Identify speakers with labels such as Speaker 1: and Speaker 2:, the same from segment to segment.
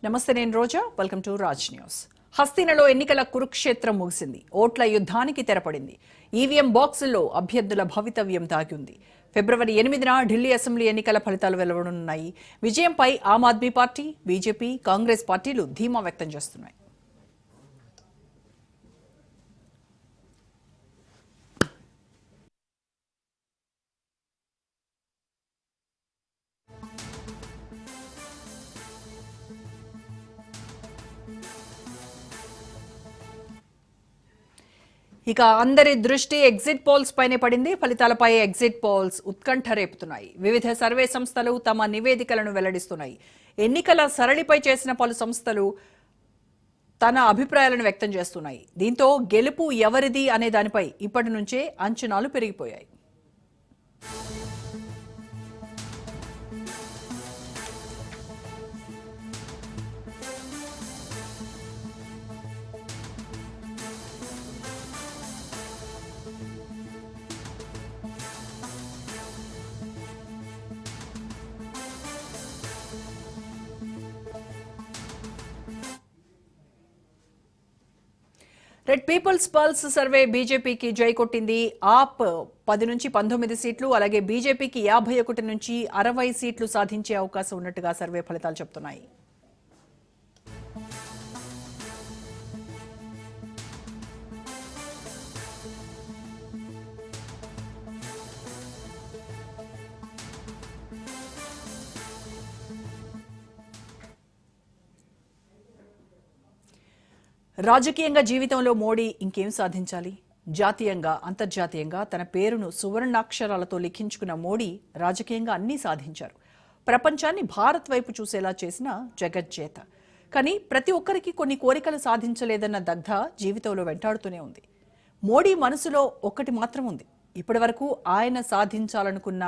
Speaker 1: నమస్తే, నేను Roja. Welcome to Raj news. హస్తినలో ఎన్నికల కురుక్షేత్రం ముగిసింది. ఓట్ల యుద్ధానికి తెరపడింది. ఈవీఎం బాక్సుల్లో అభ్యర్థుల భవితవ్యం దాగి ఉంది. ఫిబ్రవరి 8న ఢిల్లీ అసెంబ్లీ ఎన్నికల ఫలితాలు వెలువడనున్నాయి. విజయంపై ఆమ్ ఆద్మీ పార్టీ, బీజేపీ, కాంగ్రెస్ పార్టీలు ధీమా వ్యక్తం చేస్తున్నాయి. ఇక అందరి దృష్టి ఎగ్జిట్ పోల్స్ పైనే పడింది. ఫలితాలపై ఎగ్జిట్ పోల్స్ ఉత్కంఠ రేపుతున్నాయి. వివిధ సర్వే సంస్థలు తమ నివేదికలను వెల్లడిస్తున్నాయి. ఎన్నికల సరళిపై చేసిన పలు సంస్థలు తన అభిప్రాయాలను వ్యక్తం చేస్తున్నాయి. దీంతో గెలుపు ఎవరిది అనే దానిపై ఇప్పటి నుంచే అంచనాలు పెరిగిపోయాయి. రెడ్ పీపుల్స్ పల్స్ సర్వే బీజేపీకి జై కొట్టింది. ఆప్ 10 నుంచి 19 సీట్లు, అలాగే బీజేపీకి 51 నుంచి 60 సీట్లు సాధించే అవకాశం ఉన్నట్టుగా సర్వే ఫలితాలు చెప్తున్నాయి. రాజకీయంగా జీవితంలో మోడీ ఇంకేం సాధించాలి? జాతీయంగా, అంతర్జాతీయంగా తన పేరును సువర్ణాక్షరాలతో లిఖించుకున్న మోడీ రాజకీయంగా అన్నీ సాధించారు. ప్రపంచాన్ని భారత్ వైపు చూసేలా చేసిన జగజ్జేత. కానీ ప్రతి ఒక్కరికి కొన్ని కోరికలు సాధించలేదన్న దగ్ధ జీవితంలో వెంటాడుతూనే ఉంది. మోడీ మనసులో ఒక్కటి మాత్రం ఉంది. ఇప్పటి వరకు ఆయన సాధించాలనుకున్న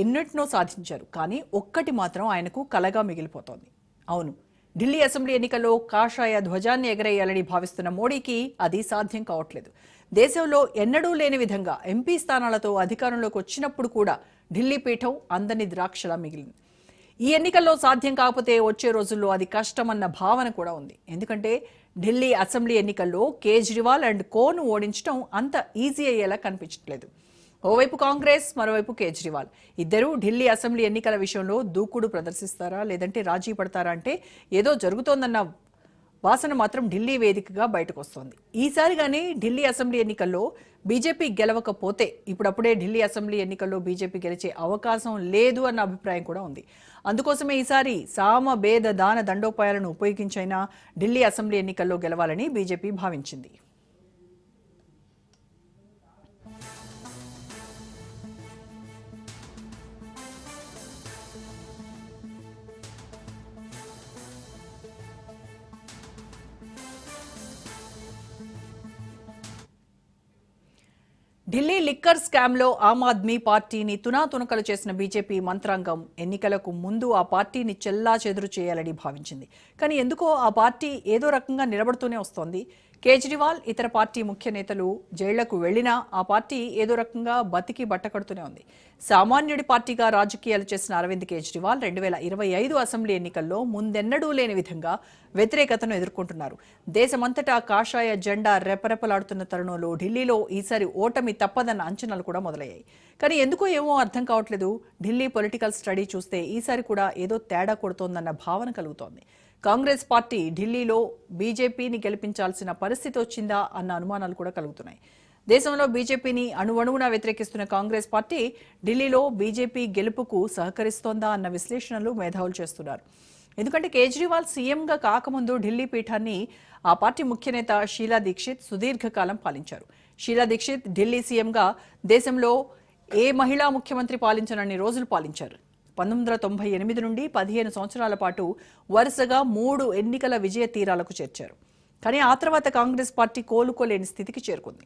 Speaker 1: ఎన్నిటినో సాధించారు, కానీ ఒక్కటి మాత్రం ఆయనకు కలగా మిగిలిపోతోంది. అవును, ఢిల్లీ అసెంబ్లీ ఎన్నికల్లో కాషాయ ధ్వజాన్ని ఎగరేయాలని భావిస్తున్న మోడీకి అది సాధ్యం కావట్లేదు. దేశంలో ఎన్నడూ లేని విధంగా ఎంపీ స్థానాలతో అధికారంలోకి వచ్చినప్పుడు కూడా ఢిల్లీ పీఠం అందని ద్రాక్షలా మిగిలింది. ఈ ఎన్నికల్లో సాధ్యం కాకపోతే వచ్చే రోజుల్లో అది కష్టమన్న భావన కూడా ఉంది. ఎందుకంటే ఢిల్లీ అసెంబ్లీ ఎన్నికల్లో కేజ్రీవాల్ అండ్ కోను ఓడించడం అంత ఈజీ అయ్యేలా కనిపించట్లేదు. ఓవైపు కాంగ్రెస్, మరోవైపు కేజ్రీవాల్ ఇద్దరూ ఢిల్లీ అసెంబ్లీ ఎన్నికల విషయంలో దూకుడు ప్రదర్శిస్తారా, లేదంటే రాజీ పడతారా అంటే ఏదో జరుగుతోందన్న వాసన మాత్రం ఢిల్లీ వేదికగా బయటకు వస్తోంది. ఈసారి కానీ ఢిల్లీ అసెంబ్లీ ఎన్నికల్లో బీజేపీ గెలవకపోతే ఇప్పుడప్పుడే ఢిల్లీ అసెంబ్లీ ఎన్నికల్లో బీజేపీ గెలిచే అవకాశం లేదు అన్న అభిప్రాయం కూడా ఉంది. అందుకోసమే ఈసారి సామ భేద దాన దండోపాయాలను ఉపయోగించైనా ఢిల్లీ అసెంబ్లీ ఎన్నికల్లో గెలవాలని బీజేపీ భావించింది. ఢిల్లీ లిక్కర్ స్కామ్లో ఆమ్ ఆద్మీ పార్టీని తునాతునకలు చేసిన బీజేపీ మంత్రాంగం ఎన్నికలకు ముందు ఆ పార్టీని చెల్లాచెదురు చేయాలని భావించింది. కానీ ఎందుకో ఆ పార్టీ ఏదో రకంగా నిలబడుతూనే వస్తోంది. కేజ్రీవాల్, ఇతర పార్టీ ముఖ్య నేతలు జైళ్లకు వెళ్లినా ఆ పార్టీ ఏదో రకంగా బతికి బట్టకడుతూనే ఉంది. సామాన్యుడి పార్టీగా రాజకీయాలు చేసిన అరవింద్ కేజ్రీవాల్ 2025 అసెంబ్లీ ఎన్నికల్లో ముందెన్నడూ లేని విధంగా వ్యతిరేకతను ఎదుర్కొంటున్నారు. దేశమంతటా కాషాయ జెండా రెపరెపలాడుతున్న తరుణంలో ఢిల్లీలో ఈసారి ఓటమి తప్పదన్న అంచనాలు కూడా మొదలయ్యాయి. కానీ ఎందుకో ఏమో అర్థం కావట్లేదు. ఢిల్లీ పొలిటికల్ స్టడీ చూస్తే ఈసారి కూడా ఏదో తేడా కొడుతోందన్న భావన కలుగుతోంది. కాంగ్రెస్ పార్టీ ఢిల్లీలో బీజేపీని గెలిపించాల్సిన పరిస్థితి వచ్చిందా అన్న అనుమానాలు కూడా కలుగుతున్నాయి. దేశంలో బీజేపీని అణువణువునా వ్యతిరేకిస్తున్న కాంగ్రెస్ పార్టీ ఢిల్లీలో బీజేపీ గెలుపుకు సహకరిస్తోందా అన్న విశ్లేషణలు మేధావులు చేస్తున్నారు. ఎందుకంటే కేజ్రీవాల్ సీఎంగా కాకముందు ఢిల్లీ పీఠాన్ని ఆ పార్టీ ముఖ్య నేత షీలా దీక్షిత్ సుదీర్ఘకాలం పాలించారు. షీలా దీక్షిత్ ఢిల్లీ సీఎంగా దేశంలో ఏ మహిళా ముఖ్యమంత్రి పాలించనన్ని రోజులు పాలించారు. 1998 నుండి 15 సంవత్సరాల పాటు వరుసగా 3 ఎన్నికల విజయ తీరాలకు చేర్చారు. కానీ ఆ తర్వాత కాంగ్రెస్ పార్టీ కోలుకోలేని స్థితికి చేరుకుంది.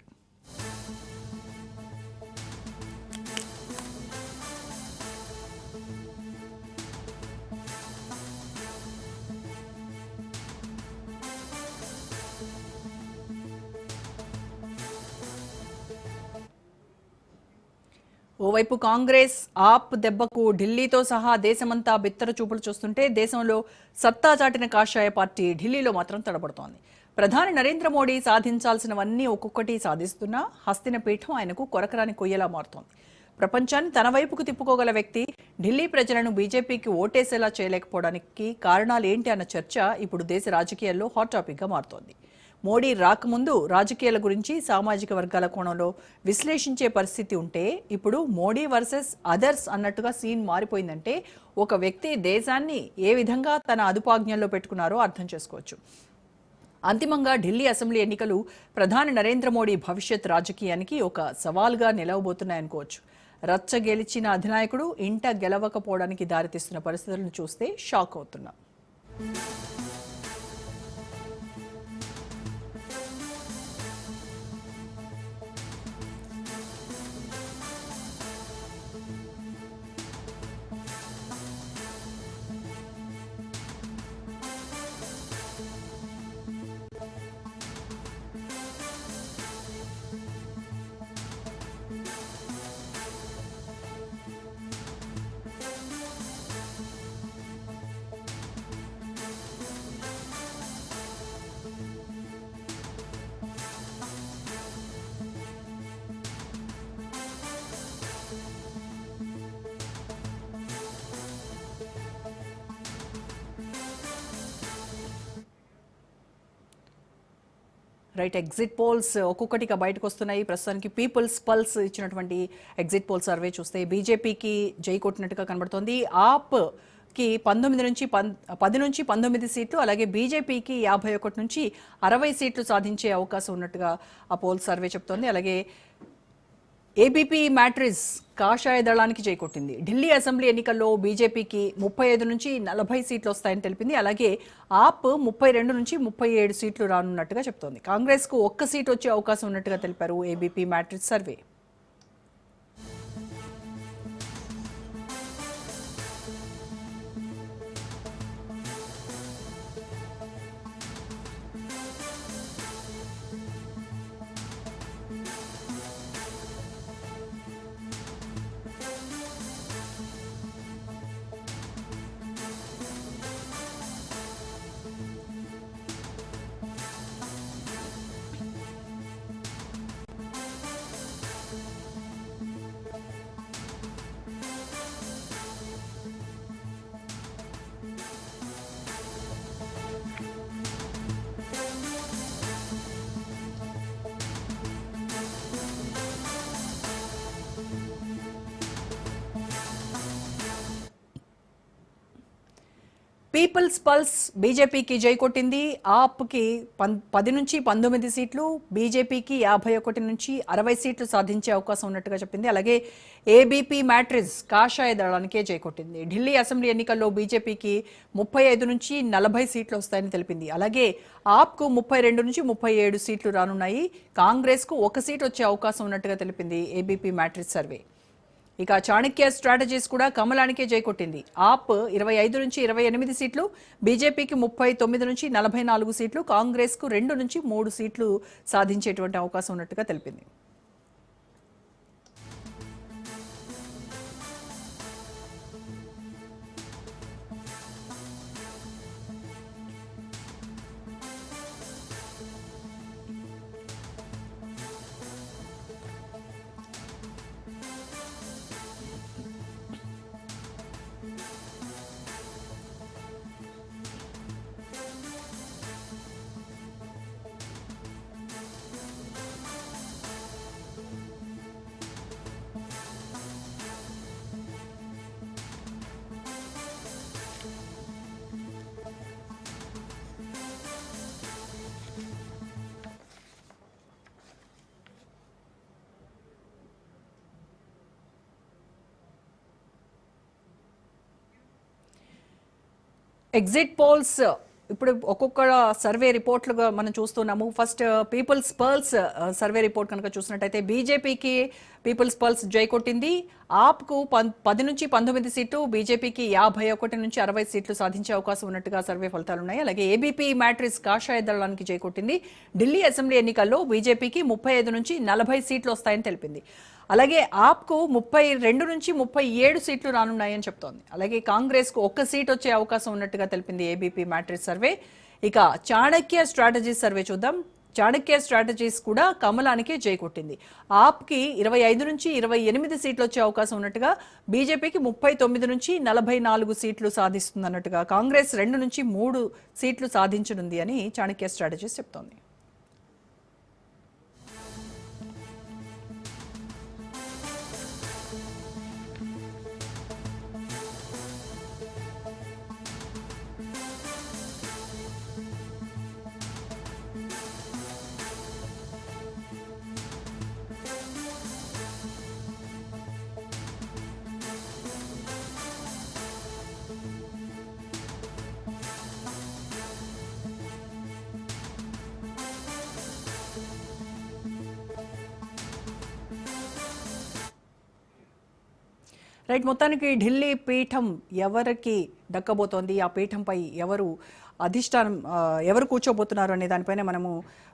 Speaker 1: ఓవైపు కాంగ్రెస్ ఆప్ దెబ్బకు ఢిల్లీతో సహా దేశమంతా బిత్తర చూపులు చూస్తుంటే దేశంలో సత్తా చాటిన కాషాయ పార్టీ ఢిల్లీలో మాత్రం తడబడుతోంది. ప్రధాని నరేంద్ర మోడీ సాధించాల్సినవన్నీ ఒక్కొక్కటి సాధిస్తున్నా హస్తిన పీఠం ఆయనకు కొరకరాని కొయ్యలా మారుతోంది. ప్రపంచాన్ని తన వైపుకు తిప్పుకోగల వ్యక్తి ఢిల్లీ ప్రజలను బీజేపీకి ఓటేసేలా చేయలేకపోవడానికి కారణాలు ఏంటి అన్న చర్చ ఇప్పుడు దేశ రాజకీయాల్లో హాట్ టాపిక్గా మారుతోంది. మోడీ రాకముందు రాజకీయాల గురించి సామాజిక వర్గాల కోణంలో విశ్లేషించే పరిస్థితి ఉంటే ఇప్పుడు మోడీ వర్సెస్ అదర్స్ అన్నట్టుగా సీన్ మారిపోయిందంటే ఒక వ్యక్తి దేశాన్ని ఏ విధంగా తన అదుపాజ్ఞల్లో పెట్టుకున్నారో అర్థం చేసుకోవచ్చు. అంతిమంగా ఢిల్లీ అసెంబ్లీ ఎన్నికలు ప్రధాని నరేంద్ర మోడీ భవిష్యత్ రాజకీయానికి ఒక సవాల్గా నిలవబోతున్నాయనుకోవచ్చు. రచ్చ గెలిచిన అధినాయకుడు ఇంట గెలవకపోవడానికి దారితీస్తున్న పరిస్థితులను చూస్తే షాక్ అవుతున్నాం. రైట్, ఎగ్జిట్ పోల్స్ ఒక్కొక్కటిగా బయటకు వస్తున్నాయి. ప్రస్తుతానికి పీపుల్స్ పల్స్ ఇచ్చినటువంటి ఎగ్జిట్ పోల్ సర్వే చూస్తే బీజేపీకి జై కొట్టినట్టుగా కనబడుతోంది. ఆప్కి 10 నుంచి 19 సీట్లు, అలాగే బీజేపీకి 51 నుంచి 60 సీట్లు సాధించే అవకాశం ఉన్నట్టుగా ఆ పోల్ సర్వే చెప్తోంది. అలాగే ఏబీపీ మ్యాట్రిక్స్ కాషాయ దళానికి చేకొట్టింది. ఢిల్లీ అసెంబ్లీ ఎన్నికల్లో బీజేపీకి 35 నుంచి 40 సీట్లు వస్తాయని తెలిపింది. అలాగే ఆప్ 32 నుంచి 37 సీట్లు రానున్నట్టుగా చెప్తోంది. కాంగ్రెస్కు 1 సీట్ వచ్చే అవకాశం ఉన్నట్టుగా తెలిపారు ABP Matrix survey. People's Pulse బీజేపీకి జై కొట్టింది. ఆప్కి 10 నుంచి 19 సీట్లు, బీజేపీకి 51 నుంచి 60 సీట్లు సాధించే అవకాశం ఉన్నట్టుగా చెప్పింది. అలాగే ఏబీపీ మ్యాట్రిక్స్ కాషాయ దళానికే జై కొట్టింది. ఢిల్లీ అసెంబ్లీ ఎన్నికల్లో బీజేపీకి 35 నుంచి 40 సీట్లు వస్తాయని తెలిపింది. అలాగే ఆప్కు 32 నుంచి 37 సీట్లు రానున్నాయి. కాంగ్రెస్కు 1 సీట్ వచ్చే అవకాశం ఉన్నట్టుగా తెలిపింది ఏబీపీ మ్యాట్రిక్స్ సర్వే. ఇక చాణక్య స్ట్రాటజీస్ కూడా కమలానికే జై కొట్టింది. ఆప్ 25 నుంచి 28 సీట్లు, బీజేపీకి 39 నుంచి 44 సీట్లు, కాంగ్రెస్కు 2 నుంచి 3 సీట్లు సాధించేటువంటి అవకాశం ఉన్నట్టుగా తెలిపింది. ఎగ్జిట్ పోల్స్ ఇప్పుడు ఒక్కొక్క సర్వే రిపోర్ట్లుగా మనం చూస్తున్నాము. First People's Pulse survey report కనుక చూసినట్టయితే బీజేపీకి పీపుల్స్ పల్స్ జై కొట్టింది. ఆప్కు 10 నుంచి 19 సీట్లు, బీజేపీకి 51 నుంచి 60 సీట్లు సాధించే అవకాశం ఉన్నట్టుగా సర్వే ఫలితాలు ఉన్నాయి. అలాగే ఏబీపీ మ్యాట్రిక్స్ కాషాయ దళానికి జై కొట్టింది. ఢిల్లీ అసెంబ్లీ ఎన్నికల్లో బీజేపీకి 35 నుంచి 40 సీట్లు వస్తాయని తెలిపింది. అలాగే ఆప్కు 32 నుంచి 37 సీట్లు రానున్నాయని చెప్తోంది. అలాగే కాంగ్రెస్కు ఒక్క సీట్ వచ్చే అవకాశం ఉన్నట్టుగా తెలిపింది ఏబీపీ మ్యాట్రిక్స్ సర్వే. ఇక చాణక్య స్ట్రాటజీస్ సర్వే చూద్దాం. చాణక్య స్ట్రాటజీస్ కూడా కమలానికే జై కొట్టింది. ఆప్కి 25 నుంచి 28 సీట్లు వచ్చే అవకాశం ఉన్నట్టుగా, బీజేపీకి 39 నుంచి 44 సీట్లు సాధిస్తుందన్నట్టుగా, కాంగ్రెస్ 2 నుంచి 3 సీట్లు సాధించనుంది అని చాణక్య స్ట్రాటజీస్ చెప్తోంది. రైట్, మొత్తానికి ఢిల్లీ పీఠం ఎవరికి దక్కబోతోంది, ఆ పీఠంపై అధిష్టానం ఎవరు కూర్చోబోతున్నారు అనే దానిపైన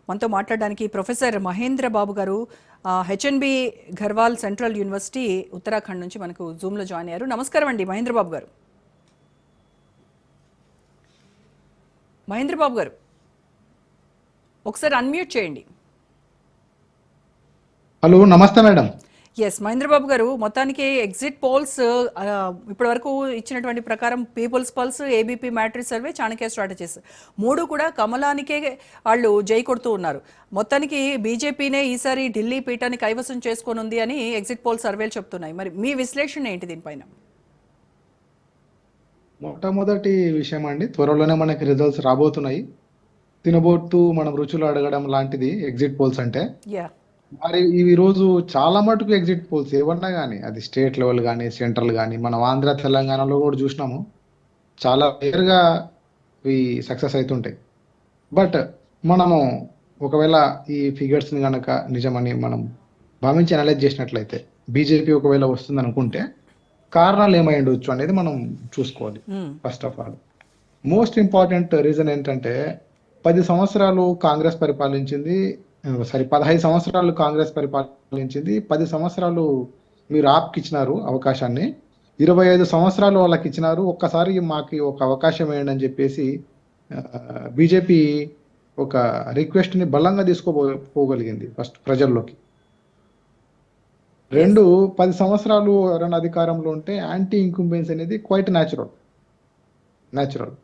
Speaker 1: మనతో మాట్లాడడానికి ప్రొఫెసర్ మహేంద్ర బాబు గారు HNB Garhwal central university Uttarakhand నుంచి మనకు జూమ్లో జాయిన్ అయ్యారు. నమస్కారం అండి మహేంద్ర బాబు గారు. మహేంద్ర బాబు గారు ఒకసారి అన్మ్యూట్ చేయండి.
Speaker 2: హలో, నమస్తే మేడం.
Speaker 1: ఎస్ మహేంద్ర బాబు గారు, మొత్తానికి ఎగ్జిట్ పోల్స్ ఇప్పటి వరకు ఇచ్చినటువంటి ప్రకారం People's Pulse, ABP Matrix survey, Chanakya Strategies 3 కూడా కమలానికే వాళ్ళు జై కొడుతూ ఉన్నారు. మొత్తానికి బీజేపీనే ఈసారి ఢిల్లీ పీఠాన్ని కైవసం చేసుకోనుంది అని ఎగ్జిట్ పోల్ సర్వేలు చెప్తున్నాయి. మరి మీ విశ్లేషణ ఏంటి దీనిపైన?
Speaker 2: మొట్టమొదటి విషయం అండి, త్వరలోనే మనకి రిజల్ట్స్ రాబోతున్నాయి. తినబోతూ మనం రుచులు అడగడం లాంటిది ఎగ్జిట్ పోల్స్ అంటే. మరి ఈ రోజు చాలా మటుకు ఎగ్జిట్ పోల్స్ ఏమన్నా కానీ, అది స్టేట్ లెవెల్ కానీ సెంట్రల్ కానీ, మనం ఆంధ్ర తెలంగాణలో కూడా చూసినాము, చాలా క్లియర్గా ఇవి సక్సెస్ అవుతుంటాయి. బట్ మనము ఒకవేళ ఈ ఫిగర్స్ని కనుక నిజమని మనం భావించి అనలైజ్ చేసినట్లయితే, బీజేపీ ఒకవేళ వస్తుంది అనుకుంటే కారణాలు ఏమై ఉండొచ్చు అనేది మనం చూసుకోవాలి. First of all most important reason ఏంటంటే, 10 సంవత్సరాలు కాంగ్రెస్ పరిపాలించింది, 15 సంవత్సరాలు కాంగ్రెస్ పరిపాలించింది, 10 సంవత్సరాలు మీరు ఆప్కి ఇచ్చినారు అవకాశాన్ని, 25 సంవత్సరాలు వాళ్ళకి ఇచ్చినారు. ఒక్కసారి మాకు ఒక అవకాశం వేయండి అని చెప్పేసి బీజేపీ ఒక రిక్వెస్ట్ని బలంగా తీసుకోగలిగింది ఫస్ట్ ప్రజల్లోకి. 2, 10 సంవత్సరాలు ఎవరైనా అధికారంలో ఉంటే యాంటీ ఇంకంబెన్స్ అనేది క్వైట్ న్యాచురల్.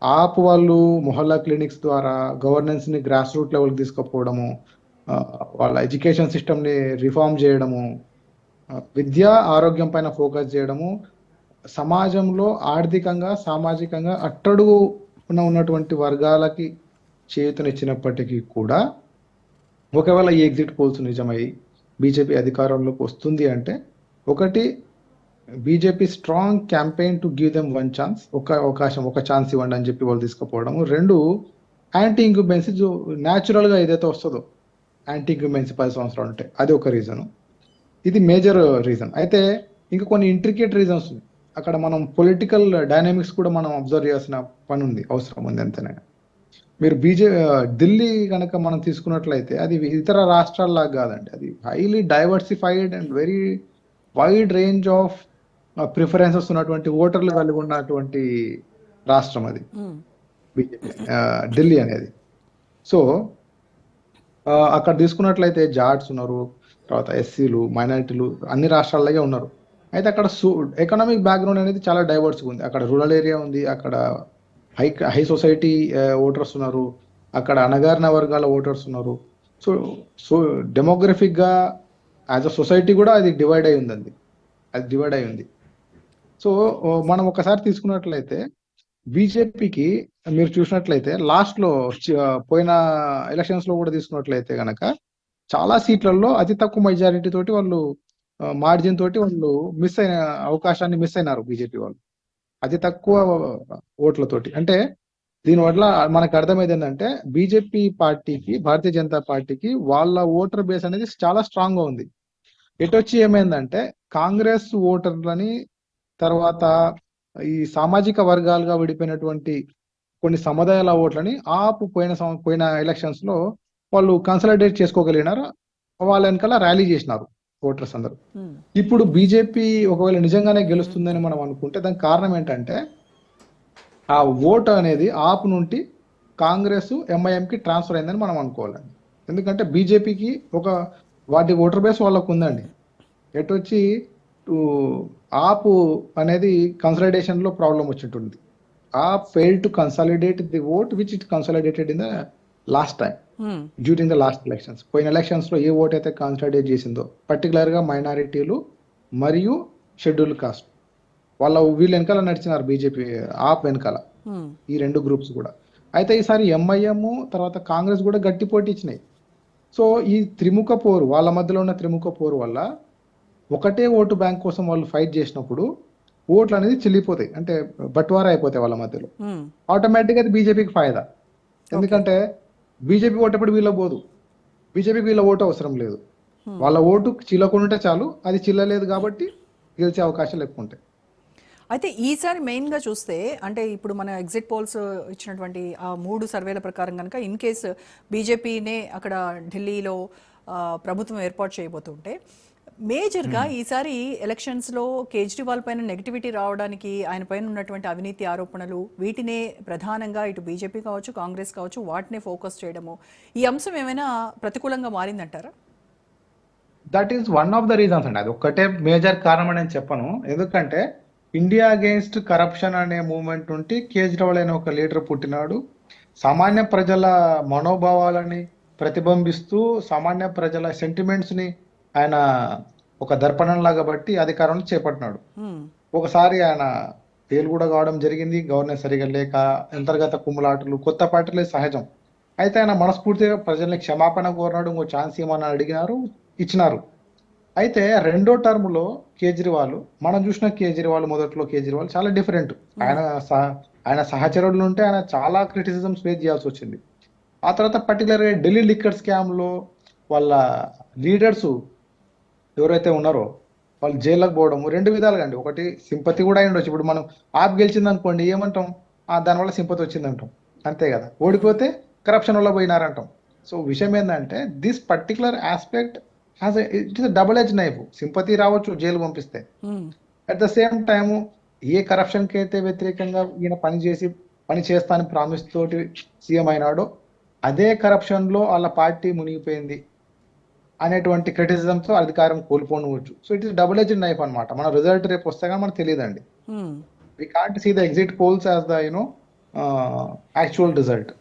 Speaker 2: ఆప్ వాళ్ళు మొహల్లా క్లినిక్స్ ద్వారా గవర్నెన్స్ని గ్రాస్ రూట్ లెవెల్కి తీసుకుపోవడము, వాళ్ళ ఎడ్యుకేషన్ సిస్టమ్ని రిఫార్మ్ చేయడము, విద్య ఆరోగ్యం పైన ఫోకస్ చేయడము, సమాజంలో ఆర్థికంగా సామాజికంగా అట్టడుగు ఉన్నటువంటి వర్గాలకి చేయూతనిచ్చినప్పటికీ కూడా, ఒకవేళ ఈ ఎగ్జిట్ పోల్స్ నిజమై బీజేపీ అధికారంలోకి వస్తుంది అంటే, ఒకటి BJP strong campaign to give them one chance, ఒక ఛాన్స్ ఇవ్వండి అని చెప్పి వాళ్ళు తీసుకుపోవడము. 2, యాంటీ ఇంక్యుబెన్సీ న్యాచురల్గా ఏదైతే వస్తుందో యాంటీ ఇంక్యుబెన్సీ 10 సంవత్సరాలు ఉంటే, అది ఒక రీజను. ఇది మేజర్ రీజన్. అయితే ఇంకా కొన్ని ఇంట్రికేట్ రీజన్స్ ఉన్నాయి. అక్కడ మనం పొలిటికల్ డైనామిక్స్ కూడా మనం అబ్జర్వ్ చేయాల్సిన పని ఉంది, అవసరం ఉంది అంతేనే. మీరు ఢిల్లీ కనుక మనం తీసుకున్నట్లయితే అది ఇతర రాష్ట్రాల్లాగా కాదండి, అది highly diversified and very wide range of preferences ఉన్నటువంటి ఓటర్లు కలిగి ఉన్నటువంటి రాష్ట్రం అది బీజేపీ, ఢిల్లీ అనేది. సో అక్కడ తీసుకున్నట్లయితే జాట్స్ ఉన్నారు, తర్వాత ఎస్సీలు, మైనారిటీలు అన్ని రాష్ట్రాల్లాగే ఉన్నారు. అయితే అక్కడ ఎకనామిక్ బ్యాక్గ్రౌండ్ అనేది చాలా డైవర్స్గా ఉంది. అక్కడ రూరల్ ఏరియా ఉంది, అక్కడ హై సొసైటీ ఓటర్స్ ఉన్నారు, అక్కడ అణగారిన వర్గాల ఓటర్స్ ఉన్నారు. సో డెమోగ్రఫిక్గా యాజ్ అ సొసైటీ కూడా అది డివైడ్ అయి ఉంది. సో మనం ఒకసారి తీసుకున్నట్లయితే బీజేపీకి మీరు చూసినట్లయితే లాస్ట్లో పోయిన ఎలక్షన్స్ లో కూడా తీసుకున్నట్లయితే కనుక చాలా సీట్లలో అతి తక్కువ మెజారిటీ తోటి వాళ్ళు మార్జిన్ తోటి వాళ్ళు అవకాశాన్ని మిస్ అయినారు బీజేపీ వాళ్ళు, అతి తక్కువ ఓట్లతోటి. అంటే దీనివల్ల మనకు అర్థమైంది ఏంటంటే, బీజేపీ పార్టీకి, భారతీయ జనతా పార్టీకి వాళ్ళ ఓటర్ బేస్ అనేది చాలా స్ట్రాంగ్ గా ఉంది. ఎటొచ్చి ఏమైందంటే, కాంగ్రెస్ ఓటర్లని, తర్వాత ఈ సామాజిక వర్గాలుగా విడిపోయినటువంటి కొన్ని సముదాయాల ఓట్లని ఆపు పోయిన ఎలక్షన్స్ లో వాళ్ళు కన్సల్టేట్ చేసుకోగలిగినారు, వాళ్ళ వెనకాల ర్యాలీ చేసినారు ఓటర్స్ అందరూ. ఇప్పుడు బీజేపీ ఒకవేళ నిజంగానే గెలుస్తుందని మనం అనుకుంటే దానికి కారణం ఏంటంటే ఆ ఓటు అనేది ఆప్ నుండి కాంగ్రెస్ ఎంఐఎంకి ట్రాన్స్ఫర్ అయిందని మనం అనుకోవాలండి. ఎందుకంటే బీజేపీకి ఒక వాటి ఓటర్ బేస్ వాళ్ళకు ఉందండి. ఎటు వచ్చి ఆప్ అనేది కన్సలిడేషన్ లో ప్రాబ్లం వచ్చింటుంది. AAP fail to consolidate the vote which it consolidated in the last time during the last elections. పోయిన ఎలక్షన్స్ లో ఏ ఓట్ అయితే కన్సాలిడేట్ చేసిందో పర్టికులర్ గా మైనారిటీలు మరియు షెడ్యూల్ కాస్ట్ వీళ్ళు వెనకాల నడిచినారు బీజేపీ ఆప్ వెనకాల ఈ రెండు గ్రూప్స్ కూడా. అయితే ఈసారి ఎంఐఎం తర్వాత కాంగ్రెస్ కూడా గట్టి పోటీ ఇచ్చినాయి. సో ఈ త్రిముఖ పోరు వాళ్ళ మధ్యలో ఉన్న త్రిముఖ పోరు వల్ల ఒకటే ఓటు బ్యాంక్ కోసం వాళ్ళు ఫైట్ చేసినప్పుడు ఓట్లు అనేది చిల్లిపోతాయి, అంటే బట్వారా అయిపోతాయి వాళ్ళ మధ్యలో. ఆటోమేటిక్గా అది బీజేపీకి ఫాయిదా. ఎందుకంటే బీజేపీ ఓటు ఎప్పుడు వీళ్ళ పోదు, బీజేపీకి వీళ్ళ ఓటు అవసరం లేదు. వాళ్ళ ఓటు చిల్లకుంటే చాలు, అది చిల్లలేదు కాబట్టి గెలిచే అవకాశాలు ఎక్కువ ఉంటాయి.
Speaker 1: అయితే ఈసారి మెయిన్గా చూస్తే అంటే ఇప్పుడు మన ఎగ్జిట్ పోల్స్ ఇచ్చినటువంటి ఆ 3 సర్వేల ప్రకారం కనుక ఇన్ కేసు బీజేపీనే అక్కడ ఢిల్లీలో ప్రభుత్వం ఏర్పాటు చేయబోతుంటే మేజర్గా ఈసారి ఎలక్షన్స్లో కేజ్రీవాల్ పైన నెగిటివిటీ రావడానికి, ఆయన పైన ఉన్నటువంటి అవినీతి ఆరోపణలు, వీటినే ప్రధానంగా ఇటు బీజేపీ కావచ్చు కాంగ్రెస్ కావచ్చు వాటినే ఫోకస్ చేయడము, ఈ అంశం ఏమైనా ప్రతికూలంగా మారిందంటారా?
Speaker 2: That is one of the reasons అండి. అది ఒక్కటే మేజర్ కారణం అని నేను చెప్పను. ఎందుకంటే ఇండియా అగేన్స్ట్ కరప్షన్ అనే మూవ్మెంట్ ఉంటే కేజ్రీవాల్ అనే ఒక లీడర్ పుట్టినాడు. సామాన్య ప్రజల మనోభావాలని ప్రతిబింబిస్తూ సామాన్య ప్రజల సెంటిమెంట్స్ ని ఆయన ఒక దర్పణంలాగా బట్టి అధికారాన్ని చేపట్టినాడు. ఒకసారి ఆయన ఫెయిల్ కూడా కావడం జరిగింది, గవర్నెన్స్ సరిగా లేక అంతర్గత కుమ్ములాటలు, కొత్త పార్టీలే సహజం. అయితే ఆయన మనస్ఫూర్తిగా ప్రజల్ని క్షమాపణ కోరినాడు, ఇంకో ఛాన్స్ ఇవ్వమని అడిగినారు, ఇచ్చినారు. అయితే రెండో టర్మ్ లో కేజ్రీవాల్, మనం చూసిన కేజ్రీవాల్ మొదట్లో కేజ్రీవాల్ చాలా డిఫరెంట్. ఆయన సహచరులు ఉంటే ఆయన చాలా క్రిటిసిజమ్స్ ఫేస్ చేయాల్సి వచ్చింది. ఆ తర్వాత పర్టికులర్గా ఢిల్లీ లిక్కర్ స్కామ్ లో వాళ్ళ లీడర్స్ ఎవరైతే ఉన్నారో వాళ్ళు జైల్లోకి పోవడము రెండు విధాలుగా అండి. ఒకటి సింపతి కూడా అయి ఉండొచ్చు. ఇప్పుడు మనం ఆప్ గెలిచింది అనుకోండి, ఏమంటాం, దానివల్ల సింపతి వచ్చిందంటాం, అంతే కదా. ఓడిపోతే కరప్షన్ వల్ల పోయినారంటాం. సో విషయం ఏంటంటే this particular aspect it is double edge knife. Sympathy రావచ్చు జైలు పంపిస్తే, at the same time A corruption కి అయితే వ్యతిరేకంగా ఈయన పని చేస్తానని ప్రామిస్ తోటి సీఎం అయినాడో అదే కరప్షన్ లో వాళ్ళ పార్టీ మునిగిపోయింది అనేటువంటి క్రిటిసిజంతో అధికారం కోల్పోవచ్చు. So it is double edge knife అనమాట. మన రిజల్ట్ రేపు వస్తే కానీ మనకు తెలియదండి. We can't see the exit polls as the actual result.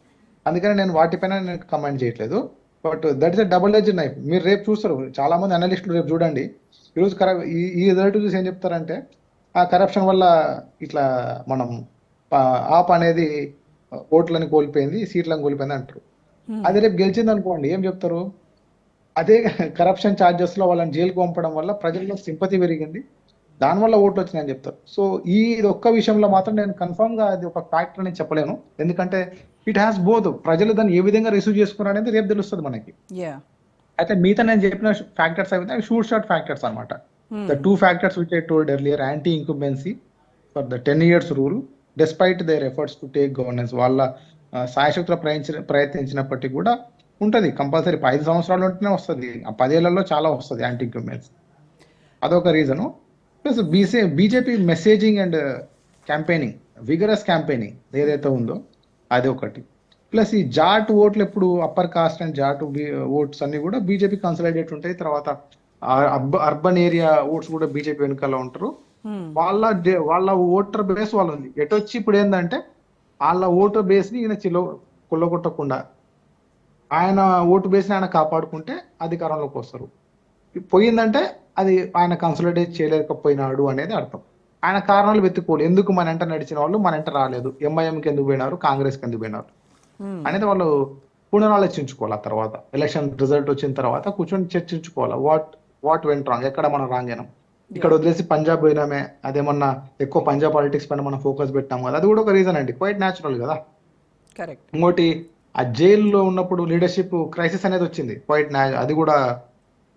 Speaker 2: అందుకని నేను వాటిపైన నేను కమెంట్ చేయట్లేదు. But that is a double edge knife. మీరు రేపు చూస్తారు, చాలా మంది అనలిస్టులు రేపు చూడండి, ఈరోజు ఈ రిజల్ట్ చూసి ఏం చెప్తారంటే ఆ కరప్షన్ వల్ల ఇట్లా మనం ఆప్ అనేది ఓట్లని కోల్పోయింది, సీట్లను కోల్పోయింది అంటారు. అది రేపు గెలిచింది అనుకోండి, ఏం చెప్తారు, అదే కరప్షన్ ఛార్జెస్ లో వాళ్ళని జైలుకు పంపడం వల్ల ప్రజల్లో సింపతి పెరిగింది, దానివల్ల ఓట్లు వచ్చినాయని చెప్తారు. సో ఈ ఒక్క విషయంలో మాత్రం నేను కన్ఫర్మ్ గా అది ఒక ఫ్యాక్టర్ అని చెప్పలేను. ఎందుకంటే ఇట్ హ్యాస్ బోత్. ప్రజలు దాన్ని ఏ విధంగా రిసీవ్ చేసుకున్నారు అనేది రేపు తెలుస్తుంది మనకి. అయితే మిగతా నేను చెప్పిన ఫ్యాక్టర్స్ అయితే షూట్ షాట్ ఫ్యాక్టర్స్ అనమాట. The 2 factors which I told earlier, anti incumbency for the 10 years rule despite their efforts to take governance. వాళ్ళ సాయశక్తులు ప్రయత్నించినప్పటికీ కూడా ఉంటుంది కంపల్సరీ. 5 సంవత్సరాలు ఉంటేనే వస్తుంది, ఆ 10 ఏళ్లలో చాలా వస్తుంది యాంటీ ఇంకంబెన్సీ. అదొక reason. Plus BJP messaging and campaigning, vigorous campaigning ఏదైతే ఉందో అది ఒకటి. ప్లస్ ఈ జాట్ ఓట్లు ఎప్పుడు upper caste and Jat votes అన్ని కూడా బీజేపీ కన్సలిడేట్ ఉంటాయి. తర్వాత అర్బన్ ఏరియా ఓట్స్ కూడా బీజేపీ వెనుకలో ఉంటారు. వాళ్ళ ఓటర్ బేస్ వాళ్ళు ఉంది. ఎటొచ్చి ఇప్పుడు ఏంటంటే వాళ్ళ ఓటర్ బేస్ ని ఈయన కొల్లగొట్టకుండా ఆయన ఓటు బేస్ ని ఆయన కాపాడుకుంటే అధికారంలోకి వస్తారు. పోయిందంటే అది ఆయన కన్సలిడేట్ చేయలేకపోయినాడు అనేది అర్థం. ఆయన కారణాలు వెతుక్కోవాలి. ఎందుకు మన ఎంట నడిచిన వాళ్ళు మన ఎంట రాలేదు, ఎంఐఎంకి ఎందుకు పోయినారు, కాంగ్రెస్కి ఎందుకు పోయినారు అనేది వాళ్ళు పునరాలోచించుకోవాలి. ఆ తర్వాత ఎలక్షన్ రిజల్ట్ వచ్చిన తర్వాత కూర్చొని చర్చించుకోవాలి. వాట్ వెంట్ రాంగ్, ఎక్కడ మనం రాంగ్ అయినాం. ఇక్కడ వదిలేసి పంజాబ్ పోయినామే, అదేమన్నా ఎక్కువ పంజాబ్ పాలిటిక్స్ పైన మనం ఫోకస్ పెట్టాము కదా, అది కూడా ఒక రీజన్ అండి, క్వైట్ న్యాచురల్ కదా. ఇంకోటి ఆ జైల్లో ఉన్నప్పుడు లీడర్షిప్ క్రైసిస్ అనేది వచ్చింది, క్వైట్ అది కూడా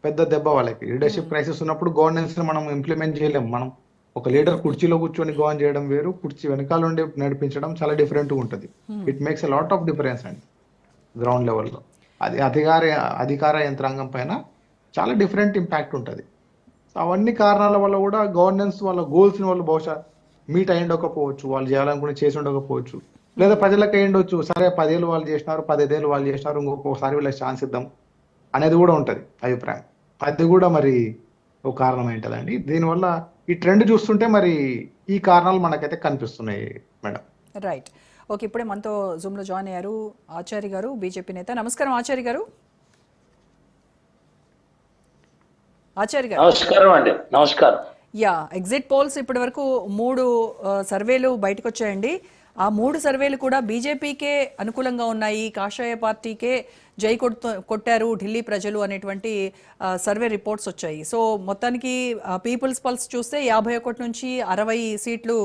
Speaker 2: పెద్ద దెబ్బ వాళ్ళకి. లీడర్షిప్ క్రైసిస్ ఉన్నప్పుడు గవర్నెన్స్ ని మనం ఇంప్లిమెంట్ చేయలేము. మనం ఒక లీడర్ కుర్చీలో కూర్చొని గవర్న్ చేయడం వేరు, కుర్చీ వెనకాల ఉండి నడిపించడం చాలా డిఫరెంట్ గా ఉంటుంది. It makes a lot of difference అండి గ్రౌండ్ లెవెల్లో. అది అధికార యంత్రాంగం పైన చాలా డిఫరెంట్ ఇంపాక్ట్ ఉంటుంది. అవన్నీ కారణాల వల్ల కూడా గవర్నెన్స్ వాళ్ళ గోల్స్ ని వాళ్ళు బహుశా మీట్ అయి ఉండకపోవచ్చు, వాళ్ళు చేయాలనుకుని చేసి ఉండకపోవచ్చు, లేదా ప్రజలకు అయి ఉండొచ్చు. సరే 10 ఏళ్ళు వాళ్ళు చేసినారు, 15 ఏళ్ళు వాళ్ళు చేసినారు, ఇంకొకసారి వీళ్ళకి ఛాన్స్ ఇద్దాం అనేది కూడా ఉంటది అభిప్రాయం. అది కూడా మరి ఒక కారణం ఏంటదండి. దీనివల్ల ఈ ట్రెండ్ చూస్తుంటే మరి ఈ కారణాలు మనకైతే కనిపిస్తున్నాయి మేడం.
Speaker 1: రైట్. ఓకే, ఇప్పుడే మనతో జూమ్లో జాయిన్ అయ్యారు ఆచార్య గారు, బీజేపీ నేత. నమస్కారం ఆచార్య గారు. ఆచార్య గారు
Speaker 3: నమస్కారం అండి. నమస్కారం.
Speaker 1: యా, ఎగ్జిట్ పోల్స్ ఇప్పటి వరకు 3 సర్వేలు బయటకు వచ్చాయండి. ఆ 3 సర్వేలు కూడా బీజేపీకే అనుకూలంగా ఉన్నాయి, కాషాయ పార్టీకే జై కొట్టారు ఢిల్లీ ప్రజలు అనేటువంటి సర్వే రిపోర్ట్స్ వచ్చాయి. సో మొత్తానికి పీపుల్స్ పల్స్ చూస్తే 51 నుంచి 60 సీట్లు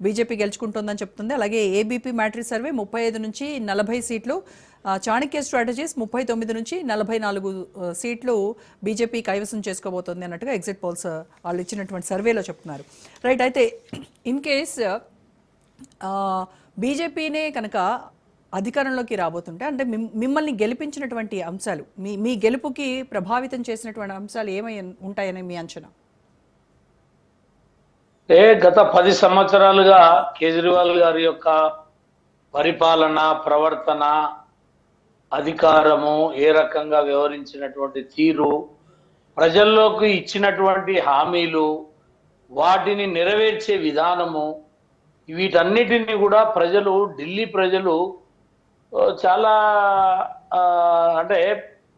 Speaker 1: బీజేపీ గెలుచుకుంటుందని చెప్తుంది. అలాగే ఏబీపీ మ్యాట్రిక్స్ సర్వే 35 నుంచి 40 సీట్లు, చాణక్య స్ట్రాటజీస్ 39 నుంచి 44 సీట్లు బీజేపీ కైవసం చేసుకోబోతోంది అన్నట్టుగా ఎగ్జిట్ పోల్స్ వాళ్ళు ఇచ్చినటువంటి సర్వేలో చెప్తున్నారు. రైట్. అయితే ఇన్ కేస్ బీజేపీనే కనుక అధికారంలోకి రాబోతుంటే, అంటే మిమ్మల్ని గెలిపించినటువంటి అంశాలు, మీ గెలుపుకి ప్రభావితం చేసినటువంటి అంశాలు ఏమై ఉంటాయని మీ అంచనా?
Speaker 3: గత 10 సంవత్సరాలుగా కేజ్రీవాల్ గారి యొక్క పరిపాలన, ప్రవర్తన, అధికారము, ఏ రకంగా వ్యవహరించినటువంటి తీరు, ప్రజల్లోకి ఇచ్చినటువంటి హామీలు, వాటిని నెరవేర్చే విధానము, వీటన్నిటిని కూడా ప్రజలు, ఢిల్లీ ప్రజలు చాలా అంటే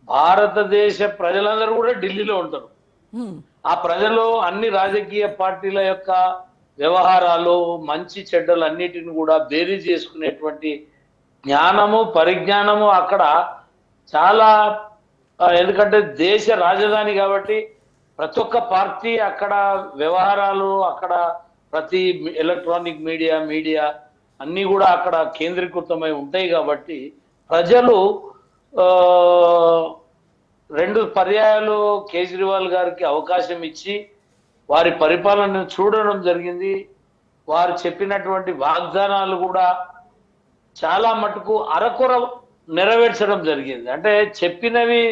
Speaker 3: భారతదేశ ప్రజలందరూ కూడా ఢిల్లీలో ఉంటారు. ఆ ప్రజలు అన్ని రాజకీయ పార్టీల యొక్క వ్యవహారాలు, మంచి చెడ్డలు అన్నిటిని కూడా బేరీ చేసుకునేటువంటి జ్ఞానము, పరిజ్ఞానము అక్కడ చాలా, ఎందుకంటే దేశ రాజధాని కాబట్టి ప్రతి ఒక్క పార్టీ అక్కడ వ్యవహారాలు, అక్కడ ప్రతి ఎలక్ట్రానిక్ మీడియా అన్నీ కూడా అక్కడ కేంద్రీకృతమై ఉంటాయి. కాబట్టి ప్రజలు 2 పర్యాయాలు కేజ్రీవాల్ గారికి అవకాశం ఇచ్చి వారి పరిపాలనను చూడడం జరిగింది. వారు చెప్పినటువంటి వాగ్దానాలు కూడా చాలా మటుకు అరకొర నెరవేర్చడం జరిగింది. అంటే చెప్పినవి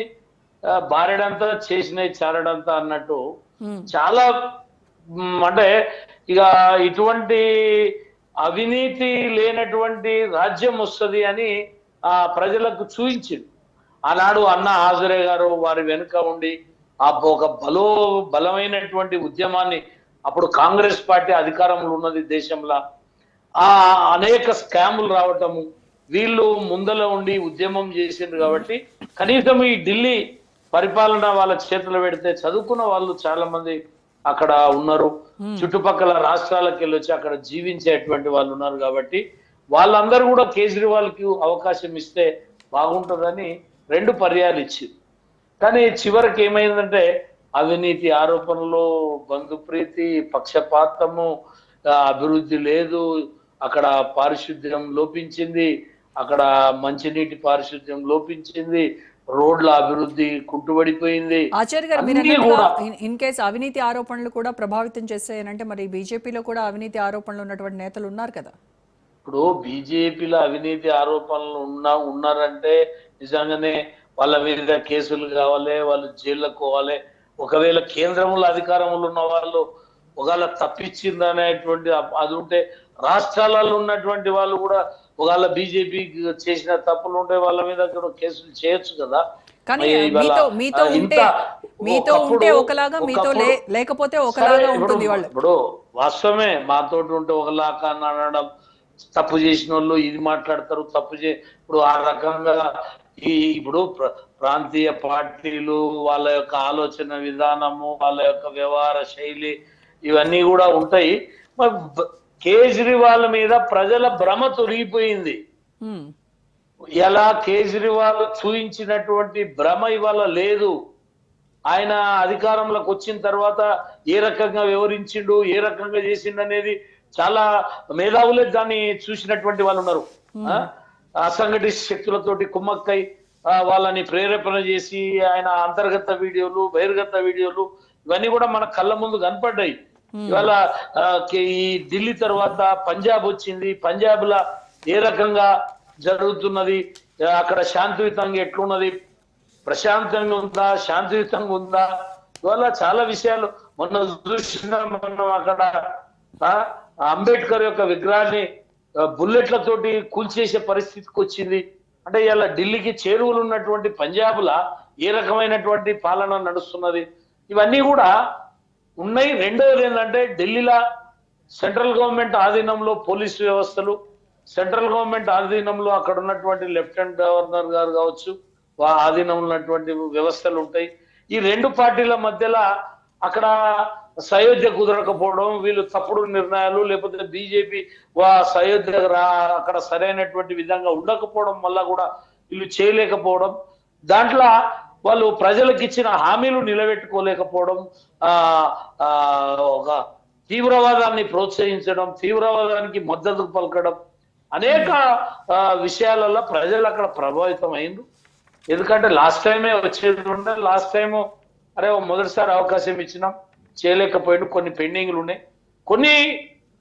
Speaker 3: బారెడంతా, చేసినవి చారడంతా అన్నట్టు చాలా, అంటే ఇక ఇటువంటి అవినీతి లేనటువంటి రాజ్యం వస్తుంది అని ప్రజలకు చూపించింది. ఆనాడు అన్నా హాజరే గారు వారి వెనుక ఉండి ఒక బలమైనటువంటి ఉద్యమాన్ని, అప్పుడు కాంగ్రెస్ పార్టీ అధికారంలో ఉన్నది దేశంలో, అనేక స్కాములు రావటము, వీళ్ళు ముందల ఉండి ఉద్యమం చేసిండ్రు. కాబట్టి కనీసం ఈ ఢిల్లీ పరిపాలన వాళ్ళ చేతులు పెడితే చదువుకున్న వాళ్ళు చాలా మంది అక్కడ ఉన్నారు, చుట్టుపక్కల రాష్ట్రాలకు వెళ్ళొచ్చి అక్కడ జీవించేటువంటి వాళ్ళు ఉన్నారు. కాబట్టి వాళ్ళందరూ కూడా కేజ్రీవాల్ కి అవకాశం ఇస్తే బాగుంటుందని 2 పర్యాలు ఇచ్చింది. కానీ చివరికి ఏమైందంటే అవినీతి ఆరోపణలు, బంధుప్రీతి, పక్షపాతము, అభివృద్ధి లేదు, అక్కడ పారిశుద్ధ్యం లోపించింది, అక్కడ మంచినీటి పారిశుద్ధ్యం లోపించింది, రోడ్ల అభివృద్ధి కుంటుబడిపోయింది.
Speaker 1: ఆచార్య గారు, మీరు ఇన్ కేస్ అవినీతి ఆరోపణలు కూడా ప్రభావితం చేస్తాయనంటే మరి బీజేపీలో కూడా అవినీతి ఆరోపణలు ఉన్నటువంటి నేతలు ఉన్నారు కదా?
Speaker 3: ఇప్పుడు బీజేపీలో అవినీతి ఆరోపణలు ఉన్నారంటే నిజంగానే వాళ్ళ మీద కేసులు కావాలి, వాళ్ళు జైళ్ళకు పోవాలి. ఒకవేళ కేంద్రంలో అధికారంలో ఉన్న వాళ్ళు ఒకవేళ తప్పించిందనేటువంటి అది ఉంటే, రాష్ట్రాలలో ఉన్నటువంటి వాళ్ళు కూడా ఒకవేళ బీజేపీ చేసిన తప్పులు ఉంటే వాళ్ళ మీద కూడా కేసులు చేయొచ్చు కదా.
Speaker 1: కానీ మీతో ఉంటే ఒకలాగా, మీతో లేకపోతే ఒకలాగా ఉంటుంది. వాళ్ళు
Speaker 3: ఇప్పుడు వాస్తవమే, మాతో ఉంటే ఒకలాగా అనడం, తప్పు చేసిన వాళ్ళు ఇది మాట్లాడతారు, ఇప్పుడు ఆ రకంగా ఇప్పుడు ప్రాంతీయ పార్టీలు వాళ్ళ యొక్క ఆలోచన విధానము, వాళ్ళ యొక్క వ్యవహార శైలి ఇవన్నీ కూడా ఉంటాయి. కేజ్రీవాల్ మీద ప్రజల భ్రమ తొలగిపోయింది. ఎలా కేజ్రీవాల్ చూయించినటువంటి భ్రమ ఇవాళ లేదు. ఆయన అధికారంలోకి వచ్చిన తర్వాత ఏ రకంగా వివరించిండు, ఏ రకంగా చేసిండు అనేది చాలా మేధావులే దాన్ని చూసినటువంటి వాళ్ళు ఉన్నారు. అసంఘటిత శక్తులతోటి కుమ్మక్కై వాళ్ళని ప్రేరేపణ చేసి ఆయన అంతర్గత వీడియోలు, బహిర్గత వీడియోలు ఇవన్నీ కూడా మన కళ్ళ ముందు కనపడ్డాయి. ఇవాళ ఈ ఢిల్లీ తర్వాత పంజాబ్ వచ్చింది, పంజాబ్ లా ఏ రకంగా జరుగుతున్నది, అక్కడ శాంతియుతంగా ఎట్లున్నది, ప్రశాంతంగా ఉందా, శాంతియుతంగా ఉందా, ఇవాళ చాలా విషయాలు మొన్న చూసిన మనం అక్కడ ఆ, అంబేద్కర్ యొక్క విగ్రహాన్ని బుల్లెట్లతోటి కూల్చేసే పరిస్థితికి వచ్చింది. అంటే ఇలా ఢిల్లీకి చేరువలు ఉన్నటువంటి పంజాబ్లా ఏ రకమైనటువంటి పాలన నడుస్తున్నది, ఇవన్నీ కూడా ఉన్నాయి. రెండవది ఏంటంటే ఢిల్లీలో సెంట్రల్ గవర్నమెంట్ ఆధీనంలో పోలీసు వ్యవస్థలు, సెంట్రల్ గవర్నమెంట్ ఆధీనంలో అక్కడ ఉన్నటువంటి లెఫ్టినెంట్ గవర్నర్ గారు కావచ్చు, ఆధీనంలో ఉన్నటువంటి వ్యవస్థలు ఉంటాయి. ఈ రెండు పార్టీల మధ్యలో అక్కడ సయోధ్య కుదరకపోవడం, వీళ్ళు తప్పుడు నిర్ణయాలు, లేకపోతే బీజేపీ సయోధ్య అక్కడ సరైనటువంటి విధంగా ఉండకపోవడం వల్ల కూడా వీళ్ళు చేయలేకపోవడం, దాంట్లో వాళ్ళు ప్రజలకు ఇచ్చిన హామీలు నిలబెట్టుకోలేకపోవడం, ఒక తీవ్రవాదాన్ని ప్రోత్సహించడం, తీవ్రవాదానికి మద్దతు పలకడం, అనేక విషయాలలో ప్రజలు అక్కడ ప్రభావితం అయింది. ఎందుకంటే లాస్ట్ టైమే వచ్చేది ఉండే, లాస్ట్ టైము అరే మొదటిసారి అవకాశం ఇచ్చినాం చేయలేకపోయాడు, కొన్ని పెండింగ్లు ఉన్నాయి.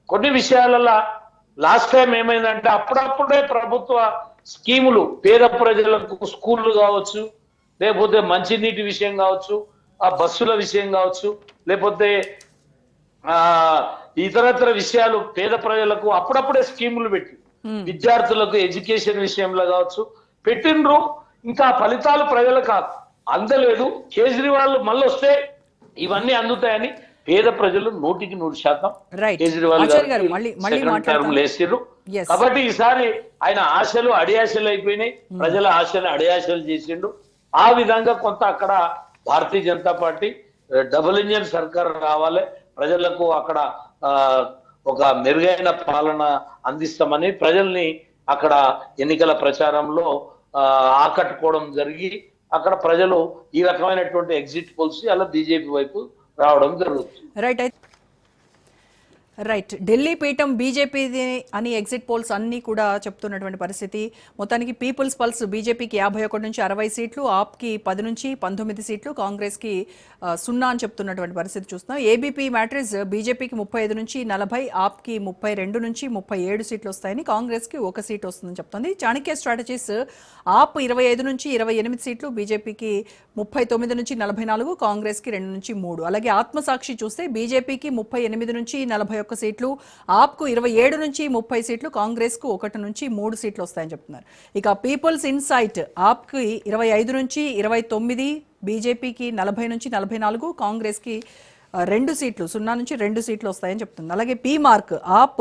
Speaker 3: కొన్ని విషయాలలో లాస్ట్ టైం ఏమైందంటే అప్పుడప్పుడే ప్రభుత్వ స్కీములు పేద ప్రజలకు స్కూళ్ళు కావచ్చు, లేకపోతే మంచినీటి విషయం కావచ్చు, ఆ బస్సుల విషయం కావచ్చు, లేకపోతే ఇతరత్ర విషయాలు పేద ప్రజలకు అప్పుడప్పుడే స్కీములు పెట్టి విద్యార్థులకు ఎడ్యుకేషన్ విషయంలో కావచ్చు పెట్టిండ్రు. ఇంకా ఫలితాలు ప్రజలకు అందలేదు. కేజ్రీవాల్ మళ్ళీ వస్తే ఇవన్నీ అందుతాయని పేద ప్రజలు 100% కేజ్రీవాల్ గారు లేసిర్రు. కాబట్టి ఈసారి ఆయన ఆశలు అడియాశలు అయిపోయినాయి, ప్రజల ఆశలు అడియాశలు చేసిండు. ఆ విధంగా కొంత అక్కడ Bharatiya Janata party double engine సర్కార్ రావాలి, ప్రజలకు అక్కడ ఒక మెరుగైన పాలన అందిస్తామని ప్రజల్ని అక్కడ ఎన్నికల ప్రచారంలో ఆకట్టుకోవడం జరిగి అక్కడ ప్రజలు ఈ రకమైనటువంటి ఎగ్జిట్ పోల్స్ అలా బీజేపీ వైపు రావడం జరుగుతుంది.
Speaker 1: రైట్. ఢిల్లీ పీఠం బీజేపీది అని ఎగ్జిట్ పోల్స్ అన్నీ కూడా చెప్తున్నటువంటి పరిస్థితి. మొత్తానికి పీపుల్స్ పల్స్ బీజేపీకి 51 నుంచి 60 సీట్లు, ఆప్కి 10 నుంచి 19 సీట్లు, కాంగ్రెస్కి 0 అని చెప్తున్నటువంటి పరిస్థితి చూస్తున్నాం. ఏబీపీ మ్యాట్రిక్స్ బీజేపీకి 35 నుంచి 40, ఆప్కి 32 నుంచి 37 సీట్లు వస్తాయని, కాంగ్రెస్కి 1 సీట్ వస్తుందని చెప్తుంది. చాణక్య స్ట్రాటజీస్ ఆప్ 25 నుంచి 28 సీట్లు, బీజేపీకి 39 నుంచి 44, కాంగ్రెస్కి 2 నుంచి 3. అలాగే ఆత్మసాక్షి చూస్తే బీజేపీకి 38 నుంచి 41 సీట్లు, ఆప్కు 27 నుంచి 30 సీట్లు, కాంగ్రెస్కు 1 నుంచి 3 సీట్లు వస్తాయని చెప్తున్నారు. ఇక పీపుల్స్ ఇన్సైట్ ఆప్కి 25 నుంచి 29, బీజేపీకి 40 నుంచి 44, కాంగ్రెస్కి 2 సీట్లు 0 నుంచి 2 సీట్లు వస్తాయని చెప్తుంది. అలాగే పీ మార్క్ ఆప్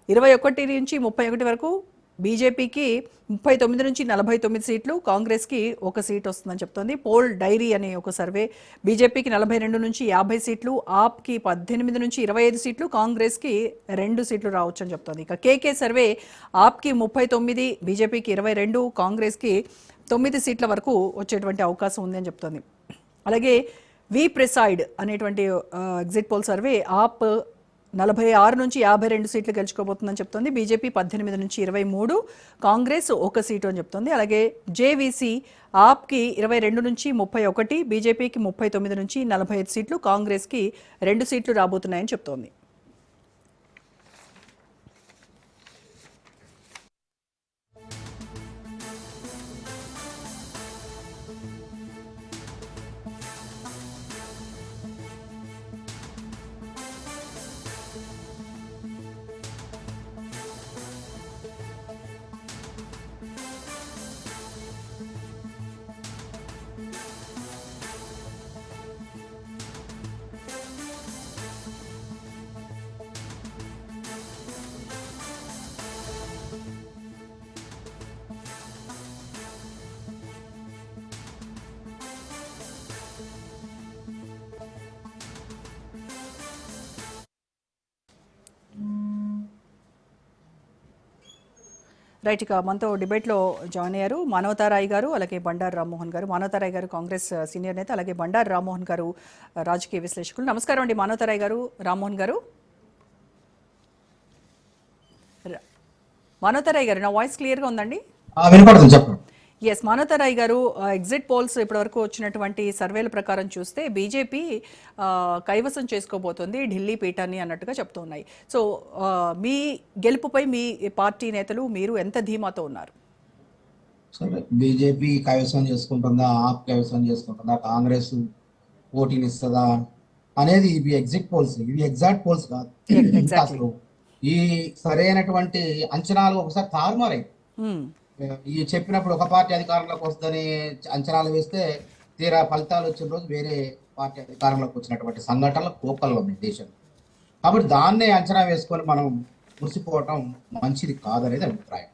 Speaker 1: 21 నుంచి 31 వరకు, బీజేపీకి 39 నుంచి 49 సీట్లు, కాంగ్రెస్కి 1 సీట్ వస్తుందని చెప్తోంది. పోల్ డైరీ అనే ఒక సర్వే బీజేపీకి 42 నుంచి 50 సీట్లు, ఆప్కి 18 నుంచి 25 సీట్లు, కాంగ్రెస్కి 2 సీట్లు రావచ్చు అని చెప్తోంది. ఇక కేకే సర్వే ఆప్కి 39, బీజేపీకి 22, కాంగ్రెస్కి 9 సీట్ల వరకు వచ్చేటువంటి అవకాశం ఉంది అని చెప్తోంది. అలాగే వి ప్రిసైడ్ అనేటువంటి ఎగ్జిట్ పోల్ సర్వే ఆప్ 46 నుంచి 52 సీట్లు గెలుచుకోబోతుందని చెప్తోంది. బీజేపీ 18 నుంచి 23, కాంగ్రెస్ 1 సీటు అని చెప్తోంది. అలాగే జేవీసీ ఆప్కి 22 నుంచి 31, బీజేపీకి 39 నుంచి 45 సీట్లు, కాంగ్రెస్కి 2 సీట్లు రాబోతున్నాయని చెప్తోంది. రైట్. ఇక మనతో డిబేట్లో జాయిన్ అయ్యారు మానవతారాయ్ గారు, అలాగే బండారు రామ్మోహన్ గారు. మానవతారాయ్ గారు కాంగ్రెస్ సీనియర్ నేత, అలాగే బండారు రామ్మోహన్ గారు రాజకీయ విశ్లేషకులు. నమస్కారం అండి మానవతారాయ్ గారు, రామ్మోహన్ గారు. మానవతారాయ్ గారు, నా వాయిస్ క్లియర్గా ఉందండి?
Speaker 4: వినపడుతుంది, చెప్పండి.
Speaker 1: ఎస్, మానవతారాయ్ గారు, ఎగ్జిట్ పోల్స్ ఇప్పటివరకు వచ్చినటువంటి సర్వేల ప్రకారం చూస్తే బీజేపీ కైవసం చేసుకోబోతోంది ఢిల్లీ పీఠాన్ని అన్నట్టుగా చెప్తున్నాయి. సో మీ గెలుపుపై మీ పార్టీ నేతలు మీరు ఎంత ధీమాతో ఉన్నారు?
Speaker 4: సరే, బీజేపీ కైవసం చేసుకుంటుందా, ఆప్ కైవసం చేసుకుంటుందా, కాంగ్రెస్ పోటీని ఇస్తుందా అనేది ఇవి ఎగ్జిట్ పోల్స్, ఇవి ఎగ్జాక్ట్ పోల్స్ కాదు. ఇంకా అసలు ఈ సరైనటువంటి అంచనాలు ఒకసారి తారుమారాయి. ఈ చెప్పినప్పుడు ఒక పార్టీ అధికారంలోకి వస్తుందని అంచనాలు వేస్తే తీరా ఫలితాలు వచ్చిన రోజు వేరే పార్టీ అధికారంలోకి వచ్చినటువంటి సంఘటనలు కోకల్లో ఉన్నాయి దేశంలో. కాబట్టి దాన్నే అంచనా వేసుకొని మనం మురిసిపోవటం మంచిది కాదనేది అభిప్రాయం.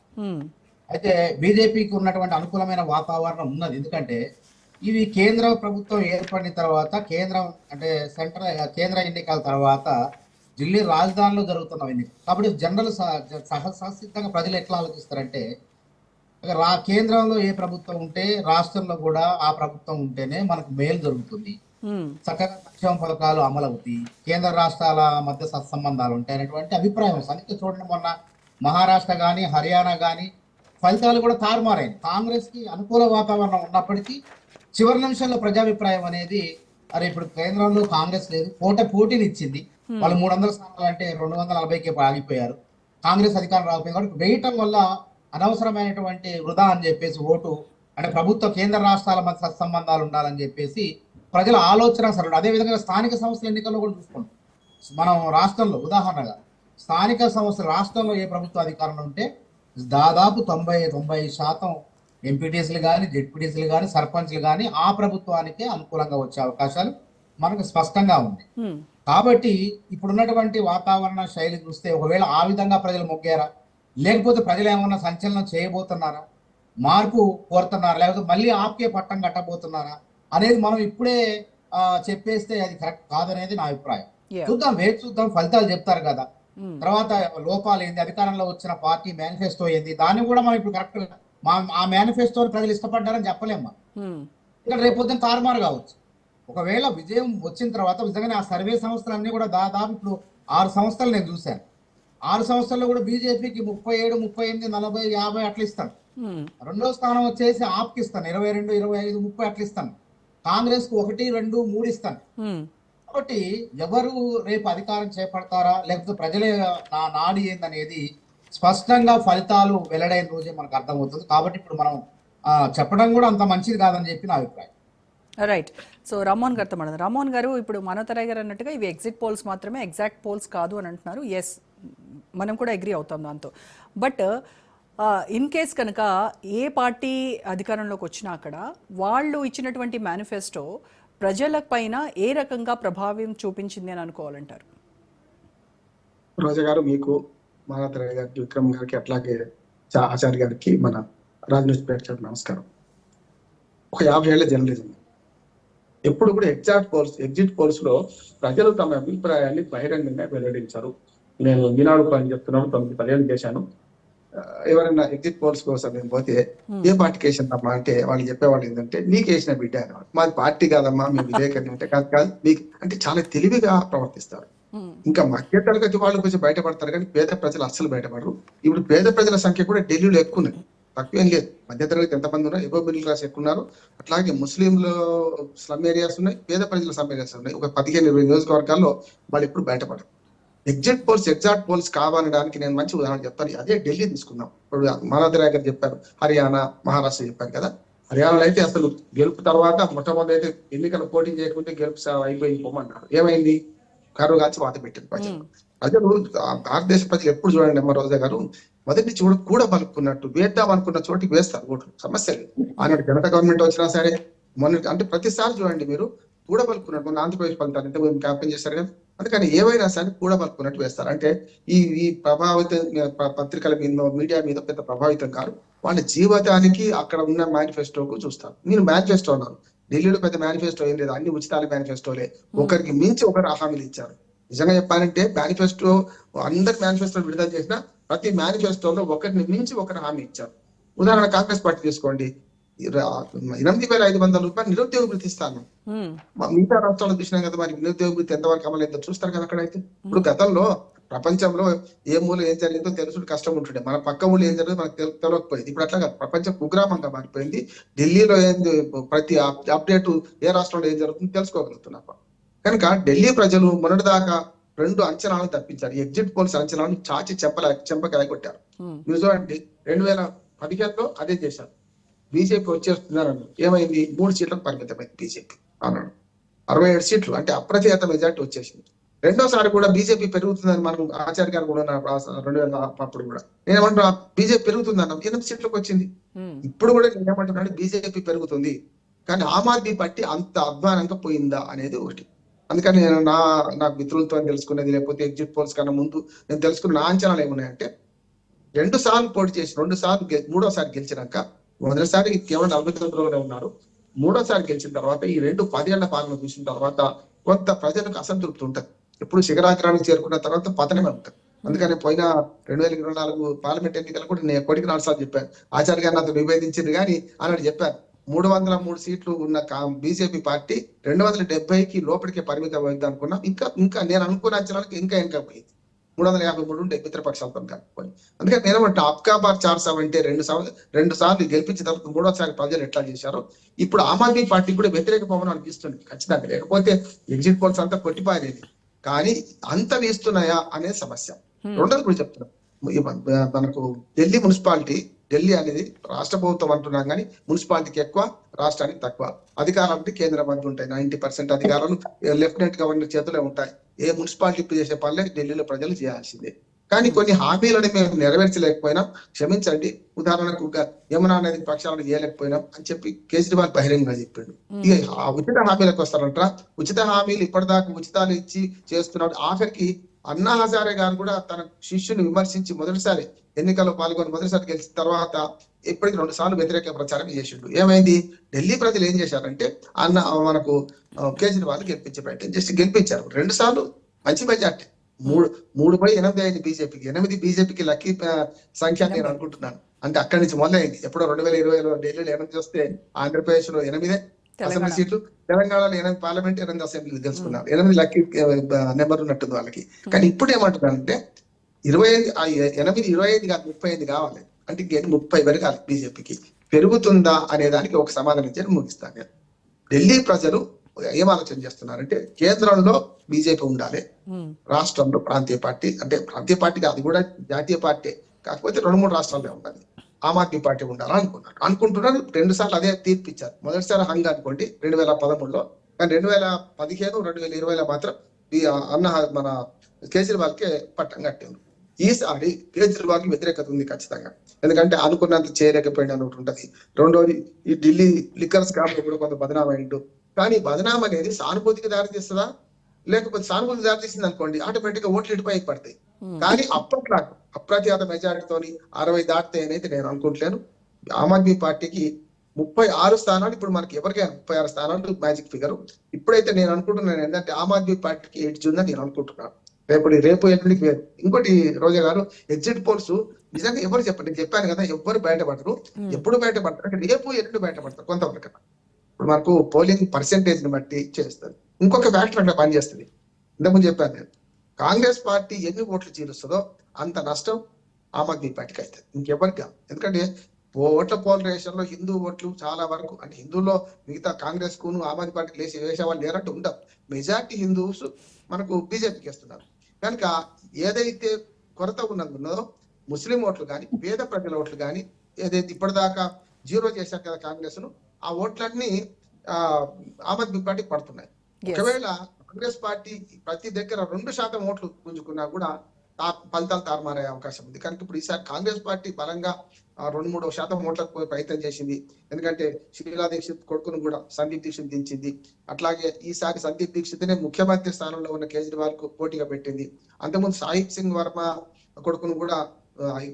Speaker 4: అయితే బీజేపీకి ఉన్నటువంటి అనుకూలమైన వాతావరణం ఉన్నది. ఎందుకంటే ఇవి కేంద్ర ప్రభుత్వం ఏర్పడిన తర్వాత కేంద్ర ఎన్నికల తర్వాత ఢిల్లీ రాజధానిలో జరుగుతున్న ఎన్నిక కాబట్టి జనరల్ సహసిద్ధంగా ప్రజలు ఎట్లా ఆలోచిస్తారంటే కేంద్రంలో ఏ ప్రభుత్వం ఉంటే రాష్ట్రంలో కూడా ఆ ప్రభుత్వం ఉంటేనే మనకు మేలు జరుగుతుంది, చక్కగా సంక్షేమ పథకాలు అమలు అవుతాయి, కేంద్ర రాష్ట్రాల మధ్య సత్సంబంధాలు ఉంటాయి అనేటువంటి అభిప్రాయం. అందుకే చూడండి, మొన్న మహారాష్ట్ర కానీ హర్యానా కానీ ఫలితాలు కూడా తారుమారైంది. కాంగ్రెస్ కి అనుకూల వాతావరణం ఉన్నప్పటికీ చివరి నిమిషంలో ప్రజాభిప్రాయం అనేది అరే ఇప్పుడు కేంద్రంలో కాంగ్రెస్ లేదు, పోటీని ఇచ్చింది, వాళ్ళు 300 స్థానాలు అంటే 240కే ఆగిపోయారు, కాంగ్రెస్ అధికారం రాకపోయింది. కాబట్టి వేయటం వల్ల అనవసరమైనటువంటి వృధా అని చెప్పేసి ఓటు అంటే ప్రభుత్వ కేంద్ర రాష్ట్రాల మధ్య సత్సంబంధాలు ఉండాలని చెప్పేసి ప్రజల ఆలోచన సరే. అదేవిధంగా స్థానిక సంస్థల ఎన్నికల్లో కూడా చూసుకుంటాం మనం. రాష్ట్రంలో ఉదాహరణగా స్థానిక సంస్థల రాష్ట్రంలో ఏ ప్రభుత్వ అధికారంలో ఉంటే దాదాపు 90% ఎంపీటీసీలు కానీ జెడ్పీటీసీలు కానీ సర్పంచ్లు కానీ ఆ ప్రభుత్వానికే అనుకూలంగా వచ్చే అవకాశాలు మనకు స్పష్టంగా ఉంది. కాబట్టి ఇప్పుడున్నటువంటి వాతావరణ శైలి చూస్తే ఒకవేళ ఆ విధంగా ప్రజలు మొగ్గారా, లేకపోతే ప్రజలు ఏమన్నా సంచలనం చేయబోతున్నారా, మార్పు కోరుతున్నారా, లేకపోతే మళ్ళీ ఆప్కే పట్టం కట్టబోతున్నారా అనేది మనం ఇప్పుడే చెప్పేస్తే అది కరెక్ట్ కాదనేది నా అభిప్రాయం. చూద్దాం, వేచి చూద్దాం, ఫలితాలు చెప్తారు కదా. తర్వాత లోపాలు ఏంది, అధికారంలో వచ్చిన పార్టీ మేనిఫెస్టో ఏంది, దాన్ని కూడా మనం ఇప్పుడు కరెక్ట్ ఆ మేనిఫెస్టోని ప్రజలు ఇష్టపడ్డారని చెప్పలేము. ఇక్కడ రేపొద్దున తారుమారు కావచ్చు. ఒకవేళ విజయం వచ్చిన తర్వాత నిజంగానే ఆ సర్వే సంస్థలన్నీ కూడా దాదాపు ఇప్పుడు 6 సంస్థలు నేను చూశాను. 6 సంస్థల్లో కూడా బీజేపీకి 37, 38, 40, 50 అట్లా ఇస్తాను. రెండో స్థానం వచ్చేసి ఆప్కి ఇస్తాను 22, 25, 30 అట్లా ఇస్తాను. కాంగ్రెస్ కు 1, 2, 3 ఇస్తాను. కాబట్టి ఎవరు రేపు అధికారం చేపడతారా లేకపోతే ప్రజలే నాడి ఏందనేది స్పష్టంగా ఫలితాలు వెల్లడైన రోజే మనకు అర్థమవుతుంది. కాబట్టి ఇప్పుడు మనం చెప్పడం కూడా అంత మంచిది కాదని చెప్పి నా అభిప్రాయం.
Speaker 1: రైట్. సో రామ్మోహన్ గారితో మాట్లాడారు. రామ్మోహన్ గారు, ఇప్పుడు మనోతరాయ్ గారు అన్నట్టుగా ఇవి ఎగ్జిట్ పోల్స్ మాత్రమే, ఎగ్జాక్ట్ పోల్స్ కాదు అని అంటున్నారు. ఎస్, మనం కూడా అగ్రీ అవుతాం దాంతో. బట్ ఇన్ కేస్ కనుక ఏ పార్టీ అధికారంలోకి వచ్చినా అక్కడ వాళ్ళు ఇచ్చినటువంటి మేనిఫెస్టో ప్రజల పైన ఏ రకంగా ప్రభావం చూపించింది అని అనుకోవాలంటారు?
Speaker 5: రోజా గారు, మీకు, మనోతరాయ్ గారికి, విక్రమ్ గారికి, అట్లాగే ఆచార్య గారికి, మన రాజనీతి ప్రేక్షకులకు నమస్కారం. ఒక 50 ఏళ్ల జర్నలిజం ఎప్పుడు కూడా ఎగ్జిట్ పోల్స్ లో ప్రజలు తమ అభిప్రాయాన్ని బహిరంగంగా వెల్లడించారు. నేను ఈనాడు పని చెప్తున్నాను, 9-10 చేశాను. ఎవరైనా ఎగ్జిట్ పోల్స్ కోసం నేను పోతే ఏ పార్టీకి వేసిందమ్మా అంటే వాళ్ళు చెప్పేవాళ్ళు ఏంటంటే నీకు వేసిన బిడ్డ అనేవాళ్ళు. మాది పార్టీ కాదమ్మా, మేము విలేకరులు అంటే కాదు మీకు అంటే చాలా తెలివిగా ప్రవర్తిస్తారు. ఇంకా మధ్య తరగతి వాళ్ళు కొంచెం బయటపడతారు కానీ పేద ప్రజలు అస్సలు బయటపడరు. ఇప్పుడు పేద ప్రజల సంఖ్య కూడా ఢిల్లీలో ఎక్కువ ఉన్నది, తక్కువేం లేదు. మధ్యతరగతి ఎంతమంది ఉన్నారు, ఎబో మిడిల్ క్లాస్ ఎక్కువ ఉన్నారు. అట్లాగే ముస్లింలు స్లమ్ ఏరియాస్ ఉన్నాయి, పేద ప్రజల స్లమ్ ఏరియాస్ ఉన్నాయి. ఒక 15-20 నియోజకవర్గాల్లో వాళ్ళు ఎప్పుడు బయటపడరు. ఎగ్జిట్ పోల్స్ ఎగ్జాక్ట్ పోల్స్ కావాలనడానికి నేను మంచి ఉదాహరణ చెప్తాను. అదే ఢిల్లీ తీసుకుందాం. ఇప్పుడు మనోతరాయ్ గారు చెప్పారు, హర్యానా, మహారాష్ట్ర చెప్పారు కదా. హర్యానాలో అయితే అసలు గెలుపు తర్వాత మొట్టమొదటి అయితే ఎన్నికలు పోటీ చేయకుంటే గెలుపు అయిపోయి పోమన్నారు. ఏమైంది? కరువు కాల్చి వాత పెట్టింది ప్రజలు. భారతదేశ ప్రజలు ఎప్పుడు చూడండి అమ్మ రోజా గారు, మొదటి నుంచి కూడా కూడబలుక్కున్నట్టు వేద్దాం అనుకున్న చోటికి వేస్తారు ఓట్లు. సమస్య లేదు. ఆనాడు జనతా గవర్నమెంట్ వచ్చినా సరే మొన్న అంటే ప్రతిసారి చూడండి మీరు కూడబలుక్కున్నట్టు. మొన్న ఆంధ్రప్రదేశ్ ఫలితాలు ఎంత క్యాంపెయిన్ చేశారు కదా. అందుకని ఏవైనా సరే కూడబలుక్కున్నట్టు వేస్తారు. అంటే ఈ ప్రభావిత పత్రికల మీద, మీడియా మీద పెద్ద ప్రభావితం కాదు. వాళ్ళ జీవితానికి అక్కడ ఉన్న మేనిఫెస్టోకు చూస్తారు. మీరు మేనిఫెస్టో అన్నారు, ఢిల్లీలో పెద్ద మేనిఫెస్టో ఏం లేదు, అన్ని ఉచితాల మేనిఫెస్టోలే. ఒకరికి మించి ఒకరు హామీలు ఇచ్చారు. నిజంగా చెప్పాలంటే మేనిఫెస్టో అందరి మేనిఫెస్టో విడుదల చేసిన ప్రతి మేనిఫెస్టోలో ఒకరిని మించి ఒకరు హామీ ఇచ్చారు. ఉదాహరణ కాంగ్రెస్ పార్టీ తీసుకోండి, 8,500 రూపాయలు నిరుద్యోగ వృత్తి ఇస్తాను. మిగతా రాష్ట్రాల్లో చూసినాం కదా, మరి నిరుద్యోగ వృత్తి ఎంతవరకు అమలు ఎంతో చూస్తారు కదా అక్కడైతే. ఇప్పుడు గతంలో ప్రపంచంలో ఏ మూల ఏం జరిగిందో తెలుసుడు కష్టం ఉంటుండే, మన పక్క ఊళ్ళో ఏం జరిగిందో మనకు తెలియకపోయింది. ఇప్పుడు అట్లా ప్రపంచం కుగ్రామంగా మారిపోయింది. ఢిల్లీలో ఏంది ప్రతి అప్డేట్ ఏ రాష్ట్రంలో ఏం జరుగుతుందో తెలుసుకోగలుగుతున్నాం. కనుక ఢిల్లీ ప్రజలు మొన్నటిదాకా 2 అంచనాలు తప్పించారు. ఎగ్జిట్ పోల్స్ అంచనాలను చాచి చెంపకెలగొట్టారు. మీరు చూడండి, 2015లో అదే చేశారు. బీజేపీ వచ్చేస్తున్నారు అన్నారు. ఏమైంది? 3 సీట్లకు పరిమితమైంది బీజేపీ అన్నాడు. 67 సీట్లు అంటే అప్రతిహత మెజార్టీ వచ్చేసింది. రెండోసారి కూడా బీజేపీ పెరుగుతుందని మనం ఆచార్య గారు కూడా 2000 అప్పుడు కూడా నేనేమంటున్నా బీజేపీ పెరుగుతుందన్న 8 సీట్లకు వచ్చింది. ఇప్పుడు కూడా నేనేమంటున్నాను బీజేపీ పెరుగుతుంది, కానీ ఆమ్ ఆద్మీ పార్టీ అంత అధ్వానంగా పోయిందా అనేది ఒకటి. అందుకని నేను నా మిత్రులతో తెలుసుకునేది, లేకపోతే ఎగ్జిట్ పోల్స్ కన్నా ముందు నేను తెలుసుకున్న నా అంచనాలు ఏమున్నాయంటే 2 సార్లు పోటీ చేసి 2 సార్లు మూడోసారి గెలిచినాక, మొదటిసారి కేవలం 49లోనే ఉన్నారు. మూడోసారి గెలిచిన తర్వాత ఈ 10 ఏళ్ల పాలన చూసిన తర్వాత కొంత ప్రజలకు అసంతృప్తి ఉంటుంది. ఎప్పుడు శిఖరాగ్రానికి చేరుకున్న తర్వాత పతనమే ఉంటుంది. అందుకని పోయిన 2024 పార్లమెంట్ ఎన్నికలు కూడా నేను కోటికి 4 సార్లు చెప్పాను. ఆచార్య గారు నాతో విభేదించింది కానీ అన్నాడు చెప్పాను 303 సీట్లు ఉన్న బీజేపీ పార్టీ 270కి లోపలికే పరిమితం అయింది అనుకున్నాం. ఇంకా నేను అనుకున్న అంచనాలకు ఇంకా పోయింది. 353 ఉండే మిత్రపక్షాలతో కలిపిపోయి. అందుకని నేనేమంటే అబ్కా బార్ 4 అంటే 2 సార్లు గెలిపించిన తర్వాత మూడోసారి ప్రజలు ఎట్లా చేశారో ఇప్పుడు ఆమ్ ఆద్మీ పార్టీ కూడా వ్యతిరేక పవనం అనిపిస్తుంది ఖచ్చితంగా. లేకపోతే ఎగ్జిట్ పోల్స్ అంతా కొట్టిపారేది, కానీ అంత వేస్తున్నాయా అనే సమస్య. రెండోది కూడా చెప్తున్నాం, మనకు ఢిల్లీ అనేది రాష్ట్ర ప్రభుత్వం అంటున్నాం కానీ మున్సిపాలిటీకి ఎక్కువ, రాష్ట్రానికి తక్కువ. అధికారానికి కేంద్ర మంత్రి ఉంటాయి. 90% అధికారాలు లెఫ్టినెంట్ గవర్నర్ చేతిలో ఉంటాయి. ఏ మున్సిపాలిటీ చేసే పనులే ఢిల్లీలో ప్రజలు చేయాల్సిందే. కానీ కొన్ని హామీలను మేము నెరవేర్చలేకపోయినాం, క్షమించండి. ఉదాహరణకు యమునా నది పక్షాలను చేయలేకపోయినాం అని చెప్పి కేజ్రీవాల్ బహిరంగంగా చెప్పిండు. ఇక ఆ ఉచిత హామీలకు వస్తారంట. ఉచిత హామీలు ఇప్పటిదాకా ఉచితాలు ఇచ్చి చేస్తున్నాడు. ఆఖరికి అన్నా హజారే గారు కూడా తన శిష్యుని విమర్శించి మొదటిసారి ఎన్నికల్లో పాల్గొని మొదటిసారి గెలిచిన తర్వాత ఇప్పటికి 2 సార్లు వ్యతిరేక ప్రచారం చేసిండు. ఏమైంది? ఢిల్లీ ప్రజలు ఏం చేశారంటే మనకు కేజ్రీవాల్ గెలిపించే ప్రయత్నం చేసి గెలిపించారు. 2 సార్లు మంచి మెజార్టీ. 3/8 అయింది బీజేపీకి. 8 బీజేపీకి లక్కీ సంఖ్య నేను అనుకుంటున్నాను. అంటే అక్కడి నుంచి మొదలైంది. ఎప్పుడో 2020లో ఢిల్లీలో 8 వస్తే ఆంధ్రప్రదేశ్ లో 8 అసెంబ్లీ సీట్లు, తెలంగాణలో 8 పార్లమెంట్, 8 అసెంబ్లీలు తెలుసుకున్నారు. 8 లక్కీ నెంబర్ ఉన్నట్టుంది వాళ్ళకి. కానీ ఇప్పుడు ఏమంటున్నారంటే 25 కాదు 35 కావాలి. అంటే 30 పెరగాలి బీజేపీకి. పెరుగుతుందా అనే దానికి ఒక సమాధానం ఇచ్చి ముగిస్తాను నేను. ఢిల్లీ ప్రజలు ఏం ఆలోచన చేస్తున్నారంటే కేంద్రంలో బీజేపీ ఉండాలి, రాష్ట్రంలో ప్రాంతీయ పార్టీ, అంటే ప్రాంతీయ పార్టీ అది కూడా జాతీయ పార్టీ, కాకపోతే 2-3 రాష్ట్రాల్లో ఉండాలి, ఆమ్ ఆద్మీ పార్టీ ఉండాలని అనుకుంటున్నారు. 2 సార్లు అదే తీర్పిచ్చారు. మొదటిసారి హంగ్ అనుకోండి 2013లో, కానీ 2015, 2020లో మాత్రం మన కేజ్రీవాల్కే పట్టం కట్టారు. ఈసారి కేజ్రీవాల్ కి వ్యతిరేకత ఉంది ఖచ్చితంగా. ఎందుకంటే అనుకున్నంత చేయలేకపోయినా ఒకటి ఉంటది. రెండోది ఈ ఢిల్లీ లిక్కర్ స్కామ్ కూడా కొంత బదనాం అయిండు. కానీ బదనాం అనేది సానుభూతికి దారితీస్తుందా? లేకపోతే సానుభూతి దారితీసింది అనుకోండి ఆటోమేటిక్ గా ఓట్లు ఇటుపైకి పడతాయి. కానీ అప్పట్లో అప్రతిహత మెజారిటీతోని 60 దాటితే అనేది నేను అనుకుంటలేను. ఆమ్ ఆద్మీ పార్టీకి 36 స్థానాలు, ఇప్పుడు మనకి ఎవరికైనా 36 స్థానాలు మ్యాజిక్ ఫిగర్. ఇప్పుడైతే నేను అనుకుంటున్నాను ఏంటంటే ఆమ్ ఆద్మీ పార్టీకి ఎడ్జ్ ఉందని నేను అనుకుంటున్నాను. రేపు ఎల్లుండికి వేరు. ఇంకోటి రోజా గారు, ఎగ్జిట్ పోల్స్ నిజంగా ఎవరు చెప్పండి, నేను చెప్పాను కదా ఎవరు బయటపడరు. ఎప్పుడు బయటపడతారు అంటే రేపు ఎల్లుండి బయటపడతారు కొంతవరకు. ఇప్పుడు మనకు పోలింగ్ పర్సెంటేజ్ ని బట్టి చేస్తుంది. ఇంకొక ఫ్యాక్టర్ అట్లా పనిచేస్తుంది. ఇంతకుముందు చెప్పాను నేను, కాంగ్రెస్ పార్టీ ఎన్ని ఓట్లు చీలుస్తుందో అంత నష్టం ఆమ్ ఆద్మీ పార్టీకి అవుతుంది, ఇంకెవరికి. ఎందుకంటే ఓట్ల పోలరైజేషన్ లో హిందూ ఓట్లు చాలా వరకు, అంటే హిందువులో మిగతా కాంగ్రెస్ కును ఆమ్ ఆద్మీ పార్టీకి వేసే వాళ్ళు లేరంటూ ఉండవు. మెజార్టీ హిందూస్ మనకు బీజేపీకి వేస్తున్నారు. కనుక ఏదైతే కొరత ఉన్నదో ముస్లిం ఓట్లు కానీ, పేద ప్రజల ఓట్లు కానీ, ఏదైతే ఇప్పటిదాకా 0 చేశారు కదా కాంగ్రెస్ ను, ఆ ఓట్లన్నీ ఆమ్ ఆద్మీ పార్టీకి పడుతున్నాయి. ఒకవేళ కాంగ్రెస్ పార్టీ ప్రతి దగ్గర 2% ఓట్లు పుంజుకున్నా కూడా ఫలితాలు తారుమారే అవకాశం ఉంది. కనుక ఇప్పుడు ఈసారి కాంగ్రెస్ పార్టీ బలంగా 2-3% ఓట్లకు ప్రయత్నం చేసింది. ఎందుకంటే శీలా దీక్షిత్ కొడుకును కూడా సందీప్ దీక్షిత్ దించింది. అట్లాగే ఈసారి సందీప్ దీక్షిత్ నే ముఖ్యమంత్రి స్థానంలో ఉన్న కేజ్రీవాల్ కు పోటీగా పెట్టింది. అంతకుముందు సాహిబ్ సింగ్ వర్మ కొడుకును కూడా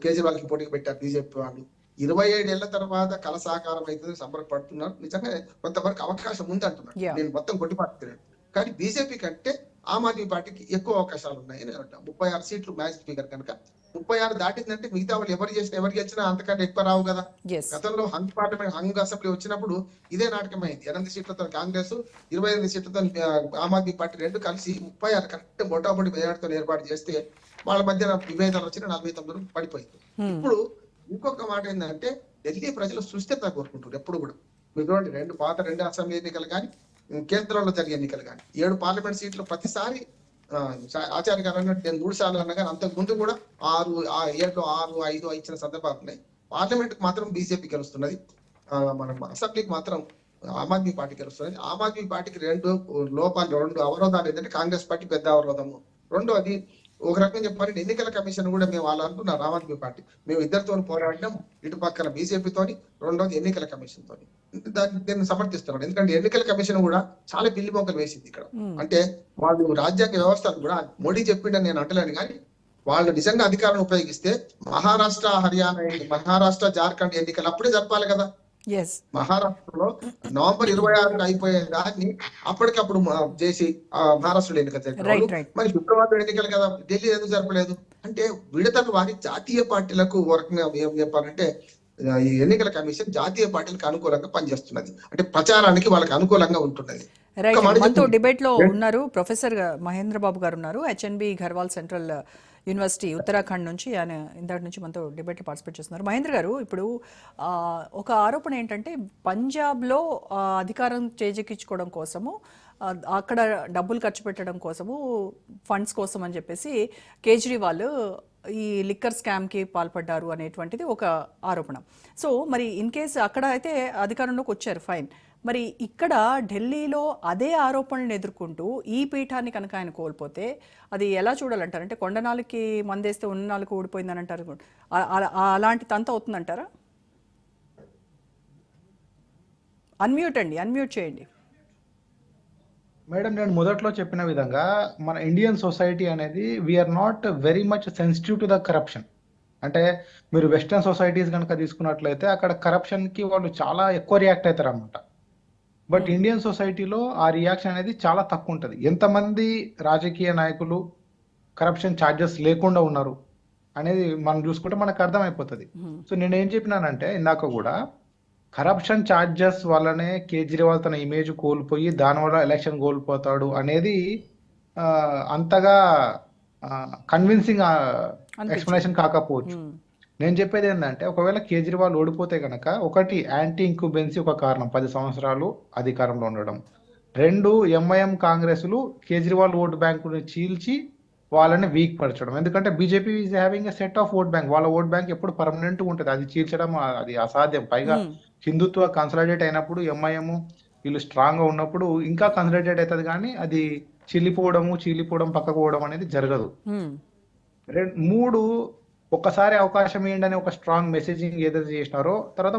Speaker 5: కేజ్రీవాల్ కి పోటీగా పెట్టారు బీజేపీ వాళ్ళు. 27 ఏళ్ల తర్వాత కల సాకారం అవుతుంది సంబరపడుతున్నారు. నిజంగా కొంతవరకు అవకాశం ఉంది అంటున్నారు. నేను మొత్తం కొట్టిపాడుతున్నాను. కానీ బీజేపీ కంటే ఆమ్ ఆద్మీ పార్టీకి ఎక్కువ అవకాశాలు ఉన్నాయని నేను అంటాను. 36 సీట్లు మ్యాజిక్ ఫిగర్ కనుక 36 దాటిందంటే మిగతా వాళ్ళు ఎవరు గెలిచినా అంతకంటే ఎక్కువ రావు కదా. గతంలో హంగ్ అసెంబ్లీ వచ్చినప్పుడు ఇదే నాటకమైంది. 8 సీట్లతో కాంగ్రెస్, 28 సీట్లతో ఆమ్ ఆద్మీ పార్టీ 2 కలిసి 36 కరెక్ట్ మొటామొటి మెజార్టీతో ఏర్పాటు చేస్తే వాళ్ళ మధ్య విభేదాలు వచ్చిన 49 పడిపోయింది. ఇప్పుడు ఇంకొక మాట ఏంటంటే ఢిల్లీ ప్రజలు సుస్థిరత కోరుకుంటారు ఎప్పుడు కూడా. మీకు 2 అసెంబ్లీ ఎన్నికలు కానీ, కేంద్రంలో జరిగే ఎన్నికలు కానీ, 7 పార్లమెంట్ సీట్లు ప్రతిసారి ఆచార్య గారు అన్నట్టు నేను 3 సార్లు అన్నా కానీ అంతకు ముందు కూడా 6, 5 ఇచ్చిన సందర్భాలు ఉన్నాయి. పార్లమెంట్ కు మాత్రం బీజేపీ గెలుస్తున్నది. మన అసెంబ్లీకి మాత్రం ఆమ్ ఆద్మీ పార్టీ గెలుస్తుంది. ఆమ్ ఆద్మీ పార్టీకి రెండు అవరోధాలు ఏంటంటే కాంగ్రెస్ పార్టీ పెద్ద అవరోధము, రెండోది ఒక రకంగా చెప్పాలంటే ఎన్నికల కమిషన్ కూడా మేము వాళ్ళు అనుకున్నారు ఆమ్ ఆద్మీ పార్టీ మేము ఇద్దరితో పోరాడినాం, ఇటు పక్కన బీజేపీతోని, రెండోది ఎన్నికల కమిషన్ తోని. దీన్ని సమర్థిస్తున్నాడు ఎందుకంటే ఎన్నికల కమిషన్ కూడా చాలా పిల్లి మొక్కలు వేసింది ఇక్కడ. అంటే వాళ్ళు రాజ్యాంగ వ్యవస్థను కూడా మోడీ చెప్పిండని నేను అంటలేను, కానీ వాళ్ళు నిజంగా అధికారాన్ని ఉపయోగిస్తే మహారాష్ట్ర, హర్యానా, మహారాష్ట్ర, జార్ఖండ్ ఎన్నికలు అప్పుడే జరపాలి కదా.
Speaker 1: ఎస్
Speaker 5: మహారాష్ట్రలో నవంబర్ 26 అయిపోయే దాన్ని అప్పటికప్పుడు చేసి మహారాష్ట్రలో ఎన్నికలు జరిపారు.
Speaker 1: రైట్ రైట్
Speaker 5: మరి ఫిబ్రవరిలో ఎన్నికలు కదా, ఢిల్లీ ఎందుకు జరపలేదు అంటే విడతలు వారి జాతీయ పార్టీలకు ఏం చెప్పాలంటే ఈ ఎన్నికల కమిషన్ జాతీయ పార్టీలకు అనుకూలంగా పనిచేస్తున్నది, అంటే ప్రచారానికి వాళ్ళకి అనుకూలంగా ఉంటున్నది.
Speaker 1: రైట్.
Speaker 5: ఒక మాట
Speaker 1: మనతో
Speaker 5: చెప్తున్నా.
Speaker 1: డిబేట్ లో ఉన్నారు ప్రొఫెసర్ మహేంద్ర బాబు గారు ఉన్నారు, HNB Garhwal central university Uttarakhand నుంచి. ఆయన ఇందాటి నుంచి మనతో డిబేట్లో పార్టిసిపేట్ చేస్తున్నారు. మహేంద్ర గారు, ఇప్పుడు ఒక ఆరోపణ ఏంటంటే పంజాబ్లో అధికారం చేజెక్కించుకోవడం కోసము, అక్కడ డబ్బులు ఖర్చు పెట్టడం కోసము, ఫండ్స్ కోసం అని చెప్పేసి కేజ్రీవాల్ ఈ లిక్కర్ స్కామ్కి పాల్పడ్డారు అనేటువంటిది ఒక ఆరోపణ. సో మరి ఇన్ కేసు అక్కడ అయితే అధికారంలోకి వచ్చారు, ఫైన్. మరి ఇక్కడ ఢిల్లీలో అదే ఆరోపణలను ఎదుర్కొంటూ ఈ పీఠాన్ని కనుక ఆయన కోల్పోతే అది ఎలా చూడాలంటారు? అంటే కొండనాలకి మందేస్తే ఉన్న నాలుగు ఊడిపోయిందని అంటారు, అలాంటి తంత అవుతుందంటారా? అన్మ్యూట్ చేయండి
Speaker 2: మేడం. నేను మొదట్లో చెప్పిన విధంగా మన ఇండియన్ సొసైటీ అనేది we are not very much sensitive to the corruption. అంటే మీరు వెస్టర్న్ సొసైటీస్ కనుక తీసుకున్నట్లయితే అక్కడ కరప్షన్కి వాళ్ళు చాలా ఎక్కువ రియాక్ట్ అవుతారు అనమాట. బట్ ఇండియన్ సొసైటీలో ఆ రియాక్షన్ అనేది చాలా తక్కువ ఉంటుంది. ఎంతమంది రాజకీయ నాయకులు కరప్షన్ ఛార్జెస్ లేకుండా ఉన్నారు అనేది మనం చూసుకుంటే మనకు అర్థమైపోతుంది. సో నేను ఏం చెప్పినానంటే ఇందాక కూడా, కరప్షన్ ఛార్జెస్ వల్లనే కేజ్రీవాల్ తన ఇమేజ్ కోల్పోయి దానివల్ల ఎలక్షన్ కోల్పోతాడు అనేది అంతగా కన్విన్సింగ్ ఎక్స్ప్లెనేషన్ కాకపోవచ్చు. నేను చెప్పేది ఏంటంటే, ఒకవేళ కేజ్రీవాల్ ఓడిపోతే కనుక, ఒకటి యాంటీ ఇంక్యుబెన్సీ ఒక కారణం, 10 సంవత్సరాలు అధికారంలో ఉండడం. 2 ఎంఐఎం కాంగ్రెస్లు కేజ్రీవాల్ ఓటు బ్యాంకుని చీల్చి వాళ్ళని వీక్ పరచడం. ఎందుకంటే BJP is having a set of vote bank, వాళ్ళ ఓట్ బ్యాంక్ ఎప్పుడు పర్మనెంట్ ఉంటుంది, అది చీల్చడం అది అసాధ్యం. పైగా హిందుత్వ కన్సల్టేట్ అయినప్పుడు ఎంఐఎం వీళ్ళు స్ట్రాంగ్ గా ఉన్నప్పుడు ఇంకా కన్సల్టేట్ అవుతుంది, కానీ అది చీలిపోవడం పక్కకు పోవడం అనేది జరగదు. 3 ఒక్కసారి అవకాశం ఏంటని ఒక స్ట్రాంగ్ మెసేజింగ్ ఏదైతే చేసినారో, తర్వాత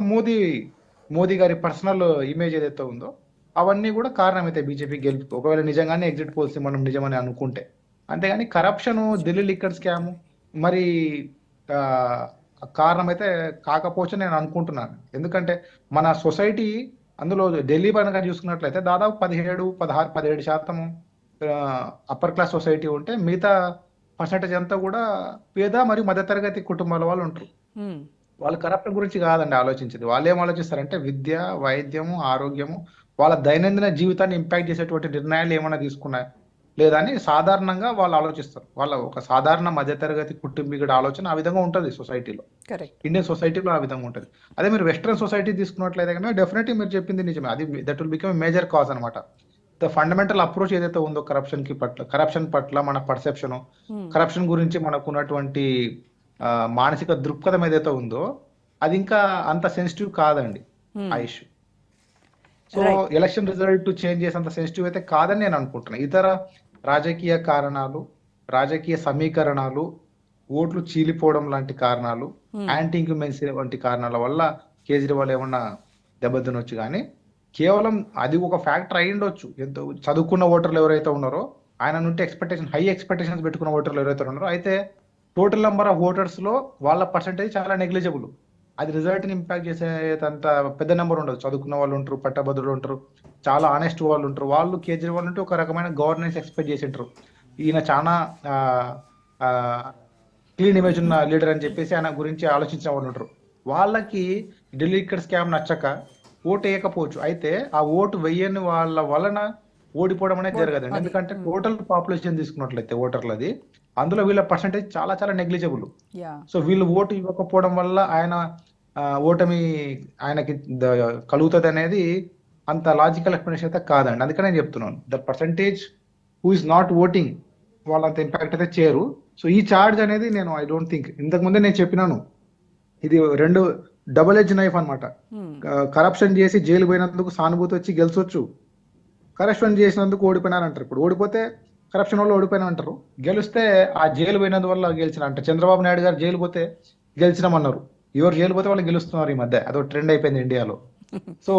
Speaker 2: మోదీ గారి పర్సనల్ ఇమేజ్ ఏదైతే ఉందో, అవన్నీ కూడా కారణమైతే బీజేపీ గెలుపు, ఒకవేళ నిజంగానే ఎగ్జిట్ పోల్స్ మనం నిజమని అనుకుంటే. అంతేగాని కరప్షన్, ఢిల్లీ లిక్కర్ స్కామ్ మరి కారణమైతే కాకపోవచ్చు నేను అనుకుంటున్నాను. ఎందుకంటే మన సొసైటీ అందులో ఢిల్లీ పరంగా చూసుకున్నట్లయితే దాదాపు 17% అప్పర్ క్లాస్ సొసైటీ ఉంటే మిగతా పర్సెంటేజ్ అంతా కూడా పేద మరియు మధ్యతరగతి కుటుంబాల వాళ్ళు ఉంటారు. వాళ్ళు కరప్షన్ గురించి కాదండి ఆలోచించేది. వాళ్ళు ఏం ఆలోచిస్తారంటే విద్య, వైద్యము, ఆరోగ్యము, వాళ్ళ దైనందిన జీవితాన్ని ఇంపాక్ట్ చేసేటువంటి నిర్ణయాలు ఏమైనా తీసుకున్నాయి లేదా అని సాధారణంగా వాళ్ళు ఆలోచిస్తారు. వాళ్ళ ఒక సాధారణ మధ్యతరగతి కుటుంబీకుడి ఆలోచన ఆ విధంగా ఉంటుంది సొసైటీలో, ఇండియన్ సొసైటీలో ఆ విధంగా ఉంటుంది. అదే మీరు వెస్ట్రన్ సొసైటీ తీసుకున్నట్లయితే కనుక డెఫినెట్లీ మీరు చెప్పింది నిజమే, అది that will become major cause అనమాట. ద ఫండమెంటల్ అప్రోచ్ ఏదైతే ఉందో కరప్షన్ పట్ల మన పర్సెప్షన్, కరప్షన్ గురించి మనకు ఉన్నటువంటి మానసిక దృక్పథం ఏదైతే ఉందో అది ఇంకా అంత సెన్సిటివ్ కాదండి ఆ issue. So election result change చేసేంత సెన్సిటివ్ అయితే కాదని నేను అనుకుంటున్నాను. ఇతర రాజకీయ కారణాలు, రాజకీయ సమీకరణాలు, ఓట్లు చీలిపోవడం లాంటి కారణాలు, యాంటీ ఇంక్యుబెన్సీ వంటి కారణాల వల్ల కేజ్రీవాల్ ఏమన్నా దెబ్బతినొచ్చు, కానీ కేవలం అది ఒక ఫ్యాక్టర్ అయి ఉండొచ్చు. ఎంతో చదువుకున్న ఓటర్లు ఎవరైతే ఉన్నారో, ఆయన నుండి హై ఎక్స్పెక్టేషన్స్ పెట్టుకున్న ఓటర్లు ఎవరైతే ఉన్నారో, అయితే టోటల్ నెంబర్ ఆఫ్ ఓటర్స్ లో వాళ్ళ పర్సెంటేజ్ చాలా నెగ్లిజిబుల్. అది రిజల్ట్ ని ఇంపాక్ట్ చేసేంత పెద్ద నెంబర్ ఉండదు. చదువుకున్న వాళ్ళు ఉంటారు, పట్టభద్రులు ఉంటారు, చాలా ఆనెస్ట్ వాళ్ళు ఉంటారు. వాళ్ళు కేజ్రీవాల్ నుండి ఒక రకమైన గవర్నెన్స్ ఎక్స్పెక్ట్ చేసి ఉంటారు. ఈయన చాలా క్లీన్ ఇమేజ్ ఉన్న లీడర్ అని చెప్పేసి ఆయన గురించి ఆలోచించిన వాళ్ళు ఉంటారు. వాళ్ళకి ఢిల్లీ ఇక్కడ స్కామ్ నచ్చక ఓటు వేయకపోవచ్చు. అయితే ఆ ఓటు వేయని వాళ్ళ వలన ఓడిపోవడం అనేది జరగదండి. ఎందుకంటే టోటల్ పాపులేషన్ తీసుకున్నట్లయితే ఓటర్లది, అందులో వీళ్ళ పర్సెంటేజ్ చాలా చాలా నెగ్లిజిబుల్. సో వీళ్ళు ఓటు ఇవ్వకపోవడం వల్ల ఆయన ఓటమి ఆయనకి కలుగుతుంది అనేది అంత లాజికల్ ఎక్స్ప్లెనేషన్ అయితే కాదండి. అందుకని నేను చెప్తున్నాను, the percentage who is not voting వాళ్ళంత ఇంపాక్ట్ అయితే చేయరు. సో ఈ చార్జ్ అనేది నేను ఐ డోంట్ థింక్, ఇంతకు ముందే నేను చెప్పినాను, ఇది డబుల్ ఎడ్జ్ నైఫ్ అనమాట. కరప్షన్ చేసి జైలు పోయినందుకు సానుభూతి వచ్చి గెలిచొచ్చు, కరప్షన్ చేసినందుకు ఓడిపోయినారంటారు. ఇప్పుడు ఓడిపోతే కరప్షన్ వల్ల ఓడిపోయినా అంటారు, గెలిస్తే ఆ జైలు పోయినందువల్ల గెలిచిన అంటారు. చంద్రబాబు నాయుడు గారు జైలు పోతే గెలిచినామన్నారు, ఎవరు జైలు పోతే వాళ్ళు గెలుస్తున్నారు. ఈ మధ్య అదో ట్రెండ్ అయిపోయింది ఇండియాలో. సో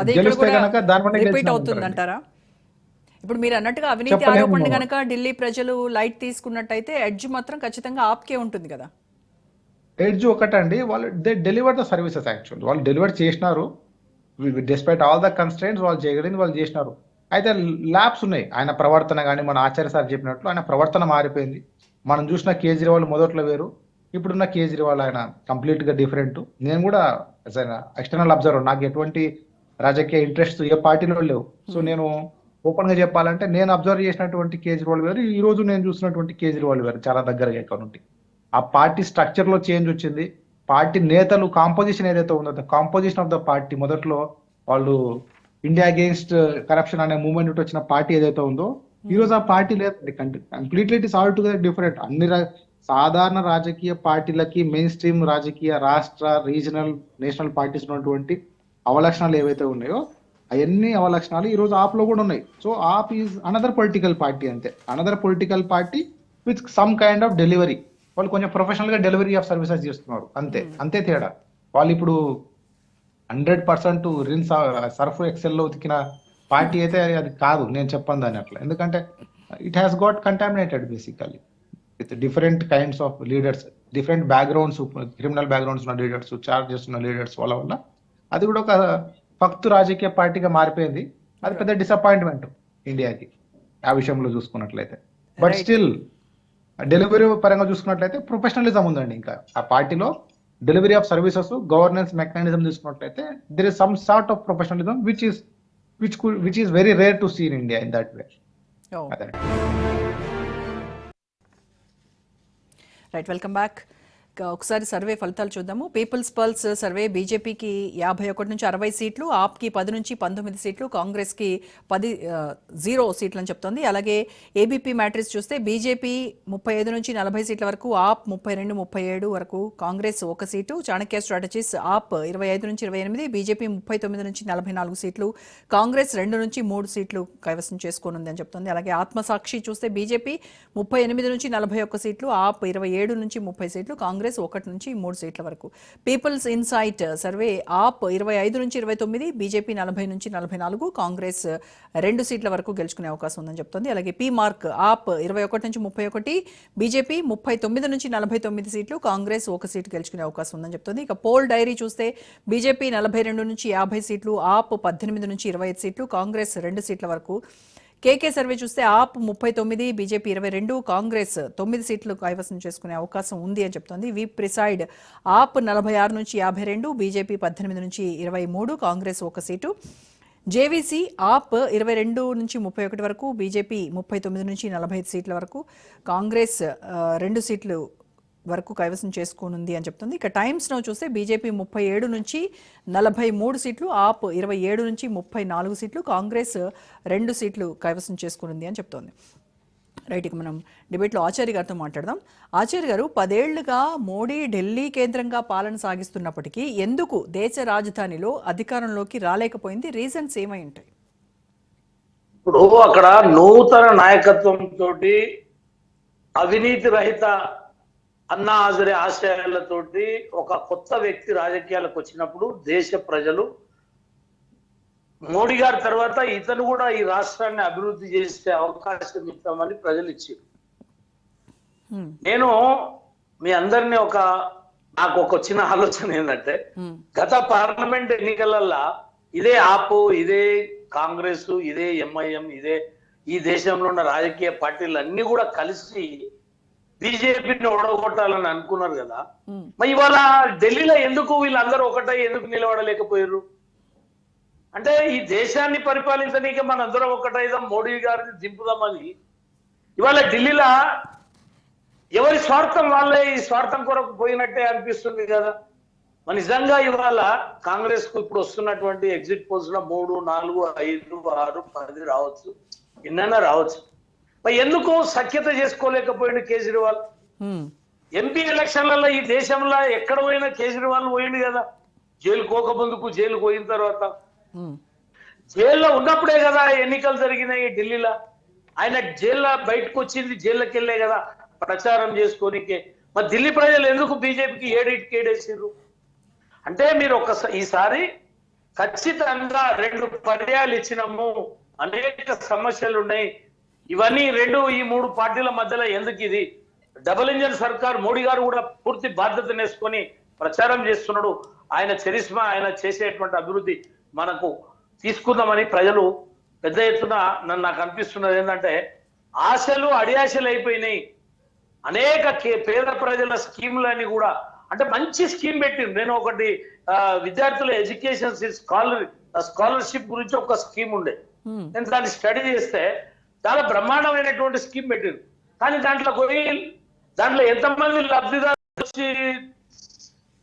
Speaker 1: అదే ఇక్కడ
Speaker 2: గెలిస్తే
Speaker 1: కూడా
Speaker 2: కనుక దానివల్ల
Speaker 1: రిపీట్ అవుతుందంటారా? ఇప్పుడు మీరు అన్నట్టుగా అవినీతి
Speaker 2: చెప్పలేము.
Speaker 1: ఆరోపణ కనుక ఢిల్లీ ప్రజలు లైట్ తీసుకున్నట్టయితే ఎడ్జ్ మాత్రం ఖచ్చితంగా ఆప్కే ఉంటుంది కదా.
Speaker 2: ఎడ్జ్ ఒకటండి, వాళ్ళు they deliver the services. Actual వాళ్ళు డెలివర్ చేసినారు, డిస్పైట్ ఆల్ ద కన్స్ట్రెయింట్స్ వాళ్ళు చేయగలిగింది వాళ్ళు చేసినారు. అయితే ల్యాబ్స్ ఉన్నాయి. ఆయన ప్రవర్తన కానీ మన ఆచార్య సార్ చెప్పినట్లు ఆయన ప్రవర్తన మారిపోయింది. మనం చూసిన కేజ్రీవాల్ మొదట్లో వేరు, ఇప్పుడున్న కేజ్రీవాల్ ఆయన కంప్లీట్ గా డిఫరెంట్. నేను కూడా ఎక్స్టర్నల్ అబ్జర్వర్, నాకు ఎటువంటి రాజకీయ ఇంట్రెస్ట్ ఏ పార్టీలో లేవు. సో నేను ఓపెన్ గా చెప్పాలంటే నేను అబ్జర్వ్ చేసినటువంటి కేజ్రీవాల్ వేరు, ఈ రోజు నేను చూసినటువంటి కేజ్రీవాల్ వేరు, చాలా దగ్గరగా ఎక్కడ. ఆ పార్టీ స్ట్రక్చర్ లో చేంజ్ వచ్చింది. పార్టీ నేతలు కాంపోజిషన్ ఏదైతే ఉందో, కాంపోజిషన్ ఆఫ్ ద పార్టీ, మొదట్లో వాళ్ళు ఇండియా అగేన్స్ట్ కరప్షన్ అనే మూవ్మెంట్ వచ్చిన పార్టీ ఏదైతే ఉందో, ఈ రోజు ఆ పార్టీ లేదు. Completely it is all together different. అన్ని సాధారణ రాజకీయ పార్టీలకి మెయిన్ స్ట్రీమ్ రాజకీయ రాష్ట్ర రీజనల్ నేషనల్ పార్టీస్ ఉన్నటువంటి అవలక్షణాలు ఏవైతే ఉన్నాయో అవన్నీ అవలక్షణాలు ఈ రోజు ఆప్ లో కూడా ఉన్నాయి. So AAP is another political party, అంతే. Another political party with some kind of delivery. వాళ్ళు కొంచెం ప్రొఫెషనల్ గా డెలివరీ ఆఫ్ సర్వీసెస్ చేస్తున్నారు, అంతే. అంతే తేడా. వాళ్ళు ఇప్పుడు 100% రిన్ సర్ఫ్ ఎక్సెల్ లో ఉతికిన పార్టీ అయితే అది కాదు, నేను చెప్పను దాని అట్లా. ఎందుకంటే it has got contaminated basically with different kinds of leaders, different backgrounds, criminal backgrounds ఉన్న లీడర్స్, చార్జ్ చేస్తున్న లీడర్స్ వల్ల అది కూడా ఒక ఫక్తు రాజకీయ పార్టీగా మారిపోయింది. అది పెద్ద డిసప్పాయింట్మెంట్ ఇండియాకి ఆ విషయంలో చూసుకున్నట్లయితే. బట్ స్టిల్ డెలివరీ పరంగా చూసుకున్నట్లయితే ప్రొఫెషనలిజం ఉందండి. ఇంకా ఆ పార్టీలో delivery of services, governance mechanism చూసుకున్నట్లయితే there is some sort of professionalism which is very rare to see in India in that way.
Speaker 1: Oh. Right, welcome back. ఒకసారి సర్వే ఫలితాలు చూద్దాము. పీపుల్స్ పల్స్ సర్వే బీజేపీకి 51 నుంచి 60 సీట్లు, ఆప్కి 10 నుంచి 19 సీట్లు, కాంగ్రెస్కి 0 సీట్లు అని చెప్తోంది. అలాగే ఏబీపీ మ్యాట్రిక్స్ చూస్తే బీజేపీ 35 నుంచి 40 సీట్ల వరకు, ఆప్ 32, 37 వరకు, కాంగ్రెస్ 1 సీటు, చాణక్య స్ట్రాటజీస్ ఆప్ 25 నుంచి 28, బీజేపీ 39 నుంచి 44 సీట్లు, కాంగ్రెస్ 2 నుంచి 3 సీట్లు కైవసం చేసుకోనుంది అని చెప్తోంది. అలాగే ఆత్మసాక్షి చూస్తే బీజేపీ 38 నుంచి 41 సీట్లు, ఆప్ 27 నుంచి 30 సీట్లు, కాంగ్రెస్ 1 నుంచి 3 సీట్ల వరకు. పీపుల్స్ ఇన్సైట్ సర్వే ఆప్ 25 నుంచి 29, బీజేపీ 40 నుంచి 44, కాంగ్రెస్ 2 సీట్ల వరకు గెలుచుకునే అవకాశం ఉందని చెప్తోంది. అలాగే పీ మార్క్ ఆప్ 21 నుంచి 31, బీజేపీ 39 నుంచి 49 సీట్లు, కాంగ్రెస్ 1 సీటు గెలుచుకునే అవకాశం ఉందని చెప్తోంది. ఇక పోల్ డైరీ చూస్తే బీజేపీ 42 నుంచి 50 సీట్లు, ఆప్ 18 నుంచి 25 సీట్లు, కాంగ్రెస్ 2 సీట్ల వరకు. కేకే సర్వే చూస్తే ఆప్ 39, బీజేపీ 22, కాంగ్రెస్ 9 సీట్లు కైవసం చేసుకునే అవకాశం ఉంది అని చెప్తోంది. వి ప్రిసైడ్ ఆప్ 46 నుంచి 52, బీజేపీ 18 నుంచి 23, కాంగ్రెస్ 1 సీటు. జేవీసీ ఆప్ 22 నుంచి 31 వరకు, బీజేపీ 39 నుంచి 45 సీట్ల వరకు, కాంగ్రెస్ 2 సీట్లు వరకు కైవసం చేసుకోనుంది అని చెప్తుంది. ఇక టైమ్స్ నౌ చూస్తే బీజేపీ 37 నుంచి 43 సీట్లు, ఆప్ 27 నుంచి 34 సీట్లు, కాంగ్రెస్ 2 సీట్లు కైవసం చేసుకోనుంది అని చెప్తోంది. రైట్, ఇక మనం డిబేట్లో ఆచార్య గారితో మాట్లాడదాం. ఆచార్య గారు, 10 ఏళ్లుగా మోడీ ఢిల్లీ కేంద్రంగా పాలన సాగిస్తున్నప్పటికీ ఎందుకు దేశ రాజధానిలో అధికారంలోకి రాలేకపోయింది? రీజన్స్ ఏమై ఉంటాయి?
Speaker 3: ఇప్పుడు అక్కడ నూతన నాయకత్వంతో అవినీతి రహిత అన్నా హజారే ఆశయాలతోటి ఒక కొత్త వ్యక్తి రాజకీయాలకు వచ్చినప్పుడు దేశ ప్రజలు మోడీ గారి తర్వాత ఇతను కూడా ఈ రాష్ట్రాన్ని అభివృద్ధి చేసే అవకాశం ఇస్తామని ప్రజలు ఇచ్చారు. నేను మీ అందరినీ నాకు ఒక చిన్న ఆలోచన ఏంటంటే, గత పార్లమెంట్ ఎన్నికలల్లో ఇదే ఆపు, ఇదే కాంగ్రెస్, ఇదే ఎంఐఎం, ఇదే ఈ దేశంలో ఉన్న రాజకీయ పార్టీలు అన్ని కూడా కలిసి బీజేపీని ఓడగొట్టాలని అనుకున్నారు కదా. మరి ఇవాళ ఢిల్లీలో ఎందుకు వీళ్ళందరూ ఒకటై ఎందుకు నిలబడలేకపోయారు? అంటే ఈ దేశాన్ని పరిపాలించనీకే మనందరం ఒకటైదాం, మోడీ గారిని దింపుదామని ఇవాళ ఢిల్లీలో ఎవరి స్వార్థం వాళ్ళే ఈ స్వార్థం కొరకు పోయినట్టే అనిపిస్తుంది కదా. మరి నిజంగా ఇవాళ కాంగ్రెస్ కు ఇప్పుడు వస్తున్నటువంటి ఎగ్జిట్ పోల్స్ లో 3, 4, 5, 6, 10 రావచ్చు, ఎన్నైనా రావచ్చు. మరి ఎందుకు సఖ్యత చేసుకోలేకపోయింది కేజ్రీవాల్? ఎంపీ ఎలక్షన్లలో ఈ దేశంలో ఎక్కడ పోయినా కేజ్రీవాల్ పోయింది కదా, జైలు పోక ముందుకు, జైలు పోయిన తర్వాత. జైల్లో ఉన్నప్పుడే కదా ఎన్నికలు జరిగినాయి ఢిల్లీలో. ఆయన జైల్లో బయటకు వచ్చింది జైల్లోకి వెళ్ళే కదా ప్రచారం చేసుకోనికే. మరి ఢిల్లీ ప్రజలు ఎందుకు బీజేపీకి ఏడేసారు అంటే, మీరు ఈసారి ఖచ్చితంగా 2 పర్యాలు ఇచ్చినాము, అనేక సమస్యలు ఉన్నాయి, ఇవన్నీ ఈ 3 పార్టీల మధ్యలో ఎందుకు ఇది డబుల్ ఇంజన్ సర్కార్. మోడీ గారు కూడా పూర్తి బాధ్యతను వేసుకొని ప్రచారం చేస్తున్నాడు. ఆయన చరిస్మా, ఆయన చేసేటువంటి అభివృద్ధి మనకు తీసుకుందామని ప్రజలు పెద్ద ఎత్తున నాకు అనిపిస్తున్నది ఏంటంటే, ఆశలు అడియాశలు అయిపోయినాయి. అనేక పేద ప్రజల స్కీములని కూడా, అంటే మంచి స్కీమ్ పెట్టింది. నేను ఒకటి విద్యార్థుల ఎడ్యుకేషన్ స్కాలర్షిప్ గురించి ఒక స్కీమ్ ఉండే, నేను దాన్ని స్టడీ చేస్తే చాలా బ్రహ్మాండమైనటువంటి స్కీమ్ పెట్టింది. కానీ దాంట్లో ఎంతమంది లబ్ధిదారులు వచ్చి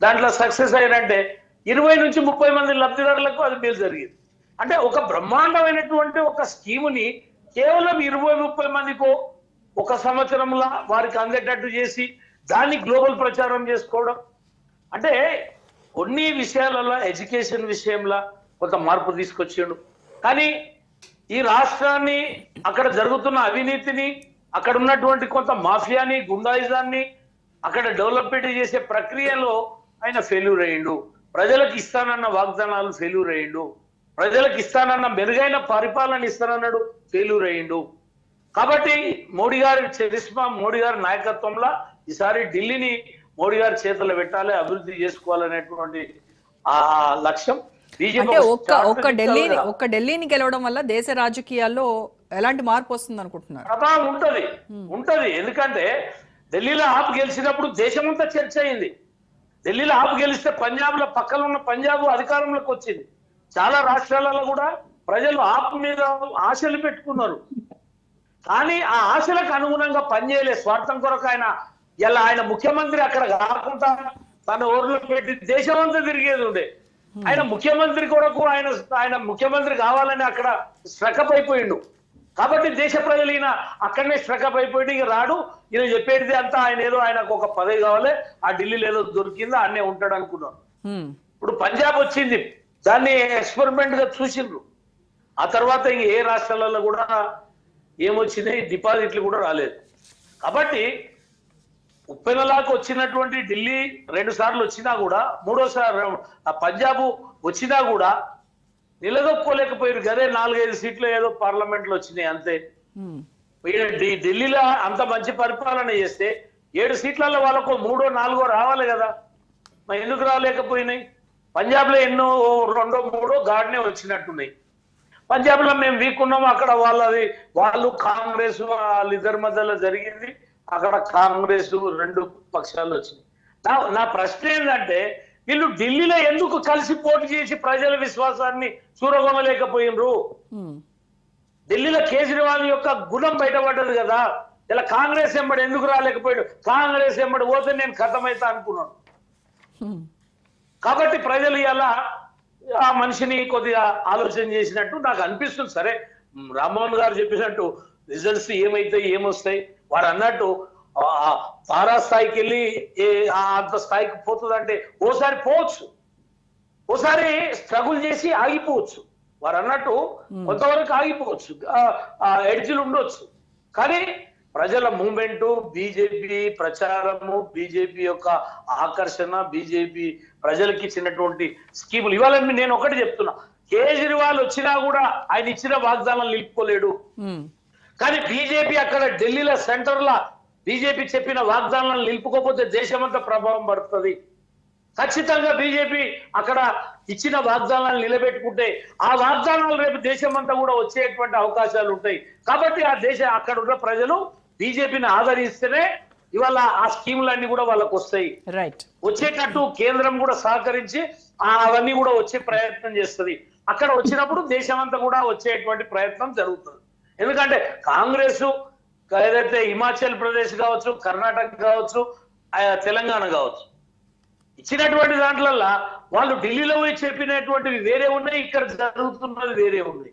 Speaker 3: దాంట్లో సక్సెస్ అయ్యారంటే 20 నుంచి 30 మంది లబ్ధిదారులకు అది మేలు జరిగింది. అంటే ఒక బ్రహ్మాండమైనటువంటి ఒక స్కీముని కేవలం 20-30 మందికో ఒక సంవత్సరంలో వారికి అందేటట్టు చేసి దాన్ని గ్లోబల్ ప్రచారం చేసుకోవడం. అంటే కొన్ని విషయాలలో ఎడ్యుకేషన్ విషయంలో కొంత మార్పు తీసుకొచ్చిండు. కానీ ఈ రాష్ట్రాన్ని, అక్కడ జరుగుతున్న అవినీతిని, అక్కడ ఉన్నటువంటి కొంత మాఫియాని, గుండాయిజాన్ని అక్కడ డెవలప్మెంట్ చేసే ప్రక్రియలో ఆయన ఫెయిల్యూర్ అయ్యిండు. ప్రజలకు ఇస్తానన్న వాగ్దానాలు ఫెయిల్యూర్ అయ్యిండు. ప్రజలకు ఇస్తానన్న మెరుగైన పరిపాలన ఇస్తానన్నాడు, ఫెయిల్యూర్ అయ్యిండు. కాబట్టి మోడీ గారి చరిస్మా, మోడీ గారి నాయకత్వంలో ఈసారి ఢిల్లీని మోడీ గారి చేతుల్లో పెట్టాలి, అభివృద్ధి చేసుకోవాలనేటువంటి ఆ లక్ష్యం.
Speaker 1: అంటే ఒక్క ఢిల్లీని గెలవడం వల్ల దేశ రాజకీయాల్లో ఎలాంటి మార్పు వస్తుంది అనుకుంటున్నారు?
Speaker 3: ప్రభావం ఉంటది. ఎందుకంటే ఢిల్లీలో ఆప్ గెలిచినప్పుడు దేశమంతా చర్చ అయింది. ఢిల్లీలో ఆప్ గెలిస్తే పంజాబ్ లో, పక్కన ఉన్న పంజాబ్ అధికారంలోకి వచ్చింది. చాలా రాష్ట్రాలలో కూడా ప్రజలు ఆప్ మీద ఆశలు పెట్టుకున్నారు. కానీ ఆ ఆశలకు అనుగుణంగా పనిచేయలే. స్వార్థం కొరకు ఆయన ముఖ్యమంత్రి అక్కడ కాకుండా తన ఊర్లో పెట్టి దేశమంతా తిరిగేది ఉండే. ఆయన ముఖ్యమంత్రి కొరకు ఆయన ముఖ్యమంత్రి కావాలని అక్కడ స్ట్రకప్ అయిపోయిండు. కాబట్టి దేశ ప్రజలు ఈయన అక్కడనే స్ట్రకప్ అయిపోయింది. ఇక రాడు, ఈయన చెప్పేది అంతా ఆయనకు ఒక పదవి కావాలి, ఆ ఢిల్లీలో ఏదో దొరికిందో అన్నే ఉంటాడు అనుకున్నాను. ఇప్పుడు పంజాబ్ వచ్చింది, దాన్ని ఎక్స్పెరిమెంట్ గా చూసిండ్రు. ఆ తర్వాత ఇంక ఏ రాష్ట్రాలలో కూడా ఏమొచ్చినాయి, డిపాజిట్లు కూడా రాలేదు. కాబట్టి ఉప్పెనలాకు వచ్చినటువంటి ఢిల్లీ 2 సార్లు వచ్చినా కూడా, 3వసారి పంజాబ్ వచ్చినా కూడా నిలదొక్కోలేకపోయారు. గదే 4-5 సీట్లు ఏదో పార్లమెంట్ లో వచ్చినాయి అంతే. ఢిల్లీలో అంత మంచి పరిపాలన చేస్తే 7 సీట్లలో వాళ్ళకు 3-4 రావాలి కదా, మరి ఎందుకు రాలేకపోయినాయి? పంజాబ్ లో ఎన్నో 2-3 గాడినే వచ్చినట్టున్నాయి. పంజాబ్ లో మేము వీక్ ఉన్నాము, అక్కడ వాళ్ళు కాంగ్రెస్ వాళ్ళిద్దరి మధ్యలో జరిగింది. అక్కడ కాంగ్రెస్ 2 పక్షాలు వచ్చినాయి. నా ప్రశ్న ఏంటంటే, వీళ్ళు ఢిల్లీలో ఎందుకు కలిసి పోటీ చేసి ప్రజల విశ్వాసాన్ని చూరగొనలేకపోయినరు? ఢిల్లీలో కేజ్రీవాల్ యొక్క గుణం బయటపడ్డది కదా. ఇలా కాంగ్రెస్ ఎంబడి ఎందుకు రాలేకపోయాడు? కాంగ్రెస్ ఎంబడి పోతే నేను ఖతమైతా అనుకున్నాను. కాబట్టి ప్రజలు ఇలా ఆ మనిషిని కొద్దిగా ఆలోచన చేసినట్టు నాకు అనిపిస్తుంది. సరే, రామ్మోహన్ గారు చెప్పినట్టు రిజల్ట్స్ ఏమొస్తాయి, వారు అన్నట్టు తారా స్థాయికి వెళ్ళి అంత స్థాయికి పోతుందంటే ఓసారి పోవచ్చు, ఓసారి స్ట్రగుల్ చేసి ఆగిపోవచ్చు. వారు అన్నట్టు కొంతవరకు ఆగిపోవచ్చు, ఎడ్జిలు ఉండొచ్చు. కానీ ప్రజల మూవ్మెంట్, బీజేపీ ప్రచారము, బీజేపీ యొక్క ఆకర్షణ, బీజేపీ ప్రజలకు ఇచ్చినటువంటి స్కీములు, ఇవాళ నేను ఒకటి చెప్తున్నా, కేజ్రీవాల్ వచ్చినా కూడా ఆయన ఇచ్చిన వాగ్దానాలు నిలుపుకోలేడు. కానీ బీజేపీ అక్కడ ఢిల్లీలో సెంటర్ లా బీజేపీ చెప్పిన వాగ్దానాలను నిలుపుకోకపోతే దేశమంతా ప్రభావం పడుతుంది. ఖచ్చితంగా బీజేపీ అక్కడ ఇచ్చిన వాగ్దానాలను నిలబెట్టుకుంటే ఆ వాగ్దానాలు రేపు దేశమంతా కూడా వచ్చేటువంటి అవకాశాలు ఉంటాయి. కాబట్టి అక్కడ ఉన్న ప్రజలు బీజేపీని ఆదరిస్తేనే ఇవాళ ఆ స్కీములన్నీ కూడా వాళ్ళకు వస్తాయి. వచ్చేటట్టు కేంద్రం కూడా సహకరించి అవన్నీ కూడా వచ్చే ప్రయత్నం చేస్తుంది. అక్కడ వచ్చినప్పుడు దేశమంతా కూడా వచ్చేటువంటి ప్రయత్నం జరుగుతుంది. ఎందుకంటే కాంగ్రెస్ ఏదైతే హిమాచల్ ప్రదేశ్ కావచ్చు, కర్ణాటక కావచ్చు, తెలంగాణ కావచ్చు, ఇచ్చినటువంటి దాంట్లల్లో వాళ్ళు ఢిల్లీలో పోయి చెప్పినటువంటివి వేరే ఉన్నాయి, ఇక్కడ జరుగుతున్నది వేరే ఉంది.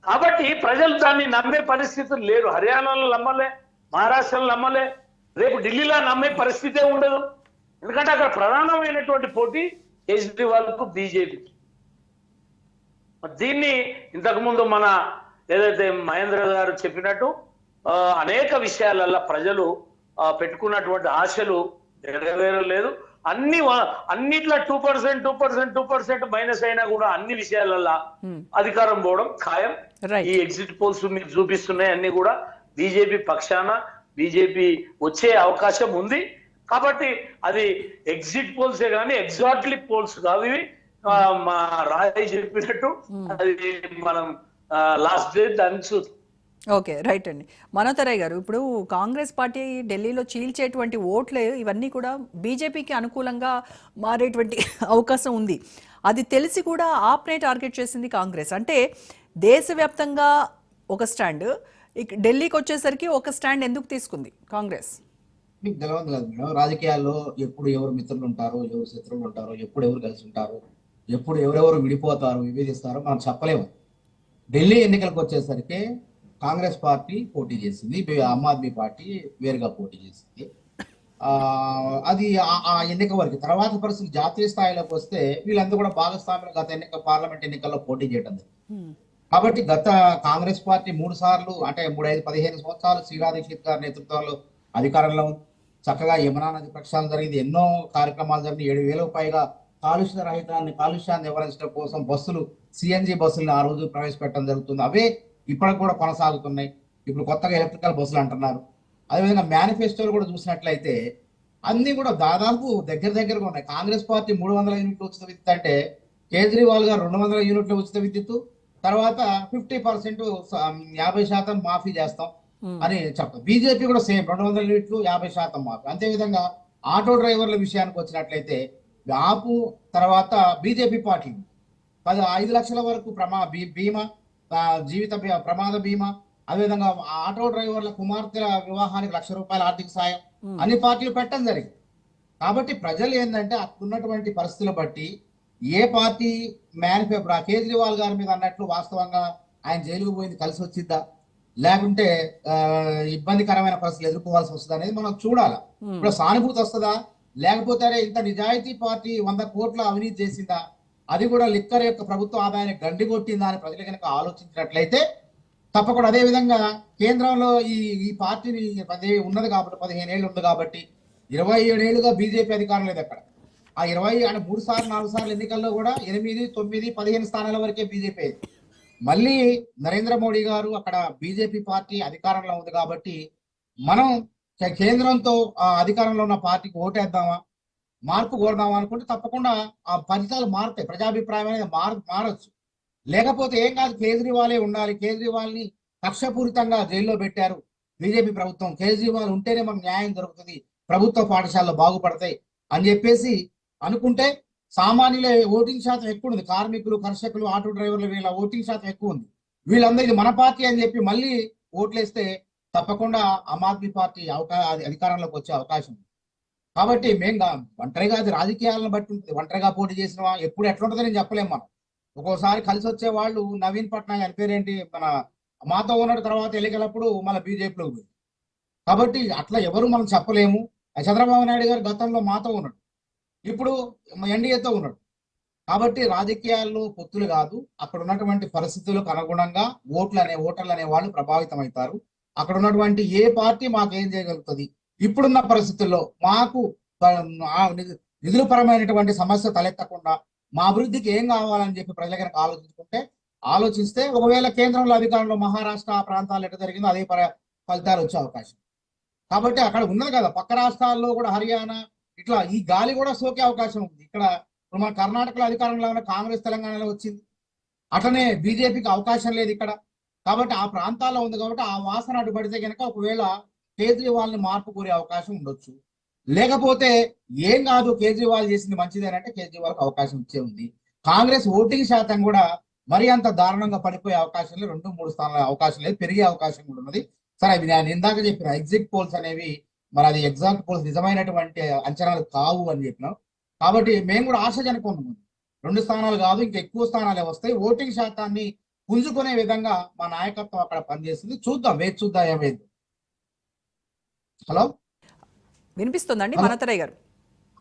Speaker 3: కాబట్టి ప్రజలు దాన్ని నమ్మే పరిస్థితులు లేరు. హర్యానాలో నమ్మలే, మహారాష్ట్రలో నమ్మలే, రేపు ఢిల్లీలో నమ్మే పరిస్థితే ఉండదు. ఎందుకంటే అక్కడ ప్రధానమైనటువంటి పోటీ కేజ్రీవాల్ కు బీజేపీకి. దీన్ని ఇంతకుముందు మన ఏదైతే మహేంద్ర గారు చెప్పినట్టు అనేక విషయాలలో ప్రజలు పెట్టుకున్నటువంటి ఆశలు నెరవేరలేదు. అన్నిట్లా 2% మైనస్ అయినా కూడా అన్ని విషయాలలో అధికారం పోవడం ఖాయం. ఈ ఎగ్జిట్ పోల్స్ మీకు చూపిస్తున్నాయి అన్ని కూడా బీజేపీ పక్షాన బీజేపీ వచ్చే అవకాశం ఉంది. కాబట్టి అది ఎగ్జిట్ పోల్సే కానీ ఎగ్జాక్ట్లీ పోల్స్ కాదు ఇవి. మా రాయ్ చెప్పినట్టు అది మనం లాస్ట్ డే దాన్ని చూద్దాం.
Speaker 1: ఓకే, రైట్ అండి. మనోతరయ్య గారు, ఇప్పుడు కాంగ్రెస్ పార్టీ ఢిల్లీలో చీల్చేటువంటి ఓట్లు ఇవన్నీ కూడా బీజేపీకి అనుకూలంగా మారేటువంటి అవకాశం ఉంది. అది తెలిసి కూడా ఆప్నే టార్గెట్ చేసింది కాంగ్రెస్. అంటే దేశవ్యాప్తంగా ఒక స్టాండ్, ఢిల్లీకి వచ్చేసరికి ఒక స్టాండ్ ఎందుకు తీసుకుంది కాంగ్రెస్?
Speaker 4: మీకు తెలియదు కదా మేడం, రాజకీయాల్లో ఎప్పుడు ఎవరు మిత్రులు ఉంటారో, ఎవరు శత్రువులు ఉంటారో, ఎప్పుడు ఎవరు కలిసి ఉంటారో, ఎప్పుడు ఎవరెవరు విడిపోతారో, విభేదిస్తారో మనం చెప్పలేము. ఢిల్లీ ఎన్నికలకు వచ్చేసరికి కాంగ్రెస్ పార్టీ పోటీ చేసింది, ఆమ్ ఆద్మీ పార్టీ వేరుగా పోటీ చేసింది. అది ఆ ఎన్నిక వరకు. తర్వాత పరిస్థితులు జాతీయ స్థాయిలోకి వస్తే వీళ్ళందరూ కూడా భాగస్వాములు గత పార్లమెంట్ ఎన్నికల్లో పోటీ చేయడం. కాబట్టి గత కాంగ్రెస్ పార్టీ 3 సార్లు, అంటే 15 సంవత్సరాలు శ్రీలా దీక్షిత్ గారి నేతృత్వంలో అధికారంలో చక్కగా యమునా నది ప్రక్షాళన జరిగింది, ఎన్నో కార్యక్రమాలు జరిగింది. 7,000 పైగా కాలుష్యాన్ని నివారించడం కోసం బస్సులు, సిఎన్జి బస్సులను ఆ రోజు ప్రవేశపెట్టడం జరుగుతుంది. అవే ఇప్పటికి కూడా కొనసాగుతున్నాయి. ఇప్పుడు కొత్తగా ఎలక్ట్రికల్ బస్సులు అంటున్నారు. అదేవిధంగా మేనిఫెస్టోలు కూడా చూసినట్లయితే అన్ని కూడా దాదాపు దగ్గరగా ఉన్నాయి. కాంగ్రెస్ పార్టీ 300 యూనిట్లు ఉచిత విద్యుత్ అంటే కేజ్రీవాల్ గారు 200 యూనిట్ల ఉచిత విద్యుత్, తర్వాత 50% 50% మాఫీ చేస్తాం అని చెప్తాం. బీజేపీ కూడా సేమ్ 200 యూనిట్లు 50% మాఫీ. అంతేవిధంగా ఆటో డ్రైవర్ల విషయానికి వచ్చినట్లయితే ఆపు, తర్వాత బీజేపీ పార్టీ 5 లక్షల వరకు బీమా, జీవిత ప్రమాద బీమా, అదేవిధంగా ఆటో డ్రైవర్ల కుమార్తెల వివాహానికి ₹1,00,000 ఆర్థిక సాయం అన్ని పార్టీలు పెట్టడం జరిగింది. కాబట్టి ప్రజలు ఏంటంటే ఉన్నటువంటి పరిస్థితులు బట్టి ఏ పార్టీ మేనిఫెస్టో కేజ్రీవాల్ గారి మీద అన్నట్లు వాస్తవంగా ఆయన జైలుకు పోయింది కలిసి వచ్చిద్దా, లేకుంటే ఇబ్బందికరమైన పరిస్థితులు ఎదుర్కోవాల్సి వస్తుందా అనేది మనం చూడాలి. ఇప్పుడు సానుభూతి వస్తుందా, లేకపోతే ఇంత నిజాయితీ పార్టీ 100 కోట్ల అవినీతి చేసిందా, అది కూడా లిక్కర్ యొక్క ప్రభుత్వ ఆదాయాన్ని గండి కొట్టిందా అని ప్రజలు కనుక ఆలోచించినట్లయితే తప్పకుండా. అదే విధంగా కేంద్రంలో ఈ పార్టీని ఉన్నది కాబట్టి 15 ఏళ్ళు ఉంది కాబట్టి 27 ఏళ్ళుగా బీజేపీ అధికారం లేదు అక్కడ. ఆ 20 అంటే 3 సార్లు 4 సార్లు ఎన్నికల్లో కూడా 8, 9, 15 స్థానాల వరకే బీజేపీ. మళ్ళీ నరేంద్ర మోడీ గారు అక్కడ బీజేపీ పార్టీ అధికారంలో ఉంది కాబట్టి మనం కేంద్రంతో అధికారంలో ఉన్న పార్టీకి ఓటేద్దామా, మార్పు కోరదామా అనుకుంటే తప్పకుండా ఆ ఫలితాలు మారుతాయి. ప్రజాభిప్రాయం అనేది మారచ్చు. లేకపోతే ఏం కాదు, కేజ్రీవాలే ఉండాలి, కేజ్రీవాల్ని కక్షపూరితంగా జైల్లో పెట్టారు బీజేపీ ప్రభుత్వం, కేజ్రీవాల్ ఉంటేనే మనకు న్యాయం దొరుకుతుంది, ప్రభుత్వ పాఠశాలలు బాగుపడతాయి అని చెప్పేసి అనుకుంటే సామాన్యుల ఓటింగ్ శాతం ఎక్కువ ఉంది. కార్మికులు, కర్షకులు, ఆటో డ్రైవర్లు వీళ్ళ ఓటింగ్ శాతం ఎక్కువ ఉంది. వీళ్ళందరికీ మన పార్టీ అని చెప్పి మళ్ళీ ఓట్లేస్తే తప్పకుండా ఆమ్ ఆద్మీ పార్టీ అధికారంలోకి వచ్చే అవకాశం ఉంది. కాబట్టి మేము ఒంటరిగా, అది రాజకీయాలను బట్టి ఉంటుంది, ఒంటరిగా పోటీ చేసిన ఎప్పుడు ఎట్లుంటుందో నేను చెప్పలేము. మనం ఒక్కోసారి కలిసి వచ్చే వాళ్ళు నవీన్ పట్నాయక్ అని పేరేంటి, మన మాతో ఉన్న తర్వాత ఎన్నికలప్పుడు మన బీజేపీలో పోయింది. కాబట్టి అట్లా ఎవరు మనం చెప్పలేము. చంద్రబాబు నాయుడు గారు గతంలో మాతో ఉన్నాడు, ఇప్పుడు ఎన్డీఏతో ఉన్నాడు. కాబట్టి రాజకీయాల్లో పొత్తులు కాదు, అక్కడ ఉన్నటువంటి పరిస్థితులకు అనుగుణంగా ఓటర్లు అనే వాళ్ళు ప్రభావితం అవుతారు. అక్కడ ఉన్నటువంటి ఏ పార్టీ మాకేం చేయగలుగుతుంది, ఇప్పుడున్న పరిస్థితుల్లో మాకు నిధుల పరమైనటువంటి సమస్య తలెత్తకుండా మా అభివృద్ధికి ఏం కావాలని చెప్పి ప్రజల కనుక ఆలోచిస్తే ఒకవేళ కేంద్రంలో అధికారంలో మహారాష్ట్ర ఆ ప్రాంతాలు ఎట్లా జరిగిందో అదే ఫలితాలు వచ్చే అవకాశం. కాబట్టి అక్కడ ఉన్నది కదా, పక్క రాష్ట్రాల్లో కూడా హర్యానా ఇట్లా ఈ గాలి కూడా సోకే అవకాశం ఉంది. ఇక్కడ ఇప్పుడు మన కర్ణాటకలో అధికారంలో ఉన్న కాంగ్రెస్ తెలంగాణలో వచ్చింది, అట్లనే బీజేపీకి అవకాశం లేదు ఇక్కడ. కాబట్టి ఆ ప్రాంతాల్లో ఉంది కాబట్టి ఆ వాసన అడ్డుపడితే కనుక ఒకవేళ కేజ్రీవాల్ని మార్పు కోరే అవకాశం ఉండొచ్చు. లేకపోతే ఏం కాదు, కేజ్రీవాల్ చేసింది మంచిదేనంటే కేజ్రీవాల్కి అవకాశం ఇచ్చే ఉంది. కాంగ్రెస్ ఓటింగ్ శాతం కూడా మరి అంత దారుణంగా పడిపోయే అవకాశం లేదు, 2-3 స్థానాల అవకాశం లేదు, పెరిగే అవకాశం కూడా ఉన్నది. సరే, అవి నేను ఇందాక చెప్పిన ఎగ్జిట్ పోల్స్ అనేవి మరి అది ఎగ్జాక్ట్ పోల్స్ నిజమైనటువంటి అంచనాలు కావు అని చెప్పినాం. కాబట్టి మేము కూడా ఆశాజనకం ఉన్నాం, 2 స్థానాలు కాదు ఇంకా ఎక్కువ స్థానాలే వస్తాయి. ఓటింగ్ శాతాన్ని పుంజుకునే విధంగా మా నాయకత్వం అక్కడ పనిచేస్తుంది. చూద్దాం, వేచి చూద్దాం ఏమైంది. హలో
Speaker 1: వినిపిస్తుందండి మనతరయ్య గారు?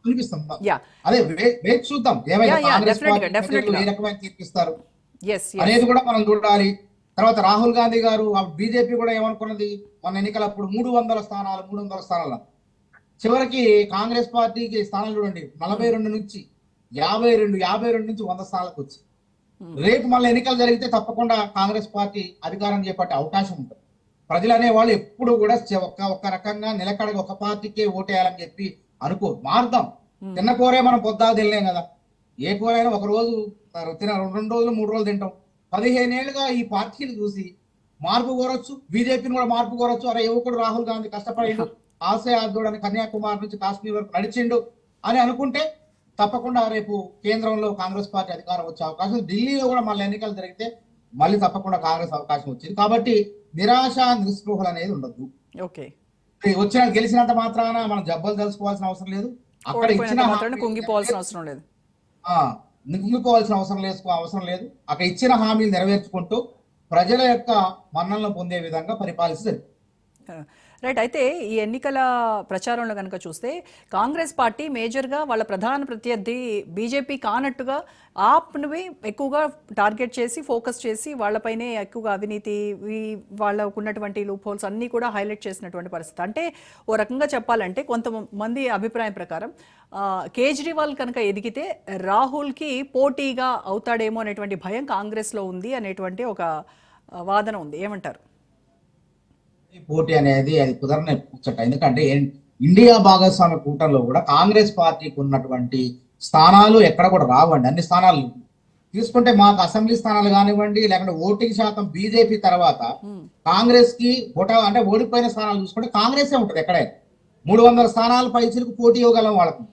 Speaker 4: వినిపిస్తాం.
Speaker 1: యా
Speaker 4: అదే వేచి చూద్దాం ఏమైనా
Speaker 1: యా
Speaker 4: కాంగ్రెస్
Speaker 1: డెఫినెట్
Speaker 4: పార్టీ
Speaker 1: గా
Speaker 4: ఏ రకమైన తీర్పిస్తారు
Speaker 1: ఎస్
Speaker 4: అనేది కూడా మనం చూడాలి. తర్వాత రాహుల్ గాంధీ గారు బీజేపీ కూడా ఏమనుకున్నది మన ఎన్నికలప్పుడు 300 స్థానాలు చివరికి కాంగ్రెస్ పార్టీకి స్థానాలు చూడండి 42 నుంచి 52 నుంచి 100 స్థానాలకు వచ్చి రేపు మళ్ళీ ఎన్నికలు జరిగితే తప్పకుండా కాంగ్రెస్ పార్టీ అధికారం చేపట్టే అవకాశం ఉంటుంది. ప్రజలు అనేవాళ్ళు ఎప్పుడు కూడా ఒక్క రకంగా నిలకడగా ఒక పార్టీకే ఓటేయాలని చెప్పి మారుదాం. తిన్న కూరే మనం పొద్దాకు తినలేం కదా. ఏ కూరైనా ఒక రోజు తిన 2 రోజులు 3 రోజులు తింటాం. 15 ఏళ్ళుగా ఈ పార్టీని చూసి మార్పు కోరొచ్చు, బీజేపీని కూడా మార్పు కోరొచ్చు. అరే యువకుడు రాహుల్ గాంధీ కష్టపడిండు, ఆశయార్థుడని కన్యాకుమారి నుంచి కాశ్మీర్ వరకు నడిచిండు అని అనుకుంటే తప్పకుండా రేపు కేంద్రంలో కాంగ్రెస్ పార్టీ అధికారం వచ్చే అవకాశం, ఢిల్లీలో కూడా మళ్ళీ ఎన్నికలు జరిగితే మళ్ళీ తప్పకుండా కాంగ్రెస్ అవకాశం వచ్చింది. కాబట్టి నిరాశ నిస్పృహలు అనేది ఉండద్దు.
Speaker 1: ఓకే,
Speaker 4: గెలిచినంత మాత్రాన మనం జబ్బలు తెలుసుకోవాల్సిన అవసరం లేదు. అక్కడ ఇచ్చిన
Speaker 1: కుంగిపోవాల్సిన అవసరం లేదు.
Speaker 4: కుంగిపోవాల్సిన అవసరం లేదు. అక్కడ ఇచ్చిన హామీలు నెరవేర్చుకుంటూ ప్రజల యొక్క మన్నలను పొందే విధంగా పరిపాలిస్తుంది.
Speaker 1: రైట్. అయితే ఈ ఎన్నికల ప్రచారంలో కనుక చూస్తే కాంగ్రెస్ పార్టీ మేజర్గా వాళ్ళ ప్రధాన ప్రత్యర్థి బీజేపీ కానట్టుగా ఆప్ని ఎక్కువగా టార్గెట్ చేసి ఫోకస్ చేసి వాళ్ళపైనే ఎక్కువగా అవినీతి వాళ్ళకు ఉన్నటువంటి లూప్ హోల్స్ అన్నీ కూడా హైలైట్ చేసినటువంటి పరిస్థితి. అంటే ఓ రకంగా చెప్పాలంటే కొంతమంది అభిప్రాయం ప్రకారం కేజ్రీవాల్ కనుక ఎదిగితే రాహుల్కి పోటీగా అవుతాడేమో అనేటువంటి భయం కాంగ్రెస్లో ఉంది అనేటువంటి ఒక వాదన ఉంది. ఏమంటారు?
Speaker 4: పోటీ అనేది అది కుదరని ముచ్చట. ఎందుకంటే ఇండియా భాగస్వామ్య కూటమిలో కూడా కాంగ్రెస్ పార్టీకి ఉన్నటువంటి స్థానాలు ఎక్కడ కూడా రావండి. అన్ని స్థానాలు తీసుకుంటే మాకు అసెంబ్లీ స్థానాలు కానివ్వండి, లేకుంటే ఓటింగ్ శాతం బీజేపీ తర్వాత కాంగ్రెస్ కి అంటే ఓడిపోయిన స్థానాలు చూసుకుంటే కాంగ్రెసే ఉంటుంది. ఎక్కడైనా 300 స్థానాల పైచిలకు పోటీ ఇవ్వగలం వాళ్ళకు.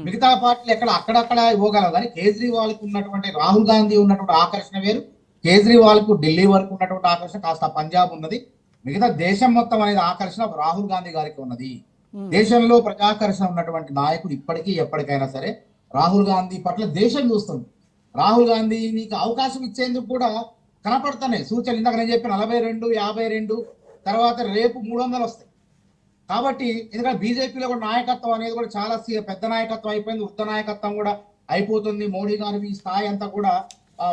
Speaker 4: మిగతా పార్టీలు అక్కడక్కడ ఇవ్వగలం. కానీ కేజ్రీవాల్ కు ఉన్నటువంటి, రాహుల్ గాంధీ ఉన్నటువంటి ఆకర్షణ వేరు, కేజ్రీవాల్ కు ఢిల్లీ వరకు ఉన్నటువంటి ఆకర్షణ, కాస్త పంజాబ్ ఉన్నది, మిగతా దేశం మొత్తం అనేది ఆకర్షణ రాహుల్ గాంధీ గారికి ఉన్నది. దేశంలో ప్రజాకర్షణ ఉన్నటువంటి నాయకుడు ఇప్పటికీ ఎప్పటికైనా సరే రాహుల్ గాంధీ పట్ల దేశం చూస్తుంది. రాహుల్ గాంధీ నీకు అవకాశం ఇచ్చేందుకు కూడా కనపడుతున్నాయి సూచనలు. ఇందాక నేను చెప్పిన 42, 52 తర్వాత రేపు 300 వస్తాయి. కాబట్టి ఎందుకంటే బీజేపీలో కూడా నాయకత్వం అనేది కూడా చాలా పెద్ద నాయకత్వం అయిపోయింది, వృద్ధ నాయకత్వం కూడా అయిపోతుంది. మోడీ గారి ఈ స్థాయి అంతా కూడా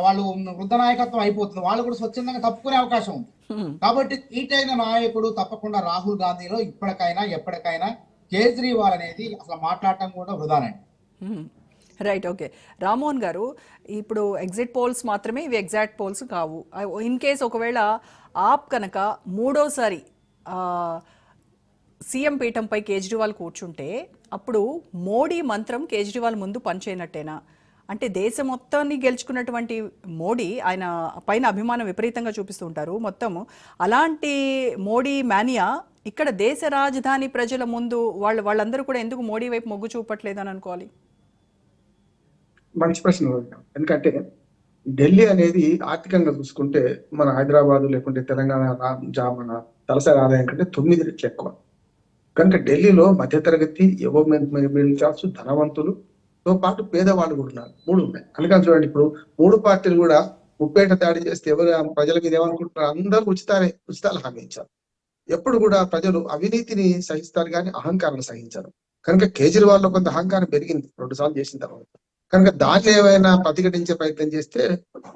Speaker 4: వాళ్ళు వృద్ధ నాయకత్వం అయిపోతుంది. వాళ్ళు కూడా స్వచ్ఛందంగా తప్పుకునే అవకాశం ఉంది. కాబట్టి ఈటైన నాయకుడు తప్పకుండా రాహుల్ గాంధీలో ఇప్పటికైనా ఎప్పటికైనా కేజ్రీవాల్ అనేది అసలు మాట్లాడటం కూడా వృధానండి.
Speaker 1: రైట్. ఓకే, రామ్మోహన్ గారు, ఇప్పుడు ఎగ్జిట్ పోల్స్ మాత్రమే ఇవి, ఎగ్జాక్ట్ పోల్స్ కావు. ఇన్ కేస్ ఒకవేళ ఆప్ కనుక మూడోసారి సీఎం పీఠంపై కేజ్రీవాల్ కూర్చుంటే అప్పుడు మోడీ మంత్రం కేజ్రీవాల్ ముందు పనిచేయనట్టేనా? అంటే దేశం మొత్తాన్ని గెలుచుకున్నటువంటి మోడీ, ఆయన పైన అభిమానం విపరీతంగా చూపిస్తూ ఉంటారు మొత్తం. అలాంటి మోడీ మానియా ఇక్కడ దేశ రాజధాని ప్రజల ముందు వాళ్ళందరూ కూడా ఎందుకు మోడీ వైపు మొగ్గు చూపట్లేదు అని అనుకోవాలి?
Speaker 5: మంచి ప్రశ్న. ఎందుకంటే ఢిల్లీ అనేది ఆర్థికంగా చూసుకుంటే మన హైదరాబాద్ లేకుంటే తెలంగాణ మన తలసరి ఆదాయం కంటే 9 రెట్లు ఎక్కువ. కనుక ఢిల్లీలో మధ్యతరగతి, మిడిల్ క్లాస్, ధనవంతులు తో పాటు పేదవాళ్ళు కూడా ఉన్నారు. 3 ఉన్నాయి. అందుకని చూడండి, ఇప్పుడు 3 పార్టీలు కూడా ముప్పేట దాడి చేస్తే ఎవరు ప్రజల మీద ఏమనుకుంటున్నారు? అందరూ ఉచితాలు హామీ ఇచ్చారు. ఎప్పుడు కూడా ప్రజలు అవినీతిని సహిస్తారు కానీ అహంకారాన్ని సహించారు. కనుక కేజ్రీవాల్ లో కొంత అహంకారం పెరిగింది 2 సార్లు చేసిన తర్వాత. కనుక దాన్ని ఏమైనా ప్రతిఘటించే ప్రయత్నం చేస్తే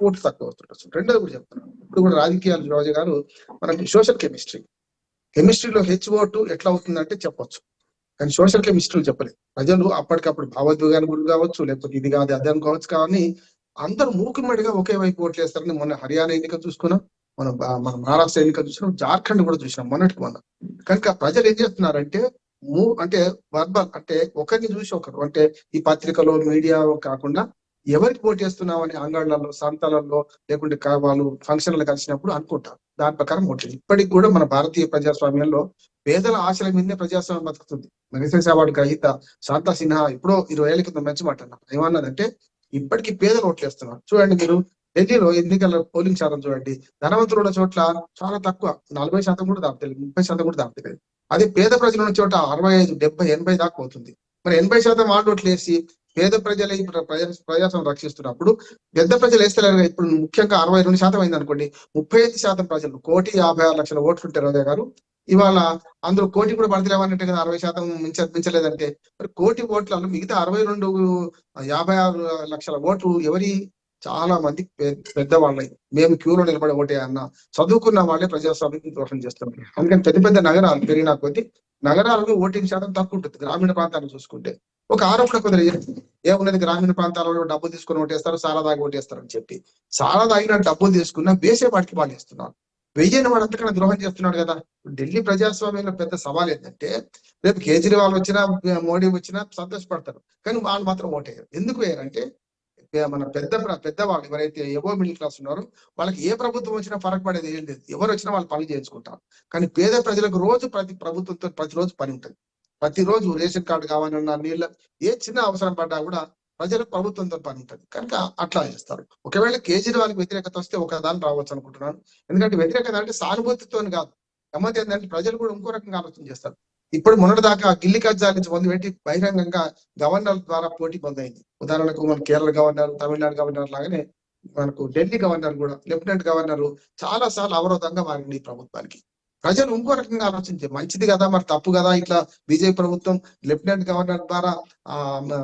Speaker 5: ఓట్లు తక్కువ అవుతుండొచ్చు. రెండోది కూడా చెప్తున్నాను, ఇప్పుడు కూడా రాజకీయాలు రోజు గారు మనకి సోషల్ కెమిస్ట్రీలో ఓటు ఎట్లా అవుతుందంటే చెప్పొచ్చు, కానీ సోషల్ కెమిస్ట్రీ చెప్పలేదు. ప్రజలు అప్పటికప్పుడు భావోద్వేగానికి గురి కావచ్చు, లేకపోతే ఇది కాదు అది అనుకోవచ్చు. కానీ అందరూ మూకుమ్మడిగా ఒకే వైపు ఓట్లు వేస్తారని మొన్న హర్యానా ఎన్నిక చూసుకున్నాం, మన మహారాష్ట్ర ఎన్నిక చూసినాం, జార్ఖండ్ కూడా చూసినాం మొన్నటికి మొన్న. కనుక ప్రజలు ఏం చేస్తున్నారంటే అంటే వర్బల్, అంటే ఒకరిని చూసి ఒకరు, అంటే ఈ పత్రికలో మీడియా కాకుండా ఎవరికి ఓటు వేస్తున్నాం అని అంగళ్ళలో, సంతాలలో, లేకుంటే వాళ్ళు ఫంక్షన్లు కలిసినప్పుడు అనుకుంటారు. దాని ప్రకారం ఓట్లు. ఇప్పటికి కూడా మన భారతీయ ప్రజాస్వామ్యంలో పేదల ఆశల మీదనే ప్రజాస్వామ్యం బతుకుతుంది. మెగసెస్ అవార్డు గ్రహీత శాంతా సిన్హా ఇప్పుడు 20 ఏళ్ల క్రితం మంచి మాట అన్నారు. ఏమన్నదంటే ఇప్పటికీ పేదలు ఓట్లు వేస్తున్నారు. చూడండి మీరు ఢిల్లీలో ఎన్నికల పోలింగ్ శాతం చూడండి, ధనవంతులు ఉన్న చోట్ల చాలా తక్కువ, 40% కూడా దాటుతలేదు, 30% కూడా దాటుతలేదు. అదే పేద ప్రజలు ఉన్న చోట 65, 70, 80 దాకా పోతుంది. మరి 80% వాళ్ళు ఓట్లు వేసి పేద ప్రజలే ఇప్పుడు ప్రజాస్వామ్యం రక్షిస్తున్నప్పుడు పెద్ద ప్రజలు వేస్తలేరు. ఇప్పుడు ముఖ్యంగా 62% అయింది అనుకోండి, 35% ప్రజలు 1,56,00,000 ఓట్లు ఉంటారు రోజా గారు. ఇవాళ అందులో కోటి కూడా పడతలేమన్నట్టే కదా, 60% మించలేదంటే మరి కోటి ఓట్లలో మిగతా 56 లక్షల ఓట్లు ఎవరి? చాలా మంది పెద్దవాళ్ళై మేము క్యూలో నిలబడి ఓటే అన్న చదువుకున్న వాళ్ళే ప్రజాస్వామ్యం దోషం చేస్తున్నారు. అందుకని పెద్ద పెద్ద నగరాలు పెరిగిన కొద్దీ నగరాలలో ఓటింగ్ శాతం తక్కువ ఉంటుంది. గ్రామీణ ప్రాంతాలను చూసుకుంటే ఒక ఆరోపణ కొందరు ఏమున్నది, గ్రామీణ ప్రాంతాలలో డబ్బులు తీసుకుని ఓటేస్తారు, సారా దాగి ఓటేస్తారు అని చెప్పి. సారా దాగిన డబ్బులు తీసుకున్న వేసే వాటికి వాళ్ళు ఇస్తున్నారు. వెయ్యని వాడు అంతకన్నా ద్రోహం చేస్తున్నాడు కదా. ఢిల్లీ ప్రజాస్వామ్యంలో పెద్ద సవాల్ ఏంటంటే రేపు కేజ్రీవాల్ వచ్చినా మోడీ వచ్చినా సంతోషపడతారు, కానీ వాళ్ళు మాత్రం ఓటేయరు. ఎందుకు వేయరంటే మన పెద్దవాళ్ళు ఎవరైతే ఎవో మిడిల్ క్లాస్ ఉన్నారో వాళ్ళకి ఏ ప్రభుత్వం వచ్చినా ఫరక్ పడేది ఏం లేదు, ఎవరు వచ్చినా వాళ్ళు పనులు చేయించుకుంటారు. కానీ పేద ప్రజలకు రోజు ప్రభుత్వంతో ప్రతిరోజు పని ఉంటుంది. ప్రతిరోజు రేషన్ కార్డు కావాలన్నా, నీళ్ళ ఏ చిన్న అవసరం పడ్డా కూడా ప్రజలకు ప్రభుత్వంతో పని ఉంటుంది. కనుక అట్లా చేస్తారు. ఒకవేళ కేజ్రీవాల్కి వ్యతిరేకత వస్తే ఒకదాని రావచ్చు అనుకుంటున్నాను. ఎందుకంటే వ్యతిరేకత అంటే సానుభూతితో కాదు, గమ్మత్ ఏంటంటే ప్రజలు కూడా ఇంకో రకంగా ఆలోచన చేస్తారు. ఇప్పుడు మొన్నటి దాకా గిల్లి కజ్జాల నుంచి మొదలుపెట్టి బహిరంగంగా గవర్నర్ ద్వారా పోటీ మొదలైంది. ఉదాహరణకు మన కేరళ గవర్నర్, తమిళనాడు గవర్నర్ లాగానే మనకు ఢిల్లీ గవర్నర్ కూడా, లెఫ్టినెంట్ గవర్నర్ చాలా సార్లు అవరోధంగా మారింది ఈ ప్రభుత్వానికి. ప్రజలు ఇంకో రకంగా ఆలోచించే మంచిది కదా, మరి తప్పు కదా ఇట్లా బీజేపీ ప్రభుత్వం లెఫ్టినెంట్ గవర్నర్ ద్వారా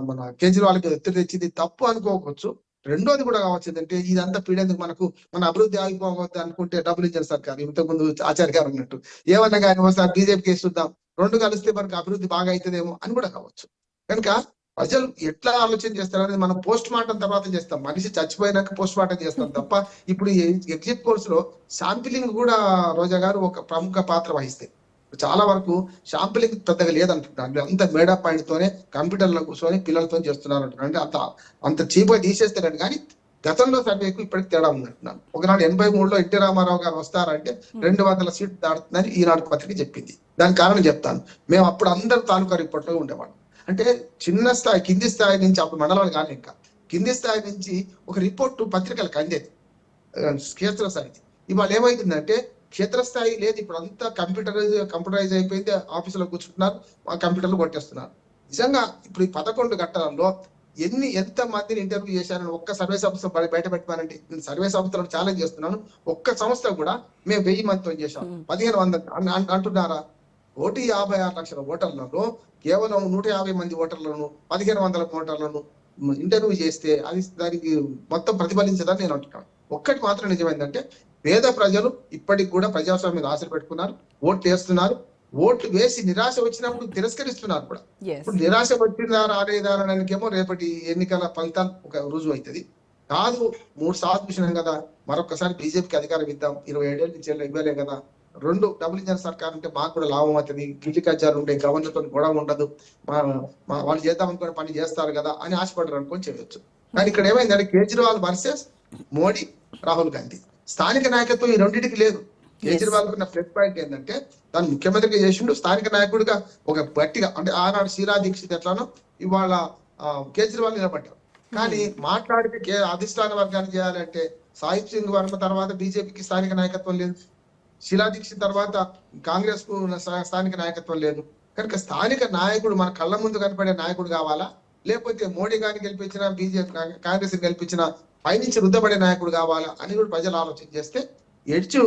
Speaker 5: మన కేజ్రీవాల్కి ఒత్తిడి తెచ్చింది తప్పు అనుకోవచ్చు. రెండోది కూడా కావచ్చు ఏంటంటే ఇదంతా పీడేందుకు మన అభివృద్ధి ఆగిపోవద్దు అనుకుంటే డబ్బులు ఇచ్చారు సర్కారు. ఇంతకుముందు ఆచార్య గారు అన్నట్టు ఏమన్నా కానీ ఒకసారి బీజేపీకి వేస్తుందాం, రెండు కలిస్తే మనకు అభివృద్ధి బాగా అవుతుందేమో అని కూడా కావచ్చు. కనుక ప్రజలు ఎట్లా ఆలోచన చేస్తారనేది మనం పోస్ట్ మార్టం తర్వాత చేస్తాం. మనిషి చచ్చిపోయినాక పోస్ట్ మార్టం చేస్తాం తప్ప ఇప్పుడు ఎగ్జిట్ పోల్స్ లో శాంపిలింగ్ కూడా రోజా గారు ఒక ప్రముఖ పాత్ర వహిస్తాయి. చాలా వరకు శాంపిలింగ్ పెద్దగా లేదంటున్నారు. అంత మేడా పాయింట్ తోనే కంప్యూటర్లో కూర్చొని పిల్లలతో చేస్తున్నారు అంటున్నారు. అంటే అంత చీప్గా తీసేస్తారని. కానీ గతంలో సర్వేకు ఇప్పటికి తేడా ఉందంటున్నాను. ఒకనాడు 83లో ఎన్టీ రామారావు గారు వస్తారంటే 200 సీట్లు దాడుతుందని ఈనాడు పత్రిక చెప్పింది. దానికి కారణం చెప్తాను. మేము అప్పుడు అందరు తాలూకా రిపోర్ట్లో ఉండేవాళ్ళం. అంటే చిన్న స్థాయి, కింది స్థాయి నుంచి, అప్పుడు మండలాలు కానీ ఇంకా కింది స్థాయి నుంచి ఒక రిపోర్టు పత్రికలకు అందేది క్షేత్రస్థాయికి. ఇవాళ ఏమైతుందంటే క్షేత్రస్థాయి లేదు. ఇప్పుడు అంతా కంప్యూటరైజ్ అయిపోయింది. ఆఫీసులో కూర్చుంటున్నారు, ఆ కంప్యూటర్లు కొట్టేస్తున్నారు. నిజంగా ఇప్పుడు ఈ 11 గంటలలో ఎంత మందిని ఇంటర్వ్యూ చేశారని ఒక్క సర్వే సంస్థ బయట పెట్టానండి. నేను సర్వే సంస్థలను ఛాలెంజ్ చేస్తున్నాను. ఒక్క సంస్థ కూడా మేము 1000 మందితో చేశాం, 1500 అంటున్నారా? 156 లక్షల ఓటర్లలో కేవలం 150 మంది ఓటర్లను, 1500 ఓటర్లను ఇంటర్వ్యూ చేస్తే అది దానికి మొత్తం ప్రతిఫలించదని నేను అంటున్నాను. ఒక్కటి మాత్రం నిజమైందంటే పేద ప్రజలు ఇప్పటికి కూడా ప్రజాస్వామ్యం ఆశలు పెట్టుకున్నారు, ఓట్లు వేస్తున్నారు. ఓట్లు వేసి నిరాశ వచ్చినప్పుడు తిరస్కరిస్తున్నారు కూడా. ఇప్పుడు నిరాశ వచ్చిందా రాలేదా అనడానికేమో రేపటి ఎన్నికల ఫలితాలు ఒక రుజువు అవుతుంది. కాదు 3 సార్లు చూసినాం కదా, మరొకసారి బీజేపీకి అధికారం ఇద్దాం, 27 ఏళ్ళ నుంచి ఇవ్వలే కదా, 2 డబుల్ ఇంజన్ సర్కార్ ఉంటే మాకు కూడా లాభం అవుతుంది, గిల్లి కజ్జాలు ఉండే, గవర్నర్తో గొడవ ఉండదు, వాళ్ళు చేద్దాం అనుకునే పని చేస్తారు కదా అని ఆశపడరు అనుకొని చేయవచ్చు. కానీ ఇక్కడ ఏమైందంటే కేజ్రీవాల్ వర్సెస్ మోడీ, రాహుల్ గాంధీ. స్థానిక నాయకత్వం ఈ రెండింటికి లేదు. కేజ్రీవాల్ ఉన్న ప్లస్ పాయింట్ ఏంటంటే తను ముఖ్యమంత్రిగా చేసిండు, స్థానిక నాయకుడిగా ఒక గట్టిగా, అంటే ఆనాడు షీలా దీక్షిత్ ఎట్లానో ఇవాళ కేజ్రీవాల్ నిలబడ్డారు. కానీ మాట్లాడితే అధిష్టాన వర్గాన్ని చేయాలంటే సాహిబ్ సింగ్ వర్మ తర్వాత బీజేపీకి స్థానిక నాయకత్వం లేదు, షీలా దీక్షిత్ తర్వాత కాంగ్రెస్ కు స్థానిక నాయకత్వం లేదు. కనుక స్థానిక నాయకుడు మన కళ్ళ ముందు కనపడే నాయకుడు కావాలా, లేకపోతే మోడీ గారిని గెలిపించిన బీజేపీ కాంగ్రెస్ గెలిపించిన పైనుంచి రుద్దబడే నాయకుడు కావాలా అని కూడా ప్రజలు ఆలోచన చేస్తే ఎడ్చు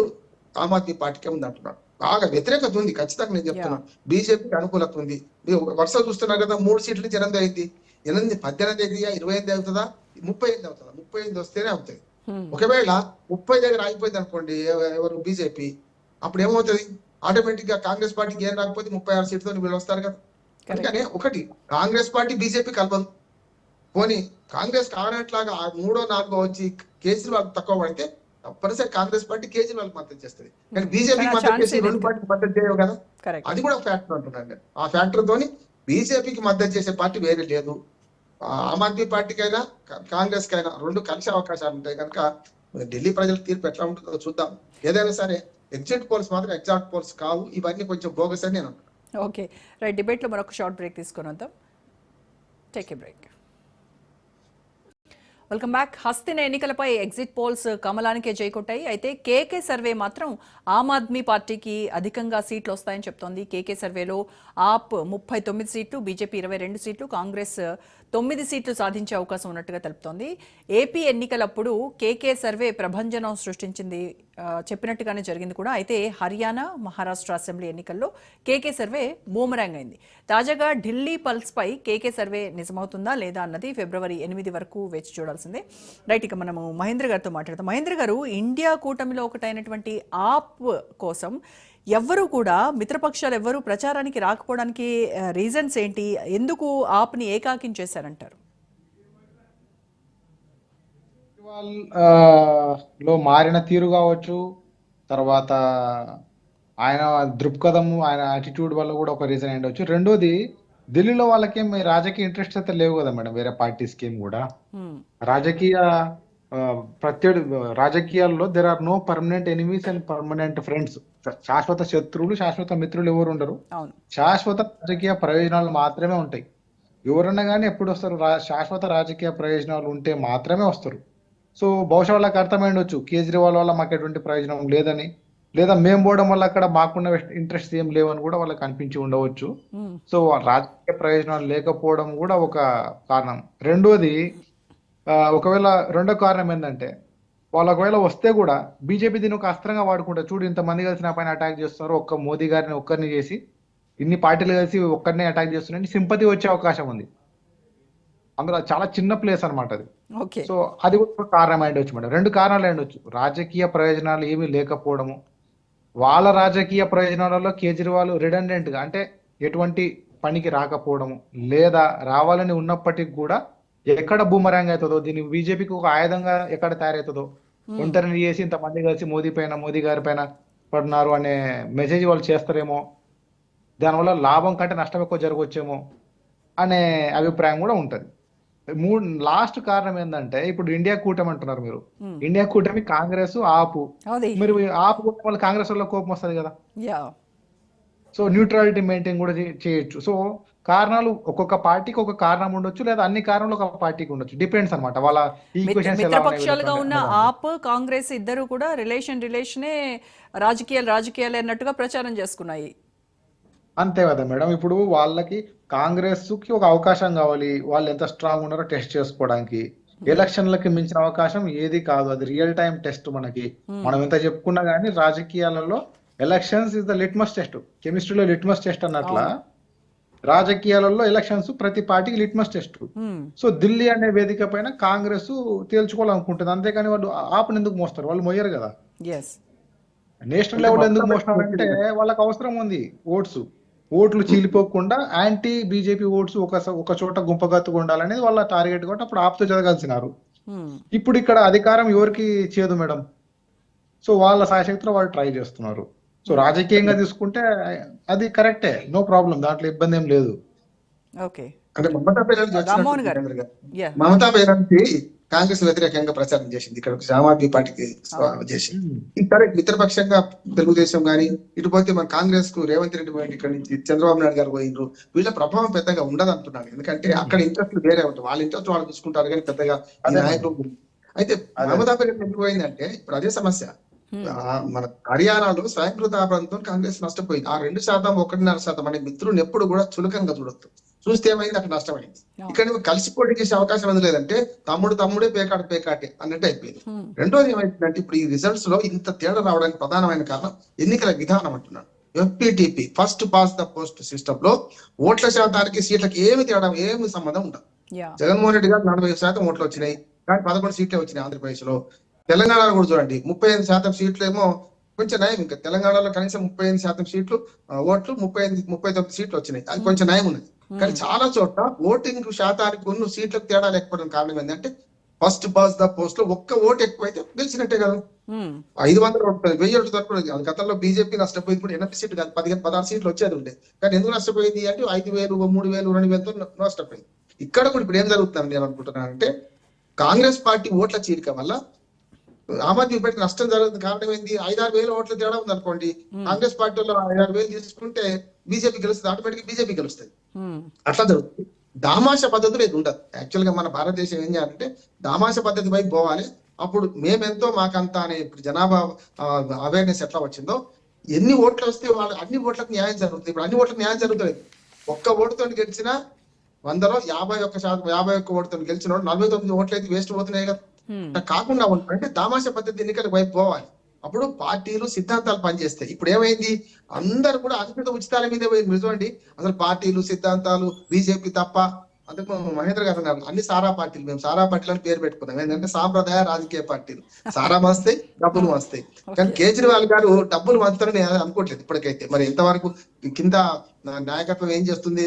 Speaker 5: ఆమ్ ఆద్మీ పార్టీకే ఉంది అంటున్నాడు. బాగా వ్యతిరేకత ఉంది, ఖచ్చితంగా నేను చెప్తున్నాను. బీజేపీకి అనుకూలత ఉంది. వరుస చూస్తున్నారు కదా, 3 సీట్లు నుంచి 8 అయింది. 18 28 అవుతుందా, 38 అవుతుందా? 38 వస్తేనే అవుతాయి. ఒకవేళ 30 దగ్గర ఆగిపోయింది అనుకోండి ఎవరు బీజేపీ, అప్పుడు ఏమవుతుంది? ఆటోమేటిక్ గా కాంగ్రెస్ పార్టీకి ఏం రాకపోతే 36 సీట్లతో వీళ్ళు వస్తారు కదా. అందుకనే ఒకటి కాంగ్రెస్ పార్టీ బీజేపీ కలపదు. పోనీ కాంగ్రెస్ కావాలట్లాగా 3వ 4వ వచ్చి కేజ్రీవాల్ తక్కువ పడితే తప్పనిసరి కాంగ్రెస్ పార్టీ కేజ్రీవాల్ మద్దతు చేస్తుంది. కానీ బీజేపీకి మద్దతు చేసి 2 పార్టీకి మద్దతు చేయవు కదా. అది కూడా ఒక ఫ్యాక్టర్ అంటున్నాను. ఆ ఫ్యాక్టర్ తోని బీజేపీకి మద్దతు చేసే పార్టీ వేరే లేదు. ఆమ్ ఆద్మీ పార్టీకైనా కాంగ్రెస్ కైనా 2 కలిసే అవకాశాలు ఉంటాయి. కనుక ఢిల్లీ ప్రజల తీర్పు ఎట్లా ఉంటుందో చూద్దాం. ఏదైనా సరే ఎగ్జిట్ పోల్స్ మాత్రం ఎగ్జాక్ట్ పోల్స్ కావు, ఇవన్నీ కొంచెం బోగస్ అని నేను అంటున్నాను.
Speaker 1: ఓకే రైట్, డిబేట్ లో మరొక షార్ట్ బ్రేక్ తీసుకొని వద్దాం. Take a break. Welcome back. Hastina ఎన్నికలపై ఎగ్జిట్ పోల్స్ కమలానికే జైకొట్టాయి. అయితే కేకే సర్వే మాత్రం ఆమ్ ఆద్మీ పార్టీకి అధికంగా సీట్లు వస్తాయని చెప్తోంది. కేకే సర్వేలో ఆప్ 39 సీట్లు, బీజేపీ 22 సీట్లు, కాంగ్రెస్ 9 సీట్లు సాధించే అవకాశం ఉన్నట్టుగా తెలుపుతోంది. ఏపీ ఎన్నికలప్పుడు కేకే సర్వే ప్రభంజనం సృష్టించింది, చెప్పినట్టుగానే జరిగింది కూడా. అయితే హర్యానా, మహారాష్ట్ర అసెంబ్లీ ఎన్నికల్లో కేకే సర్వే బూమరాంగ్ అయింది. తాజాగా ఢిల్లీ పల్స్ పై కేకే సర్వే నిజమవుతుందా లేదా అన్నది ఫిబ్రవరి 8 వరకు వేచి చూడాల్సిందే. రైట్, ఇక మనము మహేంద్ర గారితో మాట్లాడతాం. మహేంద్ర గారు, ఇండియా కూటమిలో ఒకటైనటువంటి ఆప్ కోసం ఎవ్వరూ కూడా, మిత్రపక్షాలు ఎవ్వరూ ప్రచారానికి రాకపోవడానికి రీజన్స్ ఏంటి? ఎందుకు ఆప్ని ఏకాకించేశారంటారు?
Speaker 2: లో మారిన తీరు కావచ్చు, తర్వాత ఆయన దృక్పథం, ఆయన యాటిట్యూడ్ వల్ల కూడా ఒక రీజన్ ఉండొచ్చు. రెండోది, ఢిల్లీలో వాళ్ళకేం రాజకీయ ఇంట్రెస్ట్ అయితే లేవు కదా మేడం, వేరే పార్టీస్కి ఏం కూడా. రాజకీయ రాజకీయాల్లో there are no permanent enemies and permanent friends. శాశ్వత శత్రువులు, శాశ్వత మిత్రులు ఎవరు ఉండరు. శాశ్వత రాజకీయ ప్రయోజనాలు మాత్రమే ఉంటాయి. ఎవరన్నా కానీ ఎప్పుడు వస్తారు? శాశ్వత రాజకీయ ప్రయోజనాలు ఉంటే మాత్రమే వస్తారు. సో బహుశా వాళ్ళకి అర్థమైండొచ్చు కేజ్రీవాల్ వల్ల మాకు ఎటువంటి ప్రయోజనం లేదని, లేదా మేము పోవడం వల్ల అక్కడ మాకున్న ఇంట్రెస్ట్ ఏం లేవని కూడా వాళ్ళకి అనిపించి ఉండవచ్చు. సో రాజకీయ ప్రయోజనాలు లేకపోవడం కూడా ఒక కారణం. రెండోది, ఒకవేళ రెండో కారణం ఏంటంటే, వాళ్ళు ఒకవేళ వస్తే కూడా బీజేపీ దీన్ని ఒక అస్త్రంగా వాడుకుంటారు. చూడు, ఇంతమంది కలిసి నా పైన అటాక్ చేస్తున్నారు, ఒక్క మోదీ గారిని ఒక్కరిని చేసి ఇన్ని పార్టీలు కలిసి ఒక్కరిని అటాక్ చేస్తున్నారని సింపతి వచ్చే అవకాశం ఉంది. అందులో చాలా చిన్న ప్లేస్ అనమాట అది. సో అది కూడా కారణం అయ్యొచ్చు మేడం. రెండు కారణాలు అయ్యొచ్చు. రాజకీయ ప్రయోజనాలు ఏమీ లేకపోవడము, వాళ్ళ రాజకీయ ప్రయోజనాలలో కేజ్రీవాల్ రిడెండెంట్ గా, అంటే ఎటువంటి పనికి రాకపోవడము, లేదా రావాలని ఉన్నప్పటికీ కూడా ఎక్కడ బూమరాంగ్ అవుతుందో, దీన్ని బీజేపీకి ఒక ఆయుధంగా ఎక్కడ తయారవుతుందో, ఒంటరిని చేసి ఇంతమంది కలిసి మోదీ గారి పైన పడున్నారు అనే మెసేజ్ వాళ్ళు చేస్తారేమో, దానివల్ల లాభం కంటే నష్టం ఎక్కువ జరగవచ్చేమో అనే అభిప్రాయం కూడా ఉంటది. లాస్ట్ కారణం ఏంటంటే, ఇప్పుడు ఇండియా కూటమి అంటున్నారు మీరు. ఇండియా కూటమి కాంగ్రెస్, ఆపు. మీరు ఆపు కూటమి వల్ల కాంగ్రెస్ వల్ల కోపం వస్తుంది కదా. సో న్యూట్రాలిటీ మెయింటైన్ కూడా చేయొచ్చు. సో కారణాలు ఒక్కొక్క పార్టీకి ఒక కారణం ఉండొచ్చు, లేదా అన్ని కారణాలు ఒక పార్టీకి ఉండొచ్చు. డిపెండ్స్ అనమాట వాళ్ళ ఈక్వేషన్స్.
Speaker 1: మిత్రపక్షాలుగా ఉన్న ఆప్, కాంగ్రెస్ ఇద్దరు కూడా రిలేషనే రాజకీయాలు అన్నట్టుగా ప్రచారం చేసుకున్నాయి.
Speaker 2: అంతే కదా మేడం. ఇప్పుడు వాళ్ళకి కాంగ్రెస్ కి ఒక అవకాశం కావాలి, వాళ్ళు ఎంత స్ట్రాంగ్ ఉన్నారో టెస్ట్ చేసుకోవడానికి. ఎలక్షన్లకి మించిన అవకాశం ఏది కాదు, అది రియల్ టైం టెస్ట్. మనకి మనం ఎంత చెప్పుకున్నా గానీ రాజకీయాలలో elections is the litmus test. కెమిస్ట్రీలో లిట్మస్ టెస్ట్ అన్నట్ల రాజకీయాలలో ఎలక్షన్స్ ప్రతి పార్టీకి లిట్మస్ టెస్ట్. సో ఢిల్లీ అనే వేదిక పైన కాంగ్రెస్ తేల్చుకోవాలనుకుంటుంది, అంతేకాని వాళ్ళు ఆపని ఎందుకు మోస్తారు? వాళ్ళు మోయరు కదా. నేషనల్ లెవెల్ ఎందుకు మోస్తారంటే వాళ్ళకి అవసరం ఉంది ఓట్లు చీలిపోకుండా యాంటీ బీజేపీ ఓట్స్ ఒక చోట గుంపగత్తుగా ఉండాలనేది వాళ్ళ టార్గెట్. కాబట్టి అప్పుడు ఆపుతూ జరగాల్సినారు. ఇప్పుడు ఇక్కడ అధికారం ఎవరికి చేదు మేడం. సో వాళ్ళ సాయశక్తిలో వాళ్ళు ట్రై చేస్తున్నారు. సో రాజకీయంగా తీసుకుంటే అది కరెక్టే, నో ప్రాబ్లం, దాంట్లో ఇబ్బంది ఏం లేదు.
Speaker 5: అంటే మమతా బెనర్జీ కాంగ్రెస్ వ్యతిరేకంగా ప్రచారం చేసింది, ఇక్కడ ఆమ్ ఆద్మీ పార్టీకి చేసింది. సరే, మిత్రపక్షంగా తెలుగుదేశం గానీ, ఇటు పోతే మన కాంగ్రెస్ కు రేవంత్ రెడ్డి పోయింది, ఇక్కడ నుంచి చంద్రబాబు నాయుడు గారు పోయినరు. వీళ్ళ ప్రభావం పెద్దగా ఉండదు అంటున్నాను, ఎందుకంటే అక్కడ ఇంట్రెస్ట్లు వేరే ఉంటాయి. వాళ్ళ ఇంట్రెస్ట్ వాళ్ళు చూసుకుంటారు కానీ పెద్దగా నాయకులు. అయితే మమతా బెనర్జీ ఎందుకు పోయిందంటే, ఇప్పుడు అదే సమస్య. మన హర్యానాలో స్వయంకృత ఆభరణంతో కాంగ్రెస్ నష్టపోయింది. ఆ 2%, 1.5% అనే మిత్రులను ఎప్పుడు కూడా చులకంగా చూడొద్దు. చూస్తే ఏమైంది, అక్కడ నష్టమైంది. ఇక్కడ నువ్వు కలిసి పోటీ చేసే అవకాశం ఎందుకు లేదంటే, తమ్ముడే పేకాటే అన్నట్టు అయిపోయింది. రెండోది ఏమైందంటే, ఇప్పుడు ఈ రిజల్ట్స్ లో ఇంత తేడా రావడానికి ప్రధానమైన కారణం ఎన్నికల విధానం అంటున్నాను. FPTP, first pass the post system లో ఓట్ల శాతానికి సీట్లకి ఏమి సంబంధం ఉండదు. జగన్మోహన్ రెడ్డి గారు 40% ఓట్లు వచ్చినాయి, కానీ 11 సీట్లే వచ్చినాయి ఆంధ్రప్రదేశ్ లో. తెలంగాణలో కూడా చూడండి, 35% సీట్లు ఏమో కొంచెం నయం. ఇంకా తెలంగాణలో కనీసం 35% సీట్లు ఓట్లు, 39 సీట్లు వచ్చినాయి, అది కొంచెం నయం ఉన్నది. కానీ చాలా చోట్ల ఓటింగ్ శాతానికి ఉన్న సీట్లకు తేడా లేకపోవడం కారణం ఏంటంటే, ఫస్ట్ పాస్ ద పోస్ట్ లో ఒక్క ఓటు ఎక్కువైతే గెలిచినట్టే కదా. 500 ఓట్లు 1000 ఓట్లు తక్కువ. గతంలో బీజేపీ నష్టపోయింది కూడా 8 సీట్లు కాదు, 16 సీట్లు వచ్చేది ఉండే. కానీ ఎందుకు నష్టపోయింది అంటే 5,000, 3,000, 2,000తో నష్టపోయింది. ఇక్కడ కూడా ఇప్పుడు ఏం జరుగుతుందని నేను అనుకుంటున్నాను అంటే, కాంగ్రెస్ పార్టీ ఓట్ల చీలిక వల్ల ఆమ్ ఆద్మీ పార్టీ నష్టం జరుగుతుంది. కారణం ఏంది, 5-6,000 ఓట్ల తేడా ఉంది అనుకోండి. కాంగ్రెస్ పార్టీలో 5-6,000 తీసుకుంటే బీజేపీ గెలుస్తుంది, ఆటోమేటిక్ బీజేపీ గెలుస్తుంది. అట్లా జరుగుతుంది. దామాష పద్ధతులు ఇది ఉండదు. యాక్చువల్ గా మన భారతదేశం ఏం చేయాలంటే, దామాష పద్ధతి వైపు పోవాలి. అప్పుడు మేమెంతో మాకంత అనే ఇప్పుడు జనాభా అవేర్నెస్ ఎట్లా వచ్చిందో, ఎన్ని ఓట్లు వస్తే వాళ్ళు అన్ని ఓట్లకు న్యాయం జరుగుతుంది. ఇప్పుడు అన్ని ఓట్లకు న్యాయం జరుగుతుంది. ఒక్క ఓటుతో గెలిచినా 100లో 51%, 51 ఓటుతో గెలిచిన వాడు 49 ఓట్లు అయితే వేస్ట్ పోతున్నాయి కదా. అట్లా కాకుండా అంటే దామాషా పద్ధతి ఎన్నికలకు వైపు పోవాలి. అప్పుడు పార్టీలు సిద్ధాంతాలు పనిచేస్తాయి. ఇప్పుడు ఏమైంది, అందరు కూడా అధికృత ఉచితాల మీద చూడండి. అసలు పార్టీలు సిద్ధాంతాలు బీజేపీ తప్ప. అందుకు మహేంద్ర గారు అన్నారు అన్ని సారా పార్టీలు, మేము సారా పార్టీలు అని పేరు పెట్టుకున్నాం. ఏంటంటే సాంప్రదాయ రాజకీయ పార్టీలు. సారా వస్తాయి, డబ్బులు వస్తాయి. కానీ కేజ్రీవాల్ గారు డబ్బులు వంచుతారని నేను అనుకోవట్లేదు ఇప్పటికైతే. మరి ఇంతవరకు కింద నాయకత్వం ఏం చేస్తుంది,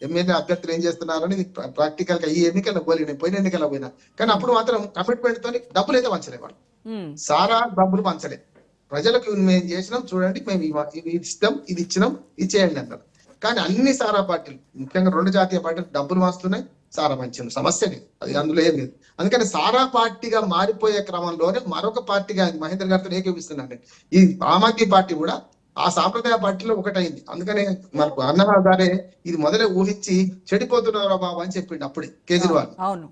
Speaker 5: ఎమ్మెల్యే అభ్యర్థులు ఏం చేస్తున్నారని ప్రాక్టికల్ గా ఈ ఎన్నికల్లో పోయిన ఎన్నికల్లో పోయినా. కానీ అప్పుడు మాత్రం కమిట్మెంట్ తోని డబ్బులు అయితే పంచలేవాడు. సారా డబ్బులు పంచలే. ప్రజలకు మేము చేసినాం చూడండి, మేము ఇది ఇస్తాం, ఇది ఇచ్చినాం, ఇది చేయండి అన్నారు. కానీ అన్ని సారా పార్టీలు, ముఖ్యంగా 2 జాతీయ పార్టీలు డబ్బులు వస్తున్నాయి, సారా పంచింది, సమస్య లేదు, అది అందులో ఏం లేదు. అందుకని సారా పార్టీగా మారిపోయే క్రమంలోనే మరొక పార్టీగా మహేంద్ర గారితో ఏకీపిస్తున్నాను. ఈ ఆమ్ ఆద్మీ పార్టీ కూడా ఆ సాంప్రదాయ పార్టీలో ఒకటైంది. అందుకనే మనకు అన్న గారే ఇది మొదలే ఊహించి చెడిపోతున్నారు బాబు అని చెప్పిండు అప్పుడే కేజ్రీవాల్.
Speaker 1: అవును,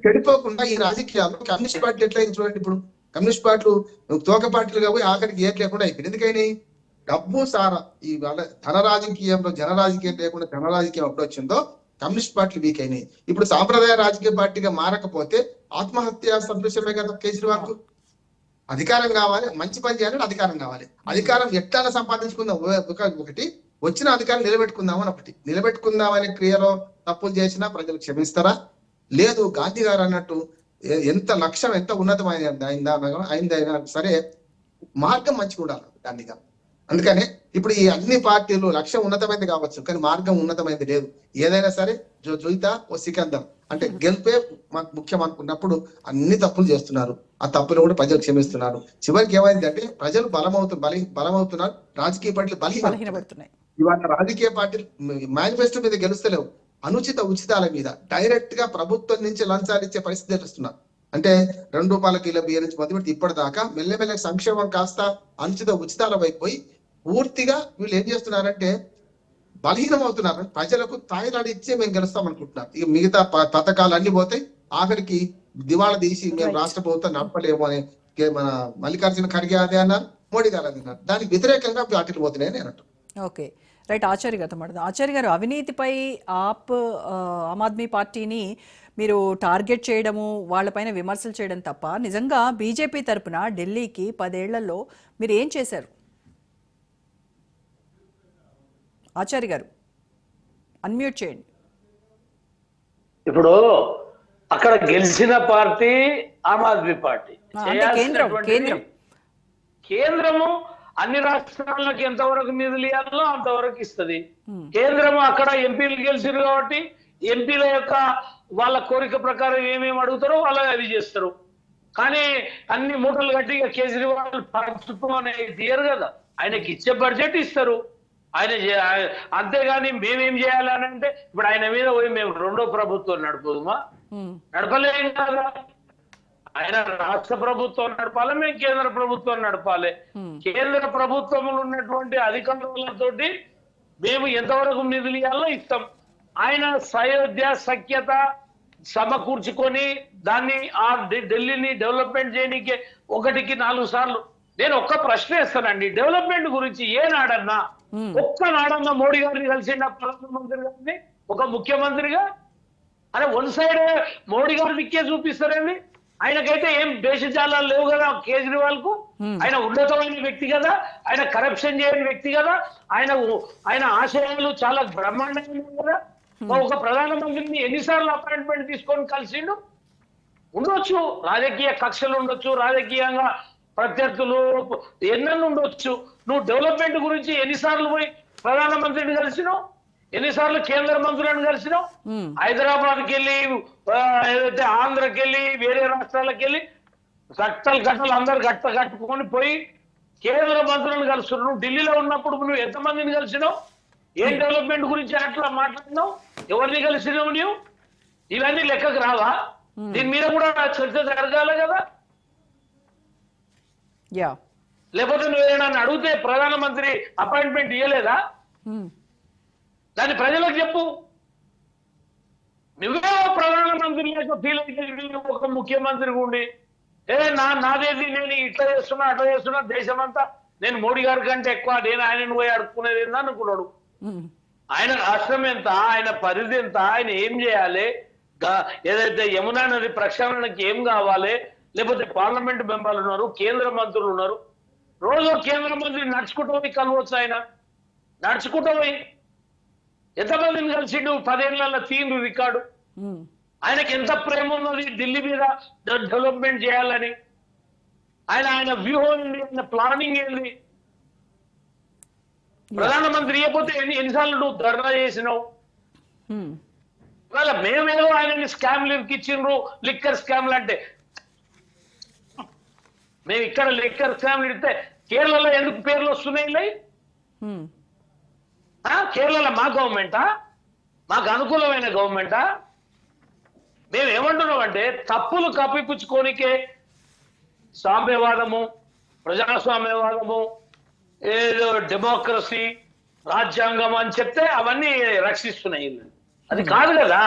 Speaker 5: చెడిపోకుండా ఈ రాజకీయాల్లో కమ్యూనిస్ట్ పార్టీ ఎట్లయింది చూడండి. ఇప్పుడు కమ్యూనిస్ట్ పార్టీలు తోక పార్టీలుగా పోయి ఆఖరికి ఏం లేకుండా అయిపోయింది. ఎందుకని డబ్బు సారా ఈ ధన రాజకీయంలో జన రాజకీయం లేకుండా ధన రాజకీయం ఎప్పుడు వచ్చిందో కమ్యూనిస్ట్ పార్టీలు వీక్ అయినాయి. ఇప్పుడు సాంప్రదాయ రాజకీయ పార్టీగా మారకపోతే ఆత్మహత్య సంతోషమే కదా కేజ్రీవాల్ కు. అధికారం కావాలి, మంచి పని చేయాలని అధికారం కావాలి. అధికారం ఎట్లా సంపాదించుకుందాం ఒకటి, వచ్చిన అధికారం నిలబెట్టుకుందామని ఒకటి. నిలబెట్టుకుందామనే క్రియలో తప్పులు చేసినా ప్రజలు క్షమిస్తారా? లేదు, గాంధీ గారు అన్నట్టు ఎంత లక్ష్యం ఎంత ఉన్నతమైన అయిందైనా సరే మార్గం మంచిగా ఉండాలి గాంధీ గారు. అందుకనే ఇప్పుడు ఈ అన్ని పార్టీలు లక్ష్యం ఉన్నతమైనది కావచ్చు, కానీ మార్గం ఉన్నతమైనది లేదు. ఏదైనా సరే జోయితా ఓ సికందం అంటే గెలిపే మాకు ముఖ్యం అనుకున్నప్పుడు అన్ని తప్పులు చేస్తున్నారు. ఆ తప్పులు కూడా ప్రజలు క్షమిస్తున్నారు. చివరికి ఏమైంది అంటే ప్రజలు బలమవుతున్నారు, రాజకీయ పార్టీలు బలహీనపడుతున్నాయి. ఇవాళ రాజకీయ పార్టీలు మేనిఫెస్టో మీద గెలుస్తలేవు, అనుచిత ఉచితాల మీద డైరెక్ట్ గా ప్రభుత్వం నుంచి లంచాలు ఇచ్చే పరిస్థితి తెలుస్తున్నారు. అంటే 2 రూపాయల కిలో బియ్యం నుంచి మొదలుపెట్టి ఇప్పటిదాకా మెల్లమెల్ల సంక్షేమం కాస్త అనుచిత ఉచితాల వైపు పోయి పూర్తిగా వీళ్ళు ఏం చేస్తున్నారంటే బలహీనం అవుతున్నారు. ప్రజలకు తాయిలాడి ఇచ్చే మేము గెలుస్తాం అనుకుంటున్నారు. ఇక మిగతా పథకాలు అన్ని పోతాయి, ఆఖరికి దివాళా తీసి మేము రాష్ట్ర ప్రభుత్వం నడపలేము అని మన మల్లికార్జున ఖర్గే అదే అన్నారు, మోడీ గారు అదే అన్నారు. దానికి వ్యతిరేకంగా పార్టీలు పోతున్నాయని నేను అంటాను.
Speaker 1: Okay, right. ఆచార్య గారితో మాట్లాడదాం. ఆచార్య గారు, అవినీతిపై ఆమ్ ఆద్మీ పార్టీని మీరు టార్గెట్ చేయడము, వాళ్ళపైన విమర్శలు చేయడం తప్ప నిజంగా బీజేపీ తరపున ఢిల్లీకి 10 ఏళ్లలో మీరు ఏం చేశారు? ఆచార్య గారు అన్మ్యూట్ చేయండి.
Speaker 3: అక్కడ గెలిచిన పార్టీ ఆమ్ ఆద్మీ పార్టీ. కేంద్రము అన్ని రాష్ట్రాలకు ఎంతవరకు నిధులు ఇవ్వాలో అంతవరకు ఇస్తుంది. కేంద్రము అక్కడ ఎంపీలు గెలిచారు కాబట్టి ఎంపీల యొక్క వాళ్ళ కోరిక ప్రకారం ఏమేమి అడుగుతారో వాళ్ళు అది చేస్తారు. కానీ అన్ని మూటలు కట్టి కేజ్రీవాల్ ప్రభుత్వం అనేది తీయరు కదా. ఆయనకి ఇచ్చే బడ్జెట్ ఇస్తారు ఆయన. అంతేగాని మేమేం చేయాలని అంటే ఇప్పుడు ఆయన మీద పోయి మేము 2వ ప్రభుత్వం నడుపుదుమా? నడపలేం కదా. ఆయన రాష్ట్ర ప్రభుత్వం నడపాలి, మేము కేంద్ర ప్రభుత్వం నడపాలి. కేంద్ర ప్రభుత్వంలో ఉన్నటువంటి అధికారులతోటి మేము ఎంతవరకు నిధులు ఇవ్వాలో ఇస్తాం. ఆయన సయోధ్య సఖ్యత సమకూర్చుకొని దాన్ని ఆ ఢిల్లీని డెవలప్మెంట్ చేయడానికి 1కి 4 సార్లు. నేను ఒక్క ప్రశ్న వేస్తానండి, డెవలప్మెంట్ గురించి ఏనాడన్నా ఒక్కనాడన్నా మోడీ గారిని కలిసిన ప్రధానమంత్రి గారిని ఒక ముఖ్యమంత్రిగా? అరే వన్ సైడ్ మోడీ గారి దిక్కే చూపిస్తారండి. ఆయనకైతే ఏం దేశజాలాలు లేవు కదా కేజ్రీవాల్ కు. ఆయన ఉన్నతమైన వ్యక్తి కదా, ఆయన కరప్షన్ చేయని వ్యక్తి కదా, ఆయన ఆశయాలు చాలా బ్రహ్మాండంగా కదా. ఒక ప్రధానమంత్రిని ఎన్నిసార్లు అపాయింట్మెంట్ తీసుకొని కలిసిండు? ఉండొచ్చు, రాజకీయ కక్షలు ఉండొచ్చు, రాజకీయంగా ప్రత్యర్థులు ఎన్నెన్ని ఉండొచ్చు. నువ్వు డెవలప్మెంట్ గురించి ఎన్నిసార్లు పోయి ప్రధానమంత్రిని కలిసినావు, ఎన్నిసార్లు కేంద్ర మంత్రులను కలిసినావు? హైదరాబాద్కి వెళ్ళి, ఏదైతే ఆంధ్రకి వెళ్ళి, వేరే రాష్ట్రాలకు వెళ్ళి గట్టలు అందరు కట్టుకొని పోయి కేంద్ర మంత్రులను కలుస్తున్నావు. నువ్వు ఢిల్లీలో ఉన్నప్పుడు నువ్వు ఎంతమందిని కలిసినావు? ఏం డెవలప్మెంట్ గురించి అట్లా మాట్లాడినావు? ఎవరిని కలిసినావు నువ్వు? ఇవన్నీ లెక్కకు రావా? దీని మీద కూడా చర్చ జరగాలి కదా. లేకపోతే నువ్వు ఏదైనా అడిగితే ప్రధానమంత్రి అపాయింట్మెంట్ ఇవ్వలేదా? దాన్ని ప్రజలకు చెప్పు. నువ్వే ప్రధానమంత్రి ఫీల్ అయితే ఒక ముఖ్యమంత్రి ఉండి నాదేది, నేను ఇట్లా చేస్తున్నా అట్లా చేస్తున్నా, దేశమంతా నేను మోడీ గారి కంటే ఎక్కువ, నేను ఆయనను పోయి అడుక్కునేది అనుకున్నాడు. ఆయన రాష్ట్రం ఎంత, ఆయన పరిధి ఎంత, ఆయన ఏం చేయాలి, ఏదైతే యమునా నది ప్రక్షాళనకి ఏం కావాలి, లేకపోతే పార్లమెంట్ మెంబర్లు ఉన్నారు, కేంద్ర మంత్రులు ఉన్నారు. రోజు కేంద్ర మంత్రి నడుచుకుంటూ పోయి కలవచ్చు. ఆయన నడుచుకుంటూ పోయి ఎంతమందిని కలిసిండు 10 ఏళ్ల తీరు రికార్డు. ఆయనకి ఎంత ప్రేమ ఉన్నది ఢిల్లీ మీద డెవలప్మెంట్ చేయాలని. ఆయన వ్యూహం ఏంది, ఆయన ప్లానింగ్ ఏంది. ప్రధానమంత్రి అయిపోతే ఎన్నిసార్లు నువ్వు ధర్నా చేసినావు. ఇవాళ మేమేదో ఆయనని స్కామ్లు ఇరికిచ్చిండ్రు, లిక్కర్ స్కామ్లు అంటే. మేము ఇక్కడ లిక్కర్ స్కామ్లు ఇస్తే కేరళలో ఎందుకు పేర్లు వస్తున్నాయి? కేరళలో మా గవర్నమెంటా, మాకు అనుకూలమైన గవర్నమెంటా? మేము ఏమంటున్నాం అంటే తప్పులు కప్పిపుచ్చుకోనికే సామ్యవాదము, ప్రజాస్వామ్యవాదము, ఏదో డెమోక్రసీ, రాజ్యాంగం అని చెప్తే అవన్నీ రక్షిస్తున్నాయి. అది కాదు కదా.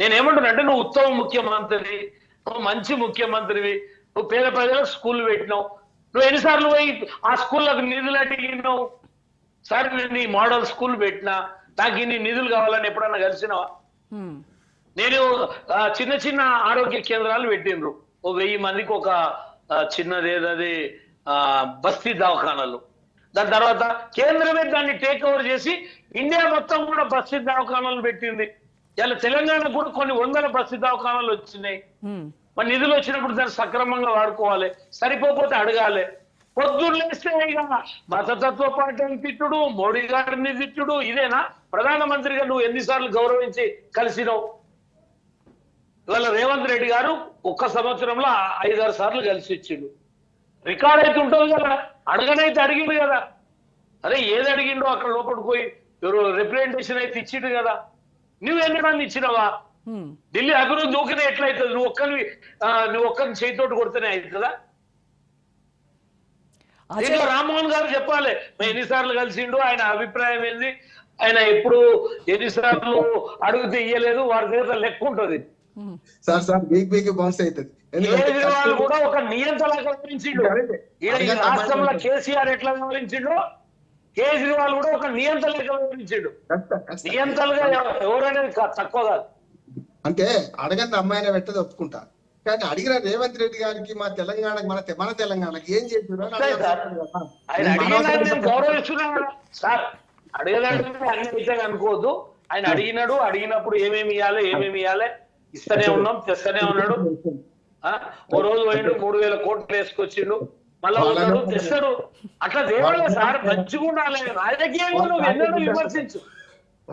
Speaker 3: నేనేమంటున్నా అంటే నువ్వు ఉత్తమ ముఖ్యమంత్రి, నువ్వు మంచి ముఖ్యమంత్రివి, నువ్వు పేద ప్రజలకు స్కూల్ పెట్టినావు. నువ్వు ఎన్నిసార్లు పోయి ఆ స్కూళ్ళకు నిధులు అడిగినావు? సార్ నేను ఈ మోడల్ స్కూల్ పెట్టినా, నాకు ఇన్ని నిధులు కావాలని ఎప్పుడన్నా కలిసినావా? నేను చిన్న చిన్న ఆరోగ్య కేంద్రాలు పెట్టిండ్రు, 1000 మందికి ఒక చిన్నదేదది బస్తీ దవాఖానాలు. దాని తర్వాత కేంద్రమే దాన్ని టేక్ ఓవర్ చేసి ఇండియా మొత్తం కూడా బస్తీ దవాఖానాలు పెట్టింది. ఇలా తెలంగాణకు కూడా కొన్ని 100 బస్తీ దవాఖానాలు వచ్చినాయి. మరి నిధులు వచ్చినప్పుడు దాన్ని సక్రమంగా వాడుకోవాలి, సరిపోతే అడగాలి. పొద్దున్నేస్తే ఇక మతతత్వ పార్టీని తిట్టుడు, మోడీ గారిని తిట్టుడు, ఇదేనా? ప్రధానమంత్రిగా నువ్వు ఎన్నిసార్లు గౌరవించి కలిసినావు? ఇవాళ రేవంత్ రెడ్డి గారు 1 సంవత్సరంలో 5-6 సార్లు కలిసి ఇచ్చిండు. రికార్డ్ అయితే ఉంటుంది కదా, అడగనైతే అడిగిండు కదా. అరే ఏది అడిగిండో అక్కడ లోపలికి పోయి రిప్రజెంటేషన్ అయితే ఇచ్చిండు కదా. నువ్వు ఎన్ని మంది ఇచ్చినావా? ఢిల్లీ అభివృద్ధి ఊకినే ఎట్లయితుంది? నువ్వు ఒక్కరిని చేతితోటి కొడితేనే అవుతుందా? దీంట్లో రామ్మోహన్ గారు చెప్పాలి ఎన్నిసార్లు కలిసిండు, ఆయన అభిప్రాయం ఏంది, ఆయన ఎప్పుడు ఎన్నిసార్లు అడుగుతే ఇయ్యలేదు, వారి దగ్గర లెక్క ఉంటుంది.
Speaker 5: సార్ మీకు బౌన్స్ అవుతుంది.
Speaker 3: కేజ్రీవాల్ కూడా ఒక నియంత్రణ వ్యవహరించిండు. ఈ రాష్ట్రంలో కేసీఆర్ ఎట్లా వ్యవహరించిండో కేజ్రీవాల్ కూడా ఒక నియంత్రణ వ్యవహరించిండు. నియంత్రణగా ఎవరనేది తక్కువ కాదు.
Speaker 5: అంటే అడగని అమ్మాయిని పెట్టదు ఒప్పుకుంటా, కానీ అడిగిన రేవంత్ రెడ్డి గారికి మా తెలంగాణకి మన తెలంగాణకి ఏం చేస్తున్నారు
Speaker 3: ఆయన అడిగిన గౌరవిస్తున్నాడు సార్. అడగదంటే అన్ని విషయాలు అనుకోవద్దు. ఆయన అడిగినప్పుడు ఏమేమి ఇవ్వాలి ఇస్తూనే ఉన్నాం, తెస్తూనే ఉన్నాడు. ఓ రోజు పోయిండు 3000 కోట్లు వేసుకొచ్చిండు, మళ్ళా ఉన్నాడు తెస్తాడు. అట్లా దేవాలే సార్, మంచిగా ఉండాలి. రాజకీయంగా నువ్వు ఎన్నడూ విమర్శించు.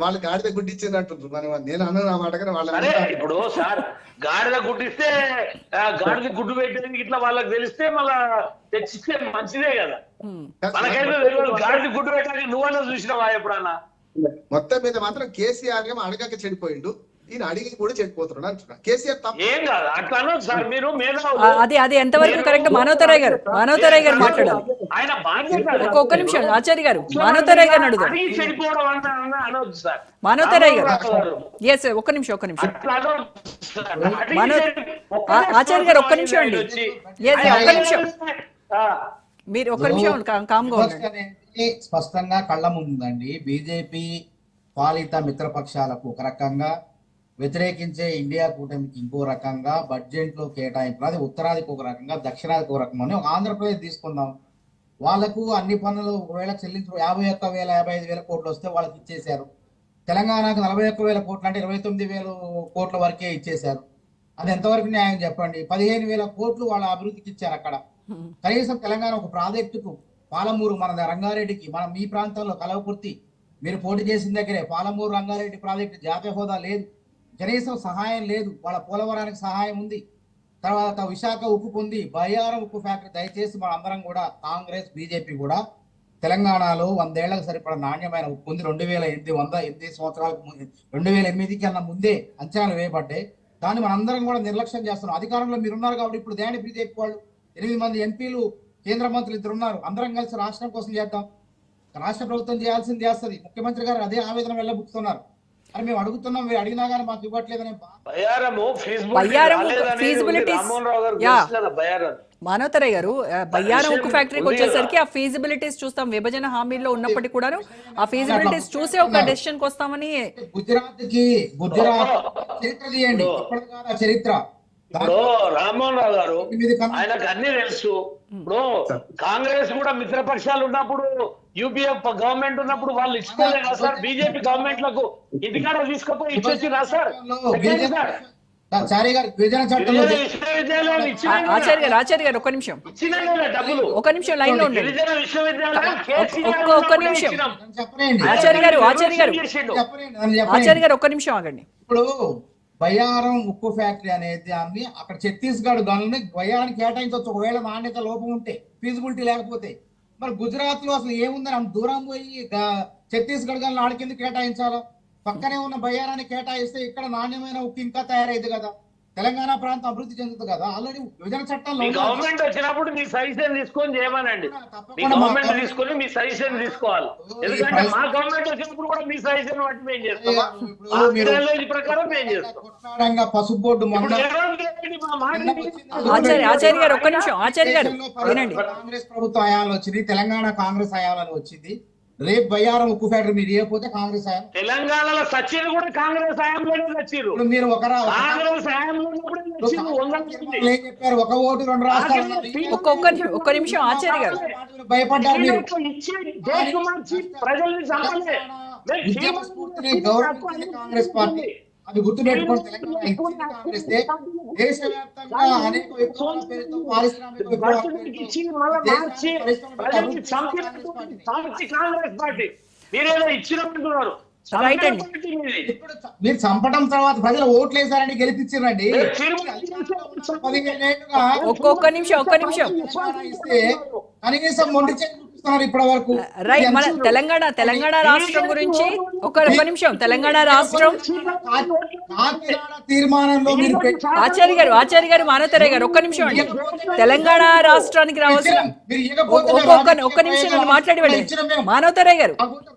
Speaker 5: వాళ్ళు గాడిద గుడ్డిచ్చింది అంటున్నారు. మరి నేను అన్న మాటగా
Speaker 3: అరే ఇప్పుడు సార్ గాడిద గుడ్డిస్తే గాడిద గుడ్డు పెట్టేది ఇట్లా వాళ్ళకి తెలిస్తే మళ్ళా తెచ్చిస్తే మంచిదే కదా. మనకైతే గాడిద గుడ్డు పెట్టడానికి నువ్వన్నా చూసినావా ఎప్పుడన్నా?
Speaker 5: మొత్తం మీద మాత్రం కేసీఆర్ ఏమో అడగక చెడిపోయిండు, ఈయన అడిగి కూడా చెడిపోతున్నాడు అంటున్నా. కేసీఆర్
Speaker 3: ఏం కాదు అట్లా అన్నది సార్. మీరు
Speaker 1: అది ఎంతవరకు కరెక్ట్? మానవతరాయ్ గారు మాట్లాడాలి.
Speaker 3: ఆయన
Speaker 1: ఒక్క నిమిషం ఆచార్య గారు, మానవతరాయ్ గారు అడుగుదాం.
Speaker 3: చెడిపోవడం అనొద్దు సార్.
Speaker 1: మానవతరాయ్ గారు ఒక్క నిమిషం ఆచార్య గారు ఒక్క నిమిషం అండి. ఒక్క నిమిషం మీరు ఒక్క నిమిషం కామ్గా ఉండండి.
Speaker 4: స్పష్టంగా కళ్ళ ముందుందండి. బీజేపీ పాలిత మిత్రపక్షాలకు ఒక రకంగా, వ్యతిరేకించే ఇండియా కూటమికి ఇంకో రకంగా బడ్జెట్ లో కేటాయింపులు, అది ఉత్తరాదికి ఒక రకంగా, దక్షిణాదికి ఒక రకంగా. ఒక ఆంధ్రప్రదేశ్ తీసుకుందాం, వాళ్ళకు అన్ని పనులు ఒకవేళ చెల్లించు 51,000 55,000 కోట్లు వస్తే వాళ్ళకి ఇచ్చేశారు. తెలంగాణకు 41,000 కోట్లు అంటే 29,000 కోట్ల వరకే ఇచ్చేశారు. అది ఎంతవరకు న్యాయం చెప్పండి? 15,000 కోట్లు వాళ్ళ అభివృద్ధికి ఇచ్చారు. అక్కడ కనీసం తెలంగాణ ఒక ప్రాజెక్టుకు, పాలమూరు మన రంగారెడ్డికి, మన మీ ప్రాంతంలో కలవకుర్తి మీరు పోటీ చేసిన దగ్గరే పాలమూరు రంగారెడ్డి ప్రాజెక్టు జాతీయ హోదా లేదు, కనీసం సహాయం లేదు. వాళ్ళ పోలవరానికి సహాయం ఉంది. తర్వాత విశాఖ ఉక్కు పొంది బయ్యారం ఉక్కు ఫ్యాక్టరీ. దయచేసి మన అందరం కూడా, కాంగ్రెస్ బీజేపీ కూడా, తెలంగాణలో 100 ఏళ్లకు సరిపడా నాణ్యమైన ఉక్కు ఉంది. 2008 సంవత్సరాలకు 2008 కన్నా ముందే అంచనాలు వేయబడ్డాయి. దాన్ని మనందరం కూడా నిర్లక్ష్యం చేస్తున్నాం. అధికారంలో మీరున్నారు కాబట్టి ఇప్పుడు దేని బీజేపీ వాళ్ళు 8 మంది ఎంపీలు, కేంద్ర మంత్రులు 2 ఉన్నారు. అందరం కలిసి రాష్ట్రం కోసం చేద్దాం. రాష్ట్ర ప్రభుత్వం చేయాల్సింది చేస్తుంది. ముఖ్యమంత్రి గారు అదే ఆవేదన వెళ్ళబుక్కుతున్నారు. అని మేము అడుగుతున్నాం, మీరు అడిగినా కానీ మాకు ఇవ్వట్లేదని
Speaker 3: బయ్యారము
Speaker 1: బయ్యారం
Speaker 3: feasibility
Speaker 1: feasibilities-
Speaker 3: రామ్మోహన్ రావు గారు
Speaker 1: యా.
Speaker 3: తెలుసు కదా బయ్యారం.
Speaker 1: మానవతరయ్య గారు బయ్యారం ఉక్కు
Speaker 3: విషయం
Speaker 1: ఫ్యాక్టరీకి
Speaker 3: ఉంది
Speaker 1: వచ్చేసరికి
Speaker 3: కదా.
Speaker 1: ఆ ఫీజిబిలిటీస్ చూస్తాం, విభజన హామీల్లో ఉన్నప్పటికీ కూడాను ఆ ఫీజిబిలిటీస్ చూసే ఒక డెసిషన్ కి వస్తామని.
Speaker 4: గుజరాత్ చరిత్ర తీయండి, ఇప్పటిది కాదు ఆ చరిత్ర.
Speaker 3: ఇప్పుడు రామ్మోహన్ రావు గారు
Speaker 4: ఎనిమిది కన్నా-
Speaker 3: ఆయనకు అన్ని తెలుసు. ఇప్పుడు కాంగ్రెస్ కూడా మిత్రపక్షాలు ఉన్నప్పుడు యూపీఎఫ్ గవర్నమెంట్ ఉన్నప్పుడు వాళ్ళు ఇచ్చుకోలేదా సార్? బీజేపీ గవర్నమెంట్ లకు ఇంటికాడ తీసుకుపోయి ఇచ్చేసిరా సార్? సెకండ్ సార్,
Speaker 4: చారి గారు విభజన చట్టంలో
Speaker 3: గిరిజన విశ్వవిద్యాలయాలు
Speaker 1: ఆచార్య గారు ఒక్క నిమిషం,
Speaker 3: ఇచ్చినా లేదా డబ్బులు?
Speaker 1: ఒక నిమిషం లైన్ లో ఉండండి.
Speaker 3: గిరిజన విశ్వవిద్యాలయం కేసీఆర్
Speaker 1: ఒక్క
Speaker 3: ఉన్నప్పుడే
Speaker 1: నిమిషం.
Speaker 3: ఇచ్చినాం.
Speaker 4: చెప్పనండి
Speaker 1: ఆచార్య గారు
Speaker 3: చేసిండు.
Speaker 1: ఆచార్య గారు ఒక్క నిమిషం ఆగండి.
Speaker 4: ఇప్పుడు బయ్యారం ఉక్కు ఫ్యాక్టరీ అనేది దాన్ని అక్కడ ఛత్తీస్గఢ్ గనుల్ని బయ్యారానికి కేటాయించవచ్చు ఒకవేళ నాణ్యత లోపం ఉంటే, ఫీజిబిలిటీ లేకపోతే. మరి గుజరాత్ లో అసలు ఏముందని అంత దూరం పోయి ఛత్తీస్గఢ్ గనులు ఆడ కింద కేటాయించాలా? పక్కనే ఉన్న బయ్యారాన్ని కేటాయిస్తే ఇక్కడ నాణ్యమైన ఉక్కు ఇంకా తయారైంది కదా, తెలంగాణ ప్రాంతం అభివృద్ధి చెందుతుంది కదా. ఆల్రెడీ విభజన చట్టంలో
Speaker 3: మీ గవర్నమెంట్ వచ్చినప్పుడు మీ సజెషన్ తీసుకొని చేయమనండి. మీ
Speaker 4: తప్పకుండా
Speaker 3: గవర్నమెంట్ తీసుకొని మీ సజెషన్ తీసుకోవాలి. ఎందుకంటే మా గవర్నమెంట్ వచ్చినప్పుడు కూడా మీ సజెషన్ బట్టి మేము చేస్తాం. మా ideology ప్రకారం మేము చేస్తాం.
Speaker 4: కొట్లాడంగా పసుపు బోర్డు
Speaker 3: ఇప్పుడు
Speaker 4: మొన్న
Speaker 3: ఏ రోజు ఏంటి మా మాట
Speaker 1: ఆచార్య గారు ఒక్క నిమిషం, ఆచార్య గారు వినండి.
Speaker 4: కాంగ్రెస్ ప్రభుత్వ హయాంలో వచ్చింది, తెలంగాణ కాంగ్రెస్ హయాంలో వచ్చింది. రేపు బయ్యారం ఉక్కు ఫ్యాక్టరీ మీరు ఇవ్వకపోతే కాంగ్రెస్ హయాం.
Speaker 3: తెలంగాణలో సచిన్ కూడా కాంగ్రెస్ హయాంలోనే సచిరు.
Speaker 4: ఇప్పుడు మీరు
Speaker 3: కాంగ్రెస్ హయాంలో ఉన్నప్పుడే సచిన్ వందలు
Speaker 4: ఏం చెప్పారు? ఒక ఓటు రెండు రాష్ట్రాలు అన్నారు.
Speaker 1: ఒక్క నిమిషం ఆచార్య గారు.
Speaker 4: భయపడ్డారు మీరు.
Speaker 3: ఇచ్చి దేశం మార్చి ప్రజల్ని చంపలే.
Speaker 4: ఉద్యమ స్ఫూర్తిని గౌరవించింది కాంగ్రెస్ పార్టీ. అది గుర్తుపెట్టుకోండి. తెలంగాణ ఇచ్చింది కాంగ్రెస్. దేశవ్యాప్తంగా అనేక విప్లవాల పేరుతో, పారిశ్రామిక విప్లవాల పేరుతో
Speaker 3: ఇచ్చి మళ్ళా మార్చి ప్రజల్ని చంపినటువంటి పార్టీ కాంగ్రెస్ పార్టీ. మీరేదో ఇచ్చినట్టున్నారు.
Speaker 1: రైట్ అండి.
Speaker 4: ఇప్పుడు మీరు చంపడం తర్వాత ప్రజలు ఓట్లు వేసారని గెలిపించారండి. 15 ఏళ్లుగా
Speaker 1: ఒక్క నిమిషం
Speaker 4: ఇస్తే కనీసం మొండి చేయి చూపిస్తున్నారు ఇప్పటి వరకు.
Speaker 1: రైట్. మన తెలంగాణ రాష్ట్రం గురించి ఒక్క నిమిషం. తెలంగాణ రాష్ట్రం
Speaker 4: కాకినాడ తీర్మానంలో మీరు
Speaker 1: ఆచార్య గారు మానవతరయ్య గారు ఒక్క నిమిషం అండి. తెలంగాణ రాష్ట్రానికి రావాల్సిన
Speaker 4: మీరు ఇవ్వకపోతే
Speaker 1: ఒక్క నిమిషం నన్ను మాట్లాడివ్వండి. మానవతరయ్య గారు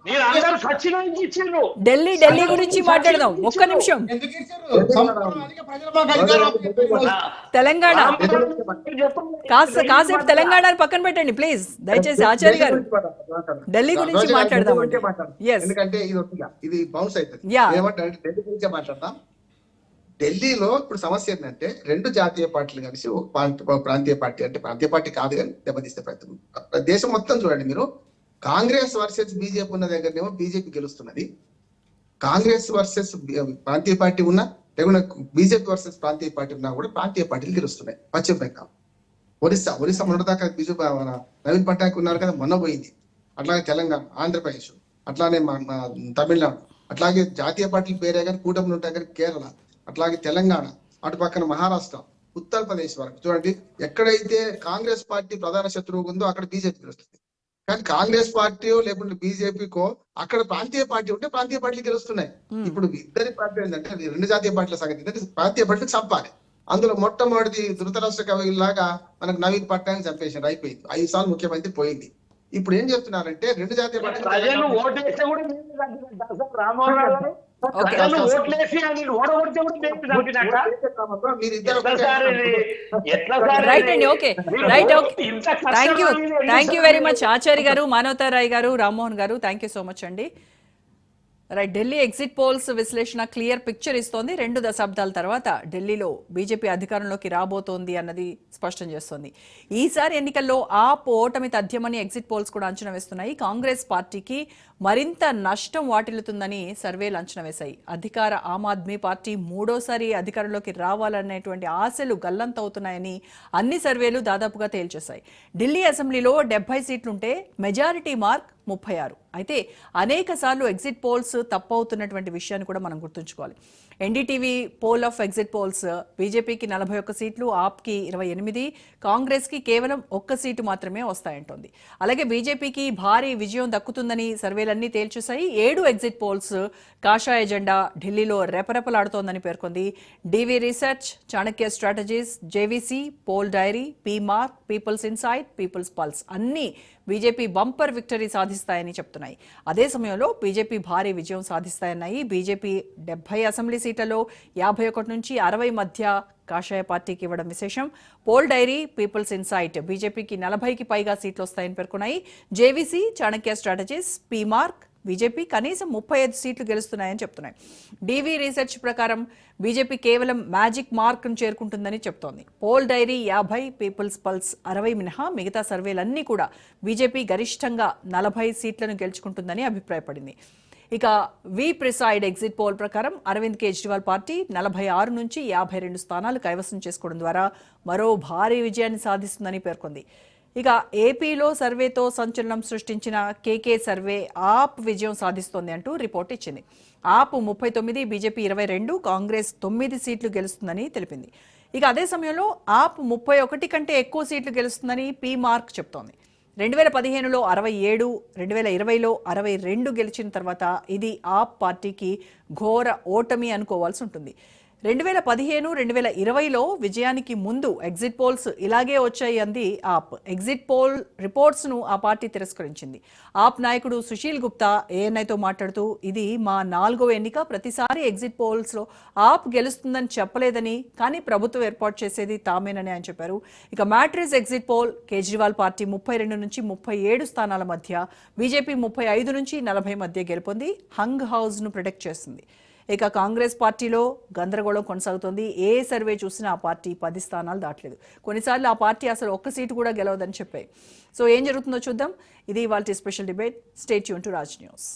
Speaker 3: మీరు అందరూ సచినానికి ఇచ్చిండ్రు.
Speaker 1: ఢిల్లీ గురించి మాట్లాడదాం. ఒక్క నిమిషం.
Speaker 4: ఎందుకు ఇచ్చారు? సంపూర్ణాధిక ప్రజలు మాకు అధికారం చెప్పారు.
Speaker 1: తెలంగాణ కాసేపు తెలంగాణ పక్కన పెట్టండి ప్లీజ్ దయచేసి. ఆచార్య గారు ఢిల్లీ గురించి మాట్లాడదాం.
Speaker 5: ఎందుకంటే ఇది ఒకటిగా ఇది బౌన్స్ అవుతుంది.
Speaker 1: Yeah.
Speaker 5: ఏమంటారంటే ఢిల్లీ గురించే మాట్లాడతాం. ఢిల్లీలో ఇప్పుడు సమస్య ఏంటంటే రెండు జాతీయ పార్టీలు కలిసి ఒక ప్రాంతీయ పార్టీ, అంటే ప్రాంతీయ పార్టీ కాదు కానీ దెబ్బతీస్తే ప్రయత్నం. దేశం మొత్తం చూడండి మీరు, కాంగ్రెస్ వర్సెస్ బీజేపీ ఉన్న దగ్గరనేమో బీజేపీ గెలుస్తున్నది. కాంగ్రెస్ వర్సెస్ ప్రాంతీయ పార్టీ ఉన్నా, లేకుండా బీజేపీ వర్సెస్ ప్రాంతీయ పార్టీ ఉన్నా కూడా ప్రాంతీయ పార్టీలు గెలుస్తున్నాయి. పశ్చిమ బెంగాల్, ఒరిస్సా మొన్నటిదాకా నవీన్ పట్నాయక్ ఉన్నారు కదా, మొన్న పోయింది. అట్లాగే తెలంగాణ, ఆంధ్రప్రదేశ్, అట్లానే తమిళనాడు, అట్లాగే జాతీయ పార్టీలు పేరే కానీ కూటమిలు ఉంటాయి కానీ కేరళ, అట్లాగే తెలంగాణ, అటు పక్కన మహారాష్ట్ర, ఉత్తరప్రదేశ్ వరకు చూడండి. ఎక్కడైతే కాంగ్రెస్ పార్టీ ప్రధాన శత్రువు ఉందో అక్కడ బీజేపీ గెలుస్తుంది. కానీ కాంగ్రెస్ పార్టీ లేకుంటే బీజేపీకో అక్కడ ప్రాంతీయ పార్టీ ఉంటే ప్రాంతీయ పార్టీలు గెలుస్తున్నాయి. ఇప్పుడు ఇద్దరి పార్టీ ఏంటంటే రెండు జాతీయ పార్టీల సంగతి ఏంటంటే ప్రాంతీయ పార్టీలు చంపాలి. అందులో మొట్టమొదటి ధృతరాష్ట్ర కవిలాగా మనకు నవీన్ పట్నాయక్ చంపేసాడు, అయిపోయింది. 5 సార్లు ముఖ్యమంత్రి పోయింది. ఇప్పుడు ఏం చెప్తున్నారంటే రెండు జాతీయ
Speaker 3: ప్రజలు
Speaker 5: పార్టీలు
Speaker 3: ఓటేస్తే కూడా మేము చంపినట్ట సార్ రామ్మోహన్ రావు గారు? ప్రజలు ఓట్లేసి ఆయన ఓడగొడితే కూడా మేము చంపినట్ట?
Speaker 5: మీరు
Speaker 3: ఎట్లా సార్ ఇది? ఎట్లా సార్
Speaker 1: రైట్
Speaker 3: ఇది?
Speaker 1: అండి. Okay right. Okay thank you very much Acharya గారు, మానవతారాయ్ గారు, రామ్మోహన్ గారు. థ్యాంక్ యూ సో మచ్ అండి. రైట్. ఢిల్లీ ఎగ్జిట్ పోల్స్ విశ్లేషణ క్లియర్ పిక్చర్ ఇస్తోంది. 2 దశాబ్దాల తర్వాత ఢిల్లీలో బీజేపీ అధికారంలోకి రాబోతోంది అన్నది స్పష్టం చేస్తోంది. ఈసారి ఎన్నికల్లో ఓటమి తథ్యమని ఎగ్జిట్ పోల్స్ కూడా అంచనా వేస్తున్నాయి. కాంగ్రెస్ పార్టీకి మరింత నష్టం వాటిల్లుతుందని సర్వేలు అంచనా వేశాయి. అధికార ఆమ్ ఆద్మీ పార్టీ మూడోసారి అధికారంలోకి రావాలనేటువంటి ఆశలు గల్లంతవుతున్నాయని అన్ని సర్వేలు దాదాపుగా తేల్చేశాయి. ఢిల్లీ అసెంబ్లీలో 70 సీట్లుంటే మెజారిటీ మార్క్ 36. అయితే అనేక సార్లు ఎగ్జిట్ పోల్స్ తప్పవుతున్నటువంటి విషయాన్ని కూడా మనం గుర్తుంచుకోవాలి. NDTV poll of exit polls బీజేపీకి 41 సీట్లు, ఆప్కి 28, కాంగ్రెస్కి కేవలం 1 సీటు మాత్రమే వస్తాయంటోంది. అలాగే బీజేపీకి భారీ విజయం దక్కుతుందని సర్వేలన్నీ తేల్చేశాయి. 7 ఎగ్జిట్ పోల్స్ కాషాయ జెండా ఢిల్లీలో రెపరెపలాడుతోందని పేర్కొంది. DV research, Chanakya strategies, JVC, poll diary, PMARQ, people's insight, people's pulse అన్నీ బీజేపీ బంపర్ విక్టరీ సాధిస్తాయని చెప్తున్నారు. చెప్తున్నాయి. అదే సమయంలో బీజేపీ భారీ విజయం సాధిస్తాయన్నాయి. బీజేపీ 70 అసెంబ్లీ సీట్లలో 51 నుంచి 60 మధ్య కాషాయ పార్టీకి ఇవ్వడం విశేషం. పోల్ డైరీ, పీపుల్స్ ఇన్సైట్ బీజేపీకి 40కి పైగా సీట్లు వస్తాయని పేర్కొన్నాయి. JVC, Chanakya Strategies, PMarq BJP కనీసం 35 సీట్లు గెలుస్తున్నాయని చెప్తున్నాయి. డీవీ రీసెర్చ్ ప్రకారం బీజేపీ కేవలం మ్యాజిక్ మార్క్ను చేరుకుంటుందని చెప్తోంది. పోల్ డైరీ 50, పీపుల్స్ పల్స్ 60 మినహా మిగతా సర్వేలన్నీ కూడా బీజేపీ గరిష్టంగా 40 సీట్లను గెలుచుకుంటుందని అభిప్రాయపడింది. ఇక వి ప్రిసైడ్ ఎగ్జిట్ పోల్ ప్రకారం అరవింద్ కేజ్రీవాల్ పార్టీ 46 నుంచి 52 స్థానాలు కైవసం చేసుకోవడం ద్వారా మరో భారీ విజయాన్ని సాధిస్తుందని పేర్కొంది. ఇక ఏపీలో సర్వేతో సంచలనం సృష్టించిన కేకే సర్వే ఆప్ విజయం సాధిస్తోంది అంటూ రిపోర్ట్ ఇచ్చింది. ఆప్ 39, బీజేపీ 22, కాంగ్రెస్ 9 సీట్లు గెలుస్తుందని తెలిపింది. ఇక అదే సమయంలో ఆప్ 31 కంటే ఎక్కువ సీట్లు గెలుస్తుందని పీ మార్క్ చెప్తోంది. 2015లో 67, 2020లో 62 గెలిచిన తర్వాత ఇది ఆప్ పార్టీకి ఘోర ఓటమి అనుకోవాల్సి ఉంటుంది. 2015, 2020లో విజయానికి ముందు ఎగ్జిట్ పోల్స్ ఇలాగే వచ్చాయి అంది ఆప్. ఎగ్జిట్ పోల్ రిపోర్ట్స్ను ఆ పార్టీ తిరస్కరించింది. ఆప్ నాయకుడు సుశీల్ గుప్తా ఏఎన్ఐతో మాట్లాడుతూ ఇది మా 4వ ఎన్నిక, ప్రతిసారి ఎగ్జిట్ పోల్స్లో ఆప్ గెలుస్తుందని చెప్పలేదని, కానీ ప్రభుత్వం ఏర్పాటు చేసేది తామేనని ఆయన చెప్పారు. ఇక mattress exit poll Kejriwal party 32 నుంచి 37 స్థానాల మధ్య, బీజేపీ 35 నుంచి 40 మధ్య గెలుపొంది హంగ్ హౌస్ను ప్రొటెక్ట్ చేస్తుంది. ఇక కాంగ్రెస్ పార్టీలో గందరగోళం కొనసాగుతోంది. ఏ సర్వే చూసినా ఆ పార్టీ 10 స్థానాలు దాటలేదు. కొన్నిసార్లు ఆ పార్టీ అసలు ఒక్క సీటు కూడా గెలవదని చెప్పాయి. సో ఏం జరుగుతుందో చూద్దాం. ఇది ఇవాల్టి special debate. Stay tune to Raj news.